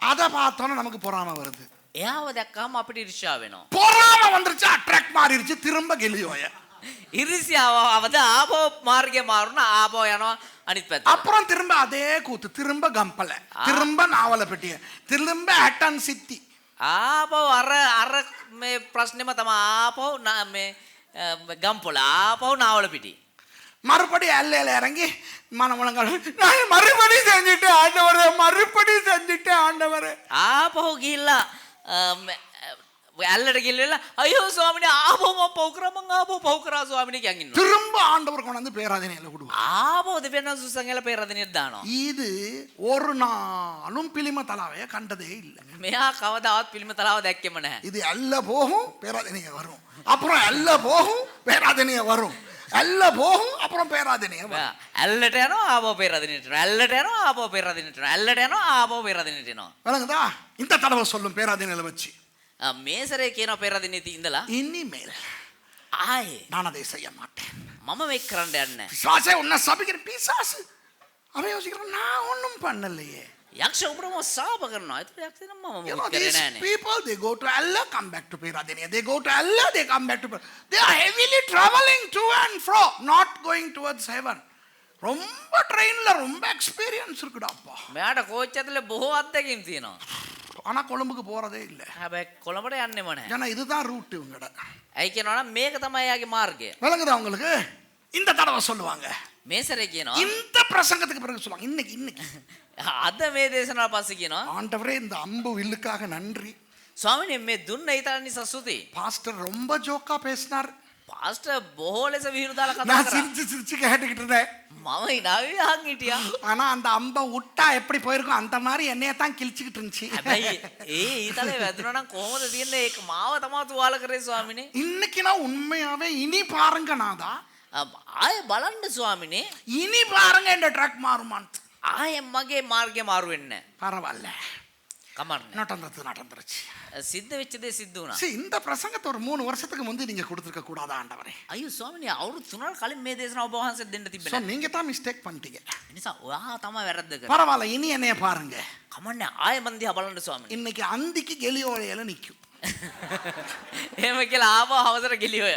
அதை பார்த்தோன்னா நமக்கு பொறாம வருது. එයාව දැක්කම අපිට ඉරිෂාව වෙනවා. பொறாம வந்துருச்சு, அட்ராக்ட் மாறிடுச்சு, திரும்ப கெலியோய. ඉරිසියාව අවද ආපහු මාර්ගය මාරුණා ආපහු යනවා අනිත් පැත්තට. அப்புறம் திரும்ப அதே கூத்து, திரும்ப கம்பல, திரும்ப நாவலப்பட்டிய, திரும்ப ஹட்டன் சித்தி. ආපහු අර මේ ප්‍රශ්නෙම තමයි ආපහු මේ ගම්පොළ ආපහු නාවලපිටිය. மறுபடி அல்லையில இறங்கி மனமுழங்கள் நான் மறுபடி செஞ்சுட்டேன் ஆண்டவரே, மறுபடி செஞ்சுட்டேன் ஆண்டவரே. ආපහු ගිහිල්ලා ඇල්ලට ගිහිල්ලා අයියෝ ස්වාමිනේ ආපහු මම පව් කරා මං ආපහු පව් කරා ස්වාමිනේ කියන් ඉන්නවා. திரும்ப ஆண்டவர் கொண்டாந்து பேராதனையில விடுவார். ආපහු දෙවියන් සුසංගල පෙරදිනියට දානවා. இது ஒரு நாளும் பிலிம தலாவைய கண்டதே இல்லை. මෙයා කවදාවත් පිළිම තලාව දැක්කෙම නැහැ. இது அல்ல போகும் பேராதனைய வரும், அப்புறம் அல்ல போகும் பேராதனைய வரும், அல்ல போகும் அப்புறம் பேராதனைய வரும். ඇල්ලට යනවා ආපහු පෙරදිනියට යනවා. ඇල්ලට යනවා ආපහු පෙරදිනියට යනවා. ඇල්ලට යනවා ආපහු පෙරදිනියට යනවා. விளங்குதா? இந்த தடவை சொல்லும் பேராதனையில வச்சு මේසරේ කියන පෙරදිනියට ඉඳලා இனிமேல் ආයේ நான் அதை செய்ய மாட்டேன். මම මේක කරන්න යන්නේ නැහැ. பிசாசே உன்னை சபிக்கிற பிசாசு. அவன் யோசிக்கிறான் நான் ஒன்றும் பண்ணலையே. යක්ෂ උඹරම සාප කරනවා. ඒත් යක්ෂ නම් මම You know, මොකද කරේ these නෑනේ. people, they go to Allah, come back to Peradeniya. They go to Allah, they come back to Peradeniya. They are heavily traveling to and fro, not going towards heaven. ரொம்ப ட்ரெயின்ல ரொம்ப experience இருக்குடாப்பா. මෙයාට coach ඇතුලේ බොහෝ අත්දැකීම් තියෙනවා. ஆனா கொழும்புக்கு போறதே இல்லை. හැබැයි කොළඹට යන්නෙම නැහැ. ஏன்னா இதுதான் ரூட் இவங்கட. ඇයි කියනවනම් මේක තමයි යාගේ මාර්ගය. விளங்குதா உங்களுக்கு? இந்த தடவை சொல்லுவாங்க, මේසරේ කියනවා இந்த பிரசங்கத்துக்கு பிறகு சொல்லுவாங்க, இன்னைக்கு අද මේ දේශනාව පස්සේ කියනවා ஆண்டவரே இந்த அம்பு வில்லுக்காக நன்றி. ස්වාමිනේ මේ දුන්න ඊතරම් නිසා ස්තුතියි. பாஸ்டர் ரொம்ப ஜோக்கா பேசினார். පාස්ටර් බොහෝ ලෙස විහිළු දාලා කතා நான் කරා. சிரிச்சு சிரிச்சு கேட்டுக்கிட்டு இருந்தேன். මම ඉනාවේ අහන් හිටියා. ஆனா அந்த அம்பை விட்டா எப்படி போயிருக்கும் அந்த மாதிரி என்னைய தான் கிழிச்சுக்கிட்டு இருந்துச்சு. හැබැයි ඊතලේ වැදුනා නම් කොහොමද තියන්නේ? ඒක මාව තමයි තුවාල කරේ ස්වාමිනේ. இன்னைக்கு நான் உண்மையாவே இனி பாருங்க நாதா, ආයෙ බලන්න ස්වාමිනේ. இனி பாருங்க இந்த ட்ராக் மாறுமான். ආයෙ මගේ මාර්ගය මාරු වෙන්නේ නැහැ. பரவாயில்ல, කමන්නේ. நடந்துருச்சு. සිද්ධ වෙච්ච දේ සිද්ධ වුණා. சரி, இந்த பிரசங்கத்தை ஒரு 3 வருஷத்துக்கு முந்தி நீங்க கொடுத்துருக்க கூடாதா ஆண்டவரே? අයියෝ ස්වාමිනේ අවුරුදු 3ක් කලින් මේ දේශනාව ඔබ වහන්සේට දෙන්න ஸோ තිබෙන්නේ. நீங்க தான் மிஸ்டேக் பண்ணிட்டீங்க. ඒ නිසා ඔයා තමයි වැරද්ද කරේ. பரவாயில்ல, இனி என்னைய பாருங்க. කමන්නේ ආයෙ මන් දිහා බලන්න ස්වාමිනේ. இன்னைக்கு அந்திக்கு கெலியோலையில நிக்கும். එහෙම කියලා ආපහු අවසර ගෙලියෝය.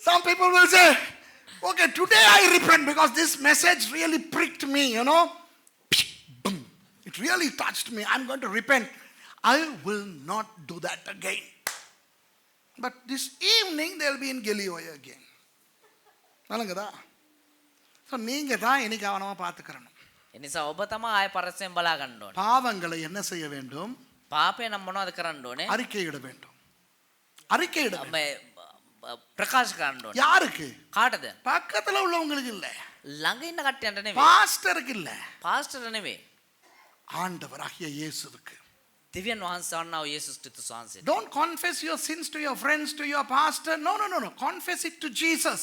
Some people will say, okay, today I repent because this message really pricked me, Boom. It really touched me. I'm going to repent. I will not do that again. But this evening they'll be in Gilioya again. நலங்கதா? So நீங்கள் தான் இனி கவனமாக பார்த்துக்கிறணும். ඒ නිසා ඔබ තමයි ආයෙ පරිස්සමෙන් බලා ගන්න ඕනේ. பாவங்களை என்ன செய்ய வேண்டும்? පාපේ නම් මොනවද කරන්න ඕනේ? அறிக்கையிட வேண்டும். அறிக்கையிட வேண்டும். මේ ප්‍රකාශ කරන්න ඕනේ. யாருக்கு? කාටද? பக்கத்தில் உள்ளவங்களுக்கு இல்லை, ළඟ ඉන්න කට්ටියන්ට නෙවෙයි. பாஸ்டருக்கு இல்லை, පාස්ටර්ට නෙවෙයි. ஆண்டவராகிய இயேசுவுக்கு. දෙවියන් වහන්සේ වන්නා වූ යේසුස් ක්‍රිස්තුස් වහන්සේ. Don't confess your sins to your friends, to your pastor. No. Confess it to Jesus.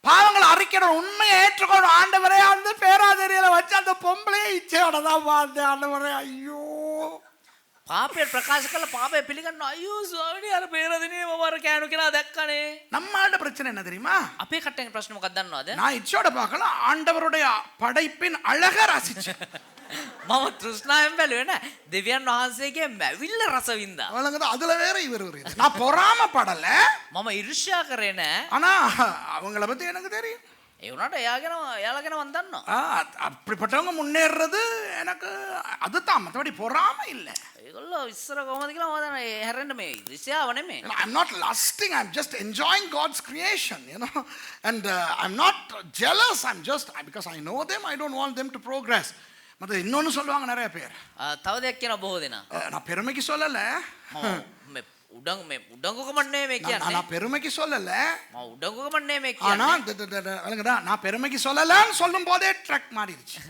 பாவங்களை அறிக்கிற உண்மையை ஏற்றுக்கொண்டு, ஆண்டவரே அந்த பேராதரியில வச்சு அந்த பொம்பளையே இச்சையோட தான் பார்த்தேன் ஆண்டவரே. ஐயோ, පාපය ප්‍රකාශ කළ පාපය පිළිගන්න. අයියෝ ස්වාමිනේ අර පෙරදිනේ මම අර කෑනු කෙනා දැක්කනේ. நம்மளோட பிரச்சனை என்ன தெரியுமா? අපේ කට්ටියගේ ප්‍රශ්න මොකක්ද දන්නවද? நான் இச்சையோட பார்க்கல, ஆண்டவருடைய படைப்பின் அழக ரசிச்சேன். මම තෘෂ්ණාවෙන් බැලුවේ නෑ. දෙවියන් වහන්සේගේ මැවිල්ල රස වින්දා. வழங்குதா அதுல வேற இவர் ஒரு இது. நான் பொறாமப்படல, මම ඉර්ෂ්‍යා කරේ නෑ. ஆனா அவங்கள பத்தி எனக்கு தெரியும். ඒ වුණාට එයාලා ගැන මම දන්නවා. அப்படிப்பட்டவங்க முன்னேறது எனக்கு அதுதான், மற்றபடி பொறாமை இல்லை. ඒගොල්ලෝ ඉස්සර කොහොමද කියලා මම දන්නවා. හැරෙන්න මේ ඉර්ෂ්‍යාව නෙමෙයි. I'm not lusting, I'm just enjoying God's creation, and I'm not jealous, because I know them, I don't want them to progress. மற்ற இன்னொன்று சொல்லுவாங்க நிறைய பேர், තව දෙයක් කියනවා බොහෝ දෙනා. நான் பெருமைக்கு சொல்லலை, උඩඟුකමක් නෙමෙයි මේ කියන්නේ. நான் பெருமைக்கு சொல்லலை, උඩඟුකමක් නෙමෙයි මේ ஆனா කියන්නේ. விளங்குதா, நான் பெருமைக்கு சொல்லலைன்னு சொல்லும் போதே ட்ரக் மாறிடுச்சு.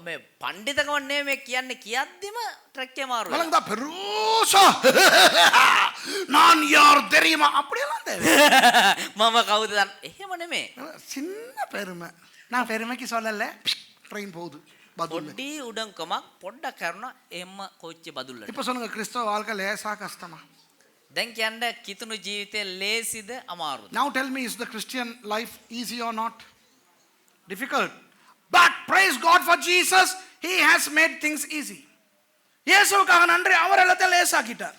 මේ පඬිතකමක් නෙමෙයි මේ කියන්නේ කියද්දිම ட்ரக்கே மாறும். விளங்குதா, பெருசா நான் யார் தெரியுமா அப்படியெல்லாம் தேவை. මම කවුද දන්න එහෙම නෙමෙයි. சின்ன பெருமை, நான் பெருமைக்கு சொல்லலை, ட்ரெயின் போகுது பதுல்ல. පොඩි උඩඟුකමක් පොඩ්ඩක් කරනවා එම්ම කොච්චි බදුල්ලට. இப்போ சொல்லுங்க, கிறிஸ்தவ வாழ்க்கை லேசா கஷ்டமா? දැන් කියන්න කිතුණු ජීවිතේ ලේසිද අමාරුද? Now tell me, is the Christian life easy or not? Difficult. But praise God for Jesus, He has made things easy. இயேசுவுக்காக நன்றி, அவர் எல்லாத்தையும் லேசாக்கிட்டார்.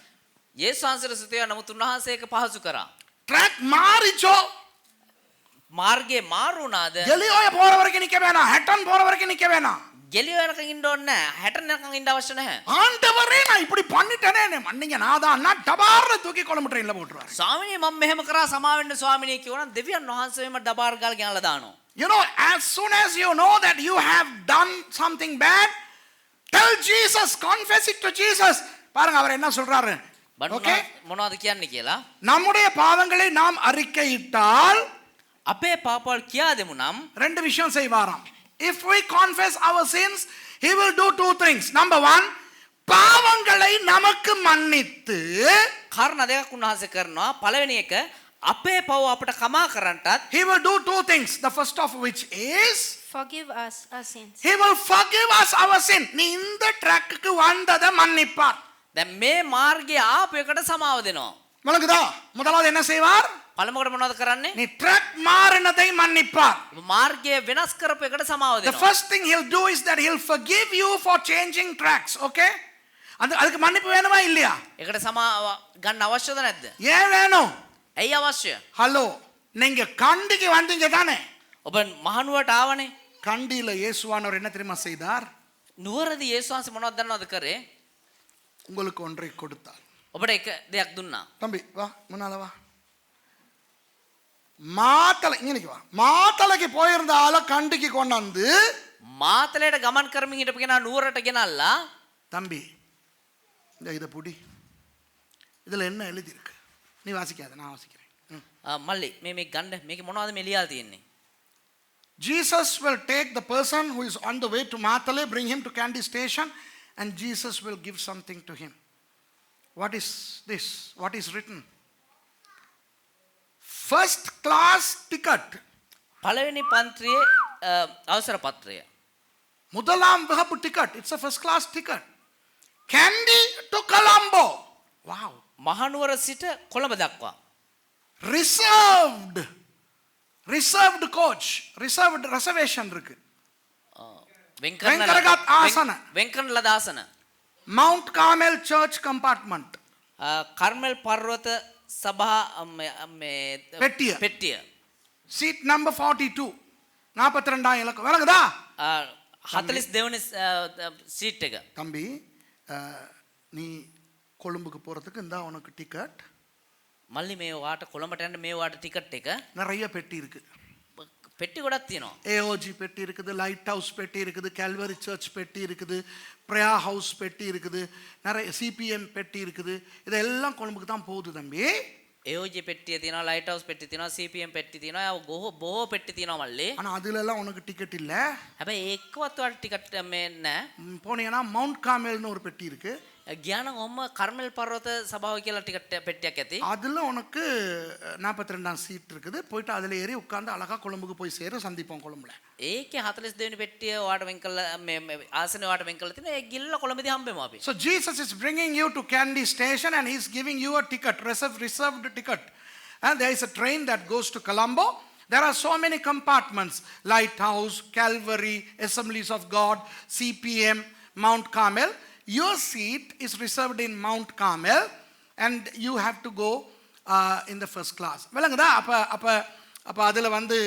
යේසුස් වහන්සේට ස්තුතිය නමුත් උන්වහන්සේ ඒක පහසු කරා. ட்ராக் மாறிச்சோ, මාර්ගේ මාරු වුණාද? எலியோய போற வரைக்கும் நிக்க வேணாம், ஹெட்டன் போற வரைக்கும் நிக்க வேணாம். ගෙලිය වෙනකන් ඉන්න ඕනේ නැහැ. 60 වෙනකන් ඉන්න අවශ්‍ය නැහැ. ஆண்டவரே நான் இப்படி பண்ணிட்டேனே, மன்னிங்க நாதான்னா டபார்ல தூக்கி கொழும்பு ட்ரெயின்ல போட்டுருவாரு. ස්වාමිනේ මම මෙහෙම කරා සමාවෙන්න ස්වාමිනේ කියවනම් දෙවියන් වහන්සේම ඩබාර් ගාලා ගෙනලා දානවා. As soon as you know that you have done something bad, tell Jesus, confess it to Jesus. பாருங்க அவர் என்ன சொல்றாரு. ஓகே, මොනවද කියන්නේ කියලා? நம்முடைய பாவங்களை நாம் அறிக்கையிட்டால் අපේ පාපවල් කියා දෙමු නම් ரெண்டு விஷயம் செய்வாராம். If we confess our sins, He will do two things. Number one, பாவங்களை நமக்கு மன்னித்து, කාරණා දෙකක් උන්වහන්සේ කරනවා. පළවෙනි එක අපේ පව අපට කමා කරන්නටත් He will do two things. The first of which is Forgive us our sins. He will forgive us our sin. நீ இந்த ட்ராக்குக்கு வந்ததை மன்னிப்பார். දැන් මේ මාර්ගයේ ආපු එකට සමාව දෙනවා. விளங்குதா? முதலாவது என்ன செய்வார்? පළමුවට මොනවද කරන්නේ? நீ ட்ராக் மாறினதை மன்னிப்பார். මාර්ගයේ වෙනස් කරපු එකට සමාව The දෙනවා. first thing He'll do is that He'll forgive you for changing tracks. Okay? அதுக்கு மன்னிப்பு வேணுமா இல்லையா? ඒකට සමාව ගන්න අවශ්‍යද නැද්ද? ஏன் வேணும்? ඇයි අවශ්‍ය? ஹலோ, நீங்க கண்டிக்கு வந்தீங்க தானே? ඔබ මහනුවට ආවනේ. கண்டியில இயேசுவானவர் என்ன தெரியுமா செய்தார்? නුවරදී යේසුස් වහන්සේ මොනවද දන්නවද කරේ? உங்களுக்கு ஒன்றை கொடுத்தார். ඔබට එක දෙයක් දුන්නා. தம்பி வா, முன்னால வா. மாத்தலை, இங்க வா. மாத்தலைக்கு போயிருந்த ஆளை கண்டிக்கு கொண்டாந்து මාතලයට ගමන් කරමින් හිටපු කෙනා නුවරට ගෙනල්ලා தம்பி இந்த இதை புடி, இதுல என்ன எழுதி இருக்கு? நீ வாசிக்காத, நான் வாசிக்கிறேன். මල්ලි මේ ගන්න මේක මොනවද මේ ලියලා තියෙන්නේ? Jesus will take the person who is on the way to Matale, bring him to Kandy station, and Jesus will give something to him. What is this? What is written? First class ticket. පළවෙනි පන්ත්‍රියේ අවසර පත්‍රය. முதலாம் வகுப்பு ticket. It's a first class ticket. Kandy to Colombo. Wow. Mahanuwara සිට කොළඹ දක්වා. Reserved coach. Reserved reservation இருக்கு. වෙන්කරන ආසන. වෙන්කරන ලද ආසන. Mount Carmel Church compartment. කර්මල් පර්වත සභා පෙට්ටිය. Seat number 42. 42 இலக்கம். விளங்குதா? 42 වෙනි සීට් එක. தம்பி, நீ கொழும்புக்கு போறதுக்கு இந்தா உனக்கு டிக்கெட். මල්ලි මේ වාට කොළඹට යන්න මේ වාට ටිකට් එක. நிறைய பெட்டி இருக்கு. பெட்டி ගොඩක් තියෙනවා. AOG பெட்டி இருக்குது, லைட் ஹவுஸ் பெட்டி இருக்குது, கேல்வரி சர்ச் பெட்டி இருக்குது, பிரயா ஹவுஸ் பெட்டி இருக்குது, நிறைய CPM பெட்டி இருக்குது. இதெல்லாம் கொழும்புக்கு தான் போகுது தம்பி. AOG பெட்டிය තියෙනවා, லைட் ஹவுஸ் பெட்டி තියෙනවා, CPM பெட்டி තියෙනවා, බොහෝ பெட்டி තියෙනවා මල්ලි. ஆனா அதுல எல்லாம் உனக்கு டிக்கெட் இல்ல. හැබැයි ඒකවත් වාට ටිකට් මේ නැහැ. போனீங்கன்னா மவுண்ட் கார்மெல்னு ஒரு பெட்டி இருக்கு. ගියානම් ඔම්ම කර්මල් පර්වත සභාව කියලා ටිකට් பெட்டிයක් ඇති. அதுல உனக்கு 42 சீட் இருக்குது. போயிட்டு அதுல ஏறி உட்கார்ந்து அழகா கொழும்புக்கு போய் சேர சந்திப்போம் கொழும்புல. ඒකේ 42 වෙනි பெட்டிය වාට වෙන් කළා මේ ආසනේ වාට වෙන් කළා තියෙනවා. ඒ ගිල්ල කොළඹදී හම්බෙමු අපි. So Jesus is bringing you to Kandy station and He's giving you a ticket, reserved ticket. And there is a train that goes to Colombo. There are so many compartments: Lighthouse, Calvary, Assemblies of God, CPM, Mount Carmel. Your seat is reserved in Mount Carmel and you have to go in the first class. விளங்குதா? அப்ப அதுல வந்து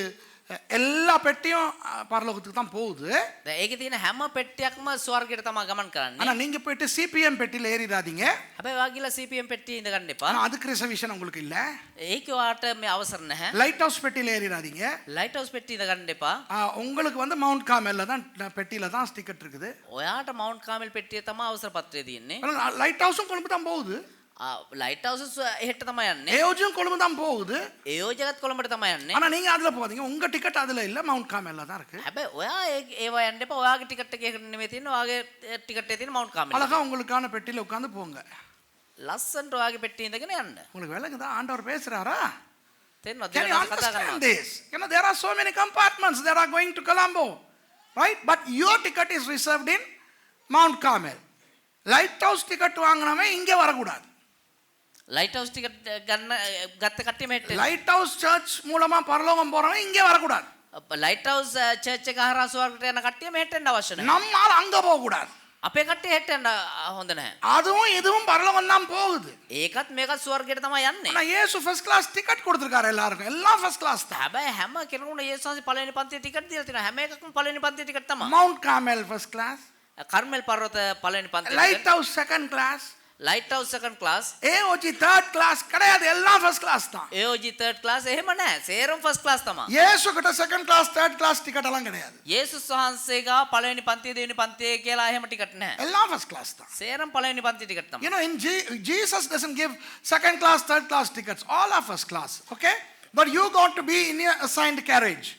எல்லா பெட்டியும் பரலோகத்துக்கு தான் போகுது. දැන් ඒකේ තියෙන හැම පෙට්ටියක්ම ස්වර්ගයට තමයි ගමන් කරන්නේ. ஆனா நீங்க போயிட்டு CPM பெட்டியில ஏறிடாதீங்க. හැබැයි ඔයා ගිහලා CPM පෙට්ටියේ ඉඳ ගන්න එපා. ஆனா அதுக்கு ரிசர்வேஷன் உங்களுக்கு இல்ல. ඒකේ ඔයාට මේ අවසර නැහැ. லைட் ஹவுஸ் பெட்டியில ஏறிடாதீங்க. ලයිට් හවුස් පෙට්ටිය ඉඳ ගන්න එපා. உங்களுக்கு வந்து மவுண்ட் கார்மெல்ல தான் பெட்டியில தான் டிக்கெட் இருக்குது. ඔයාට මවුන්ට් කාමල් පෙට්ටියේ තමයි අවසර පත්‍රය තියෙන්නේ. லைட் ஹவுஸும் கொழும்பு தான் போகுது. ලයිට් හවුස් එහෙට තමයි යන්නේ. ஏயோஜும் கொழும்பு தான் போகுது. ඒයෝජකත් කොළඹට තමයි යන්නේ. ஆனா நீங்க அதுல போகாதீங்க. உங்க டிக்கெட் அதுல இல்ல, மவுண்ட் கார்மெல்ல தான் இருக்கு. හැබැයි ඔයා ඒවා යන්න එපා. ඔයාගේ ටිකට් එක ඒකට නෙමෙයි තියෙන්නේ. ඔයාගේ ටිකට් එකේ තියෙන මවුන්ට් කාමල්. அழகா உங்களுக்கான பெட்டியில உட்கார்ந்து போங்க. ලස්සනට ඔයාගේ පෙට්ටියේ ඉඳගෙන යන්න. உங்களுக்கு விளங்குதா? ஆண்டவர் பேசுறாரா? තේරෙනවද? Can you දෙවියන් කතා understand කරනවා. this? You know, there are so many compartments that are going to Colombo, right? But your ticket is reserved in Mount Carmel. Lighthouse ticket வாங்குனவன் இங்க வரக்கூடாது. ලයිට් හවුස් ටිකට් ගත්ත කට්ටිය මෙහෙට එන්න. Lighthouse church மூலமா பரலோகம் போறவன் இங்க வரக்கூடாது. ලයිට් හවුස් චර්ච් එක හරහා ස්වර්ගයට යන කට්ටිය මෙහෙට එන්න අවශ්‍ය නැහැ. நம்மால அங்க போக கூடாது. අපේ කට්ටිය හෙට එන්න හොඳ නැහැ. அதுவும் இதுவும் பரலோகம் தான் போகுது. ඒකත් මේකත් ස්වර්ගයට තමයි යන්නේ. ஆனா இயேசு ஃபர்ஸ்ட் கிளாஸ் டிக்கெட் கொடுத்திருக்காரு எல்லாருக்கும். எல்லாம் ஃபர்ஸ்ட் கிளாஸ் தான். හැබැයි හැම කෙනෙකුට යේසුස් වහන්සේ පළවෙනි පන්තියේ ටිකට් දීලා තියෙනවා. හැම එකකම පළවෙනි පන්තියේ ටිකට් තමයි. Mount Carmel first class, කර්මෙල් පර්වත පළවෙනි පන්තියේ ticket. Lighthouse second class, light house second class, AOG third class கிடையாது. எல்லாம் ஃபர்ஸ்ட் கிளாஸ் தான். AOG third class එහෙම නැහැ. සේරම ෆස්ට් ක්ලාස් තමයි. இயேசு கிட்ட second class third class ticket எல்லாம் கிடையாது. යේසුස් වහන්සේ ගාව පළවෙනි පන්තිය දෙවෙනි පන්තිය කියලා එහෙම ටිකට් නැහැ. எல்லாம் ஃபர்ஸ்ட் கிளாஸ் தான். සේරම පළවෙනි පන්තිය ටිකට් තමයි. You know, in Jesus doesn't give second class, third class tickets. All are first class. Okay? But you got to be in your assigned carriage.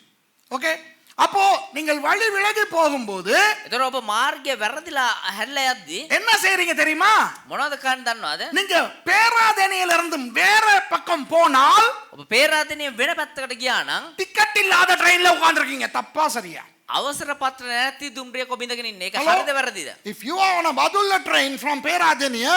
Okay? அப்போ நீங்கள் வழி விலகி போகும்போது ඒතර ඔබ මාර්ගය වැරදිලා හැරිලා යද්දි என்ன செய்றீங்க தெரியுமா? මොනවද කරන්න දන්නවද? நீங்க பேராதேனியில இருந்து வேற பக்கம் போனால் ඔබ පේරාදෙනිය වෙන පැත්තකට ගියා නම් டிக்கெட் இல்லாத ட்ரெயின்ல உட்கார்ந்திருக்கீங்க. தப்பா சரியா? අවසර පත්‍ර නැති දුම්රියක ඔබ ඉඳගෙන ඉන්නේ. ඒක Hello? හරිද වැරදිද? If you are on a Badulla train from Peradeniya,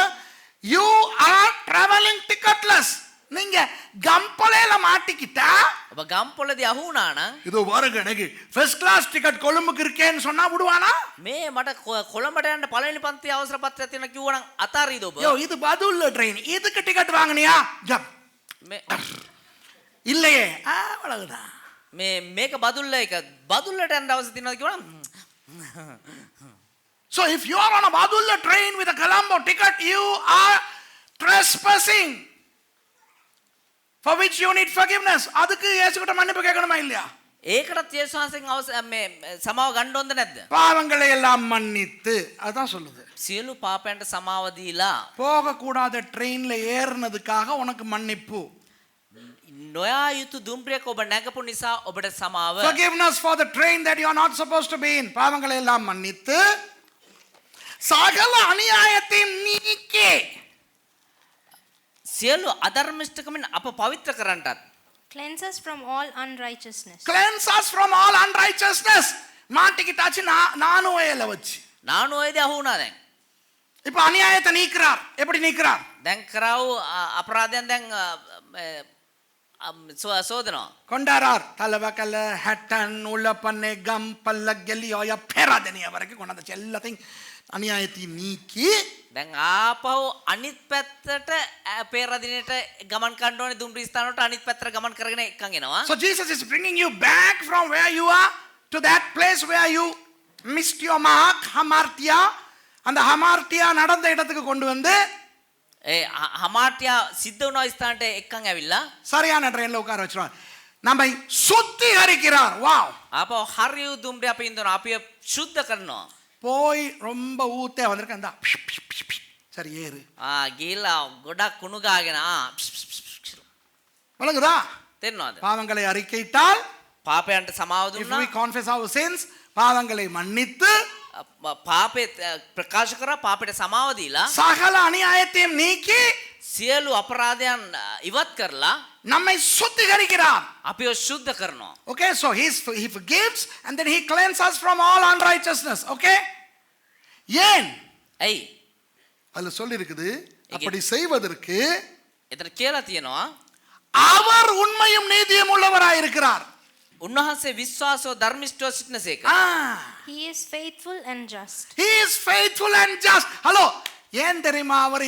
you are traveling ticketless. நீங்க கம்பளையில மாட்டிக்கிட்டா ඔබ ගම්පොළදී අහු වුණා නම් இது பாருங்க, எனக்கு ஃபர்ஸ்ட் கிளாஸ் டிக்கெட் கொழும்புக்கு இருக்கேன்னு சொன்னா விடுவானா? මේ මට කොළඹට යන්න පළවෙනි පන්තිය අවසර පත්‍රයක් තියෙනවා කිව්වනම් අතාරීද ඔබ? யோ, இது பதுல்ல ட்ரெயின். இதுக்கு டிக்கெட் வாங்குனியா? ஜப். මේ இல்லையே. அவ்வளவுதான். මේක බදුල්ල එක බදුල්ලට යන්න අවශ්‍ය තියෙනවා කිව්වනම් So if you are on a Badulla train with a Colombo ticket, you are trespassing, for which you need forgiveness. அதுக்கு இயேசு கிட்ட மன்னிப்பு கேட்கணுமா இல்லையா? ඒකටත් යේසුස් වහන්සේගෙන් මේ සමාව ගන්න ඕනද නැද්ද? பாவங்களை எல்லாம் மன்னித்து, அதான் சொல்லுது. සියලු පාපයන්ට සමාව දීලා போக கூடாத ட்ரெயின்ல ஏறினதுக்காக உனக்கு மன்னிப்பு. නොයා යුතු දුම්රියක ඔබ නැගපු නිසා ඔබට සමාව. Forgiveness for the train that you are not supposed to be in. பாவங்களை எல்லாம் மன்னித்து சகல அநியாயத்தையும் நீக்கி සියලු අධර්මිෂ්ඨකමින් අප පවිත්‍ර කරන්නටත් Cleanse us from all unrighteousness. cleanse us from all unrighteousness. மாட்டிக்கிட்டாச்சு நானுவேல வச்சு. නානුවේදී අහු වුණා දැන්. இப்ப அநியாயத்தை நீக்கிறார். எப்படி நீக்கிறார்? දැන් කරාවු අපරාධයන් දැන් සෝදනවා. கொண்டாரார். தலவக்கல ஹட்டன் உளப்பண்ணே கம் பல்ல கெல்லியோய பேராதனிய வரைக்கும் கொண்டாந்து எல்லாத்தையும் அநியாயத்தையும் நீக்கி දැන් ආපහු අනිත් පැත්තට පේරදිනේට ගමන් කරන්න ඕනේ දුම්රිය ස්ථානවලට අනිත් පැත්තට ගමන් කරගෙන එක්කන් එනවා. So Jesus is bringing you back from where you are to that place where you missed your mark, Hamartia. அந்த ஹமார்ட்டியா நடந்த இடத்துக்கு கொண்டு வந்து ඒ හමාර්ටියා සිද්ධ වුණා ස්ථානට එක්කන් ඇවිල්ලා சரியான ட்ரெயின்ல உட்கார வச்சிருவார். நம்மை சுத்திகரிக்கிறார். வாவ். ආපහු හරිය දුම්රිය අපි ඉඳනවා. අපි සුද්ධ කරනවා. போய் ரொம்ப ஊத்தே வந்திருக்கேன். அந்த சரி ஏறு. ගිහිල්ලා ගොඩක් කුණු ගාගෙන வழங்குதா? තේරෙනවද? பாவங்களை அறிக்கையிட்டால், පාපයන්ට සමාව if දුන්නා. we confess our sins, பாவங்களை மன்னித்து පාපේ ප්‍රකාශ කරා පාපයට සමාව දීලා சகல அநியாயத்தையும் நீக்கி සියලු අපරාධයන් ඉවත් කරලා நம்மை சுத்திகரிக்கிறார். අපිව සුද්ධ කරනවා. Okay, so he forgives and then he cleanses us from all unrighteousness. Okay? ஏன்? ඇයි? அதுல சொல்லி இருக்குது, அப்படி செய்வதற்கு එතන කියලා තියෙනවා அவர் உண்மையும் நீதியும் உள்ளவராய் இருக்கிறார். උන්වහන්සේ විශ්වාසව ධර්මිෂ්ඨව සිටිනසේක. He is faithful and just. He is faithful and just. Hello, ஏன் தெரியுமா அவர்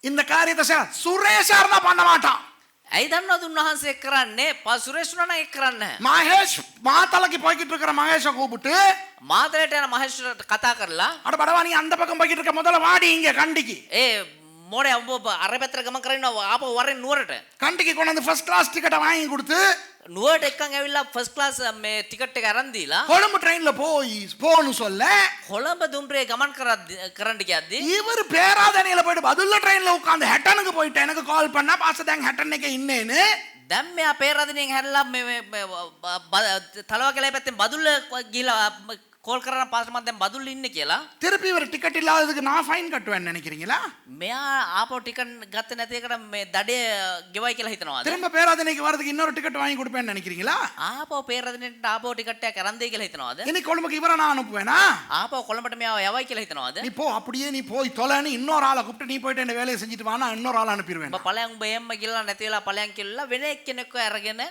இந்த காரியத்தை சுரேஷ் சார்னா பண்ண மாட்டான். ඇයි දන්නවද උන්වහන්සේ කරන්නේ? පසුරේෂ් උනා නම් ඒක කරන්නේ නැහැ. மகேஷ் மாத்தலைக்கு போய்கிட்டு இருக்கிற மகேஷை கூப்பிட்டு මාතරයට යන මහේශ්වරට කතා කරලා அட படவா நீ அந்த பக்கம் போய்கிட்டு இருக்க முதல்ல வாடி இங்க கண்டிக்கு. ඒ මොඩේ ඔබ අර පැත්තට ගමන් කරනවා ආපහු වරෙන් නුවරට. கண்டிக்கு கொண்டு வந்து ஃபர்ஸ்ட் கிளாஸ் டிக்கெட்டை வாங்கி கொடுத்து නුවරට එක්කන් ඇවිල්ලා ෆස්ට් ක්ලාස් මේ ටිකට් එක අරන් දීලා கொழும்பு ட்ரெயின்ல போன்னு சொல்ல කොළඹ දුම්රිය ගමන් කරන්න කියද්දි இவர் பேராதனையில போயிட்டு பதுல்ல ட்ரெயின்ல உட்கார்ந்து ஹெட்டனுக்கு போயிட்டு எனக்கு கால் பண்ணா பாசதாங்க ஹெட்டனுக்கு இன்னேன்னு දැන් මෙයා පේරාදෙනියෙන් හැරලා මේ තලවකැලේ පැත්තෙන් බදුල්ල ගිහලා කෝල් කරන පාස්ට මම දැන් බදුල්ල ඉන්නේ කියලා. திருப்பி இவர் டிக்கெட் இல்லாததுக்கு நான் ஃபைன் கட்டுவேன்னு நினைக்கிறீங்களா? මෙයා ආපහු ටිකට් ගත්තේ නැති එකට මේ දඩේ ගෙවයි කියලා හිතනවාද? திரும்ப பேராதனைக்கு வரதுக்கு இன்னொரு டிக்கெட் வாங்கி கொடுப்பேன்னு நினைக்கிறீங்களா? ආපහු පේරාදෙනියට ආපහු ටිකට් එකක් අරන් දෙයි කියලා හිතනවාද? இனி கொழும்புக்கு இவரை நான் அனுப்புவேனா? ආපහු කොළඹට මෙයාව යවයි කියලා හිතනවාද? நீ போ, அப்படியே நீ போய் தொலைன்னு இன்னொரு ஆளை கூப்பிட்டு நீ போயிட்டு என்ன வேலையை செஞ்சுட்டு வானா இன்னொரு ஆளை அனுப்பிடுவேன். ඔබ ඵලයන් ඔබ එම්ම ගිහලා නැති වෙලා ඵලයන් කියලා වෙන එක්කෙනෙක්ව අරගෙන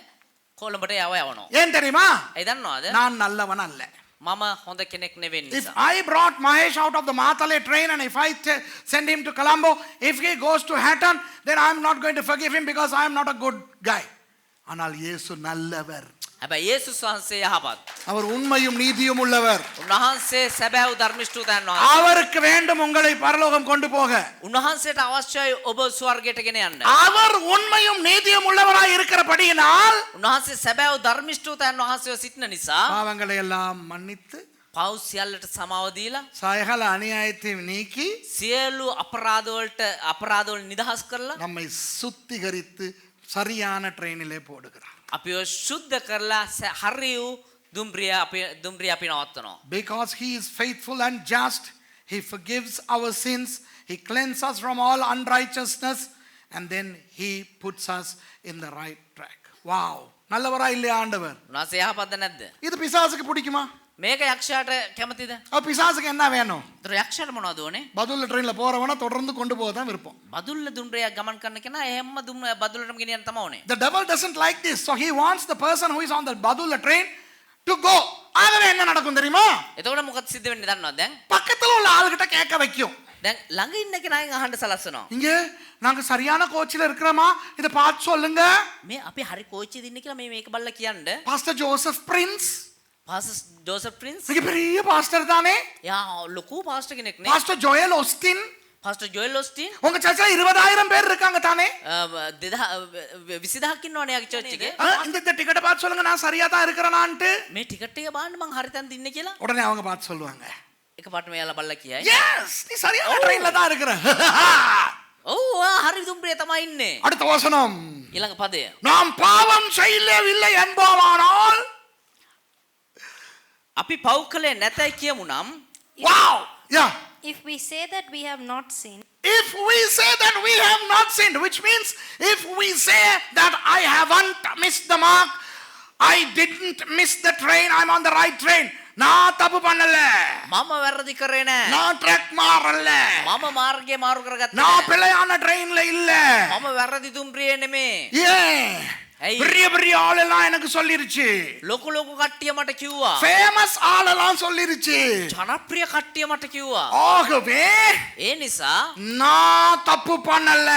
කොළඹට යවනවා. ஏன் தெரியுமா? ඒ දන්නවද? நான் நல்லவன் அல்ல. මම හොඳ කෙනෙක් නෙවෙයි If නිසා. I brought Mahesh out of the Matale train and if I send him to Colombo, if he goes to Hatton, then I am not going to forgive him because I am not a good guy. ஆனால் இயேசு நல்லவர். හැබැයි යේසුස් වහන්සේ යහපත්. அவர் உண்மையும் நீதியும் உள்ளவர். උන්වහන්සේ සැබෑව ධර්මිෂ්ඨතාවයන් වහන්සේ. அவருக்கு வேண்டும் உங்களை பரலோகம் கொண்டு போக. උන්වහන්සේට අවශ්‍යයි ඔබ ස්වර්ගයට ගෙන යන්න. அவர் உண்மையும் நீதியும் உள்ளவராய் இருக்கிறபடியினால் උන්වහන්සේ සැබෑව ධර්මිෂ්ඨතාවයන් වහන්සේව සිටින නිසා பாவங்களை எல்லாம் மன்னித்து පව් සියල්ලට සමාව දීලා சகல அநியாயத்தையும் நீக்கி සියලු අපරාධවල නිදහස් කරලා நம்மை சுத்திகரித்து சரியான ட்ரெயினிலே போடுகிறார். අපිව ශුද්ධ කරලා හරි වූ දුම්රිය අපි නවත්තනවා. Because he is faithful and just, he forgives our sins, he cleanses us from all unrighteousness, and then he puts us in the right track. Wow, நல்லவரா இல்லையா ஆண்டவர்? උන්වහන්සේ යහපත්ද නැද්ද? இது பிசாசுக்கு பிடிக்குமா? මේක යක්ෂයාට කැමතිද? அப்ப பிசாசுக்கு என்ன வேணும்? ඒතර යක්ෂයාට මොනවද ඕනේ? பதுல்ல ட்ரெயின்ல போறவன தொடர்ந்து கொண்டு போக தான் விருப்பம். බදුල්ල දුම්රියක් ගමන් කරන කෙනා එහෙම්ම බදුල්ලටම ගෙනියන්න තමයි ඕනේ. The devil doesn't like this, so he wants the person who is on the பதுல்ல train to go. ஆகவே என்ன நடக்கும் தெரியுமா? එතකොට මොකද සිද්ධ වෙන්නේ දන්නවද දැන්? பக்கத்துல உள்ள ஆளுகிட்ட கேட்க வைக்கும். දැන් ළඟ ඉන්න කෙනාගෙන් අහන්න සලස්සනවා. இங்க நாங்க சரியான கோச்சில இருக்கிறோமா? இத பார்த்து சொல்லுங்க. මේ අපි හරி කෝච්චියේද ඉන්නේ කියලා මේක බලලා කියන්න. Pastor Joseph Prince pastor Joseph Prince மிகப்பெரிய பாஸ்டர் தானே? යා ලොකු පාස්ටර් කෙනෙක් නේ. Pastor Joel Osteen pastor Joel Osteen உங்க சர்ச்சில் 20,000 பேர் இருக்காங்க தானே? 20000 ඉන්නවනේ යාගේ චර්ච් එකේ. இந்த டிக்கெட்டை பார்த்து சொல்லுங்க நான் சரியா தான் இருக்கிறேனான்ட்டு. මේ ටිකට් එක බලන්න මං හරි තැනද ඉන්නේ කියලා. உடனே அவங்க பார்த்து சொல்லுவாங்க. එකපාරට මෙයාලා බලලා කියයි. எஸ் நீ சரியான ட்ரெயின்ல தான் இருக்கிற. ඔව් ඔයා හරි දුම්රිය තමයි ඉන්නේ. அடுத்த வசனம். ඊළඟ පදය. நாம் பாவம் செய்யவில்லை என்போமானால் අපි පව් කළේ නැතයි කියමු නම් wow yeah If we say that we have not sinned, if we say that we have not sinned, which means if we say that I haven't missed the mark, I didn't miss the train, I'm on the right train, நான் தப்பு பண்ணல, මම වැරදි කරේ නෑ, நான் drug மாறல, මම මාර්ගය මාරු කරගත්තේ நான் නෑ, பிழையான ட்ரெயின்ல இல்ல, මම වැරදි දුම්රියේ නෙමේ. ஏன் ඇයි? பெரிய பெரிய ஆளெல்லாம் எனக்கு சொல்லிருச்சு, ලොකු ලොකු කට්ටිය මට කිව්වා, ஃபேமஸ் ஆளெல்லாம் சொல்லிருச்சு, ජනප්‍රිය කට්ටිය මට කිව්වා. ஆகவே ඒ නිසා நான் தப்பு பண்ணல,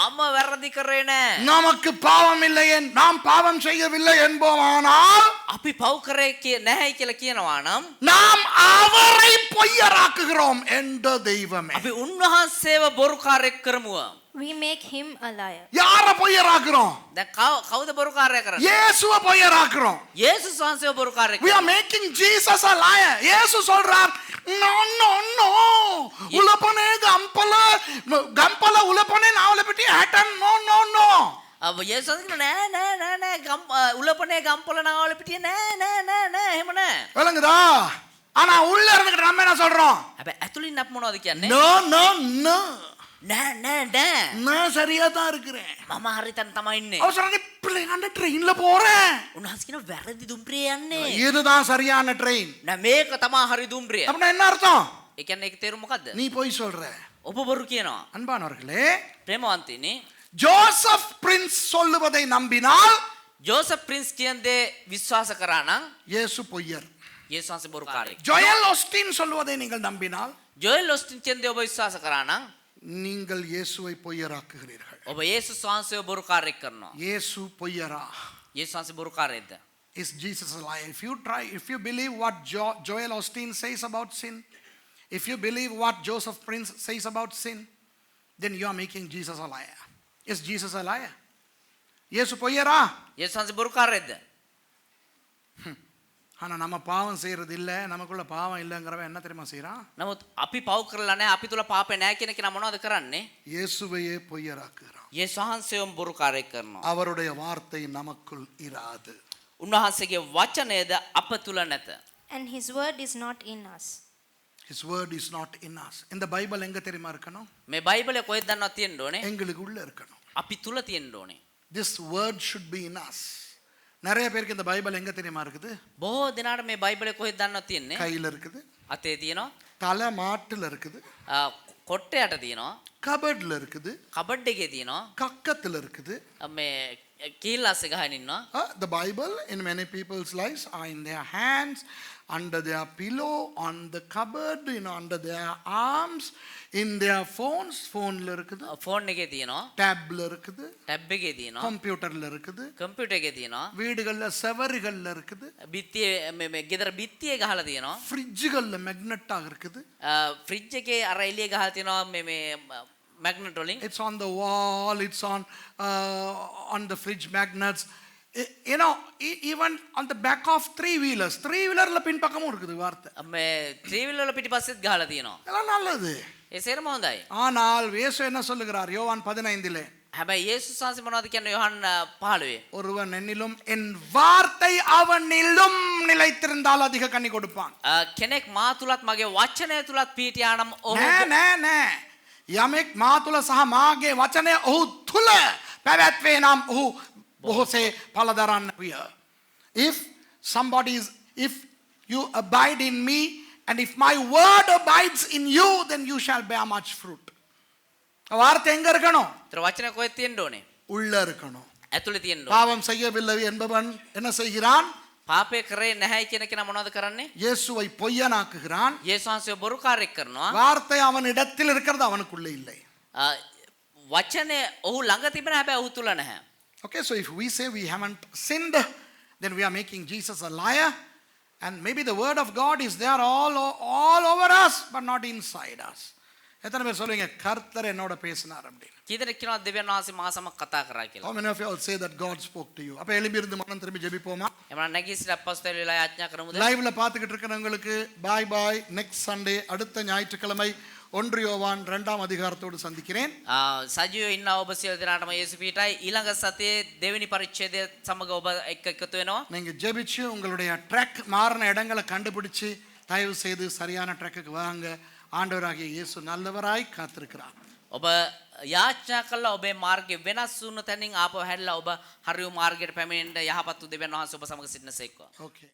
මම වැරදි කරේ නෑ. நமக்கு பாவம் இல்லை, நாம் பாவம் செய்யவில்லை என்போமானால் අපි පව් කරේ නැහැයි කියලා කියනවා නම් நாம் அவரை பொய்யராக்குகிறோம் என்ற தெய்வமே. අපි උන්වහන්සේව බොරුකාරයෙක් කරමුවා. we make him a liar. யார பொய்யராக்குறோம்? දැන් කවුද බොරුකාරය කරන්නේ? இயேசுவை பொய்யராக்குறோம். යේසුස් වහන්සේව බොරුකාරයෙක් We are making Jesus a liar. இயேசு சொல்றார், no no no, உலப்பனே கம்பல உலப்பனே நாவல பெட்டி ஹட்டன், no no no. යේසුස් කියන නෑ නෑ නෑ නෑ උලපනේ ගම්පල නාවල පිටියේ නෑ නෑ නෑ නෑ එහෙම නෑ. விளங்குதா? ஆனா உள்ள இருந்துகிட்டு நம்ம என்ன சொல்றோம்? හැබැයි ඇතුලින් අපි මොනවද කියන්නේ? no no no, නෑ නෑ නෑ நான் சரியா தான் இருக்கிறேன். මම හරි තැන තමයි ඉන්නේ. அவர் சொல்றாரு, பிள்ளைங்க ட்ரெயின்ல போறேன். උන්වහන්සේ කියන වැරදි දුම්රිය යන්නේ. இதுதான் சரியான ட்ரெயின். නෑ මේක තමයි හරි දුම්රිය. அப்படின்னா என்ன அர்த்தம்? ඒ කියන්නේ ඒක තේරුම මොකද්ද? நீ போய் சொல்ற. ඔබ බොරු කියනවා. அன்பானவர்களே, ප්‍රේමවන්තිනි, ஜோசப் பிரின்ஸ் சொல்லுவதை நம்பினால் ජෝසප් ප්‍රින්ස් කියන දේ විශ්වාස කරා නම් இயேசு பொய்யர். යේසුස් වහන්සේ බොරුකාරයෙක්. ஜோயல் ஒஸ்டின் சொல்வதை நீங்கள் நம்பினால் ජෝයල් ඔස්ටින් කියන දේ ඔබ විශ්වාස කරා නම් நீங்கள் இயேசுவை பொய்யராக்குகிறீர்கள். ඔබ යේසුස් වහන්සේව බොරුකාරයෙක් කරනවා. இயேசு பொய்யரா? යේසුස් වහන්සේ බොරුකාරයෙක්ද? Is Jesus a liar? If you believe what Joel Osteen says about sin, if you believe what Joseph Prince says about sin, then you are making Jesus a liar. Is Jesus a liar? இயேசு பொய்யரா? යේසුස් වහන්සේ බොරුකාරයෙක්ද? ஆனா நம்ம பாவம் செய்யறது இல்ல, நமக்குள்ள பாவம் இல்லங்கிறவன் என்ன தெரியுமா செய்றான்? නමුත් අපි පව් කරලා නැහැ, අපි තුල පාපේ නැහැ කියන කෙනා මොනවද කරන්නේ? இயேசுவையே பொய்யராக்குகிறான். යේසුස් වහන්සේව බොරුකාරයෙක් කරනවා. அவருடைய வார்த்தை நமக்குள் இராது. උන්වහන්සේගේ වචනයද අප තුල නැත. And his word is not in us. His word is not in us. இந்த பைபிள் எங்க தெரியுமா இருக்கணும்? මේ බයිබලේ කොහෙද දන්නවද තියෙන්න ඕනේ? எங்களுக்கு உள்ள இருக்கணும். අපි තුල තියෙන්න ඕනේ. This word should be in us. நிறைய பேருக்கு இந்த பைபிள் எங்க தெரியுமா இருக்குது? බොහෝ දිනාට මේ බයිබලේ කොහෙද දන්නවද තියෙන්නේ? கையில இருக்குது, අතේ තියෙනවා, தலை மாட்டுல இருக்குது, කොට්ටයට තියෙනවා, கபர்ட்ல இருக்குது, කබඩ් එකේ තියෙනවා, கக்கத்துல இருக்குது. මේ කීල්ලාස්සේ ගහගෙන ඉන්නවා. The Bible in many people's lives are in their hands, under their pillow, on the cupboard, under their arms, in their phones. Phoneல இருக்குது, ෆෝන් එකේ තියෙනවා, tabல இருக்குது, ටැබ් එකේ තියෙනවා, கம்ப்யூட்டர்ல இருக்குது, කම්පියුටර් එකේ තියෙනවා, வீடுகள்ல செவறுகள்ல இருக்குது, බිත්තියේ මේ ගෙදර බිත්තියේ ගහලා තියෙනවා, ஃப்ரிட்ஜுகள்ல மேக்னெட்டா இருக்குது. ෆ්‍රිජ් එකේ අර එළිය ගහලා තියෙනවා මේ magnet වලින්. It's on the wall, it's on the fridge magnets. Even on the back of three-wheelers. Three-wheelerல பின்பக்கமும் இருக்குது வார்த்தை. මේ ත්‍රිවිල් වල පිටිපස්සෙත් ගහලා තියෙනවා. எல்லாம் நல்லது. ඒ සේරම හොඳයි. ஆனால் இயேசு என்ன சொல்லுகிறார்? யோவான் 15 හැබැයි යේසුස් වහන්සේ මොනවද කියන්නේ යොහන් 15? ஒருவன் என்னிலும் என் வார்த்தை அவனிலும் நிலைத்திருந்தால் அதிக கனி கொடுப்பான். කෙනෙක් මා තුලත් මගේ වචනය තුලත් පිහිටියා නම් ඔහු නෑ. යමෙක් මා තුල සහ මාගේ වචනය ඔහු තුල පැවැත්වේ නම් ඔහු බොහෝසේ ඵල දරන්න විය. If you abide in me and if my word abides in you, then you shall bear much fruit. வார்த்தை எங்க இருக்கணும்? ඒතර වචනය කොහෙද තියෙන්න ඕනේ? உள்ள இருக்கணும். ඇතුලේ තියෙන්න ඕනේ. பாவம் செய்யவில்லை என்பவன் என்ன செய்கிறான்? පාපේ කරේ නැහැයි කියන කෙනා මොනවද කරන්නේ? இயேசுவை பொய்யனாக்குகிறான். යේසුස් වහන්සේව බොරුකාරයෙක් කරනවා. வார்த்தை அவன் இடத்தில் இருக்கிறது அவனுக்குள்ள இல்லை. වචනය ඔහු ළඟ තිබෙන හැබැයි ඔහු තුල නැහැ. Okay, so if we say we haven't sinned, then we are making Jesus a liar. And maybe the word of God is there all over us, but not inside us. எத்தனை பேர் சொல்லுவீங்க கர்த்தர் என்னோட பேசினார் அப்படின்னு? කීදෙනෙක් කියනවා දෙවියන් වහන්සේ මා සමග කතා කරා කියලා? How many of you all say that God spoke to you? அப்ப எழும்பி இருந்து மனம் திரும்பி ஜெபிப்போமா? එමනම් නැගී සිට අපස්තෝල වෙලා යාඥා කරමුද? லைவ்ல பார்த்துக்கிட்டு இருக்கிறவங்களுக்கு பாய் பாய். நெக்ஸ்ட் சண்டே அடுத்த ஞாயிற்றுக்கிழமை 1 யோவான் 2ஆம் அதிகாரத்தோடு சந்திக்கிறேன். සජීවව ඉන්න ඔබ සියලු දෙනාටම යේසු පිටයි ඊළඟ සතියේ දෙවෙනි පරිච්ඡේදය සමග ඔබ එක්ක එකතු වෙනවා. நீங்க ஜெபிச்சு உங்களுடைய ட்ராக் மாறின இடங்களை கண்டுபிடிச்சு தயவு செய்து சரியான ட்ராக்குக்கு வாங்க. ஆண்டவராகிய இயேசு நல்லவராய் காத்திருக்கிறார். ඔබ යාඥා කළා ඔබේ මාර්ගය වෙනස් වුණු තැනින් ආපහු හැරිලා ඔබ හරියු මාර්ගයට පැමිණෙන්න යහපත් දෙවියන් වහන්සේ ඔබ සමග සිටිනසේක්වා. Okay.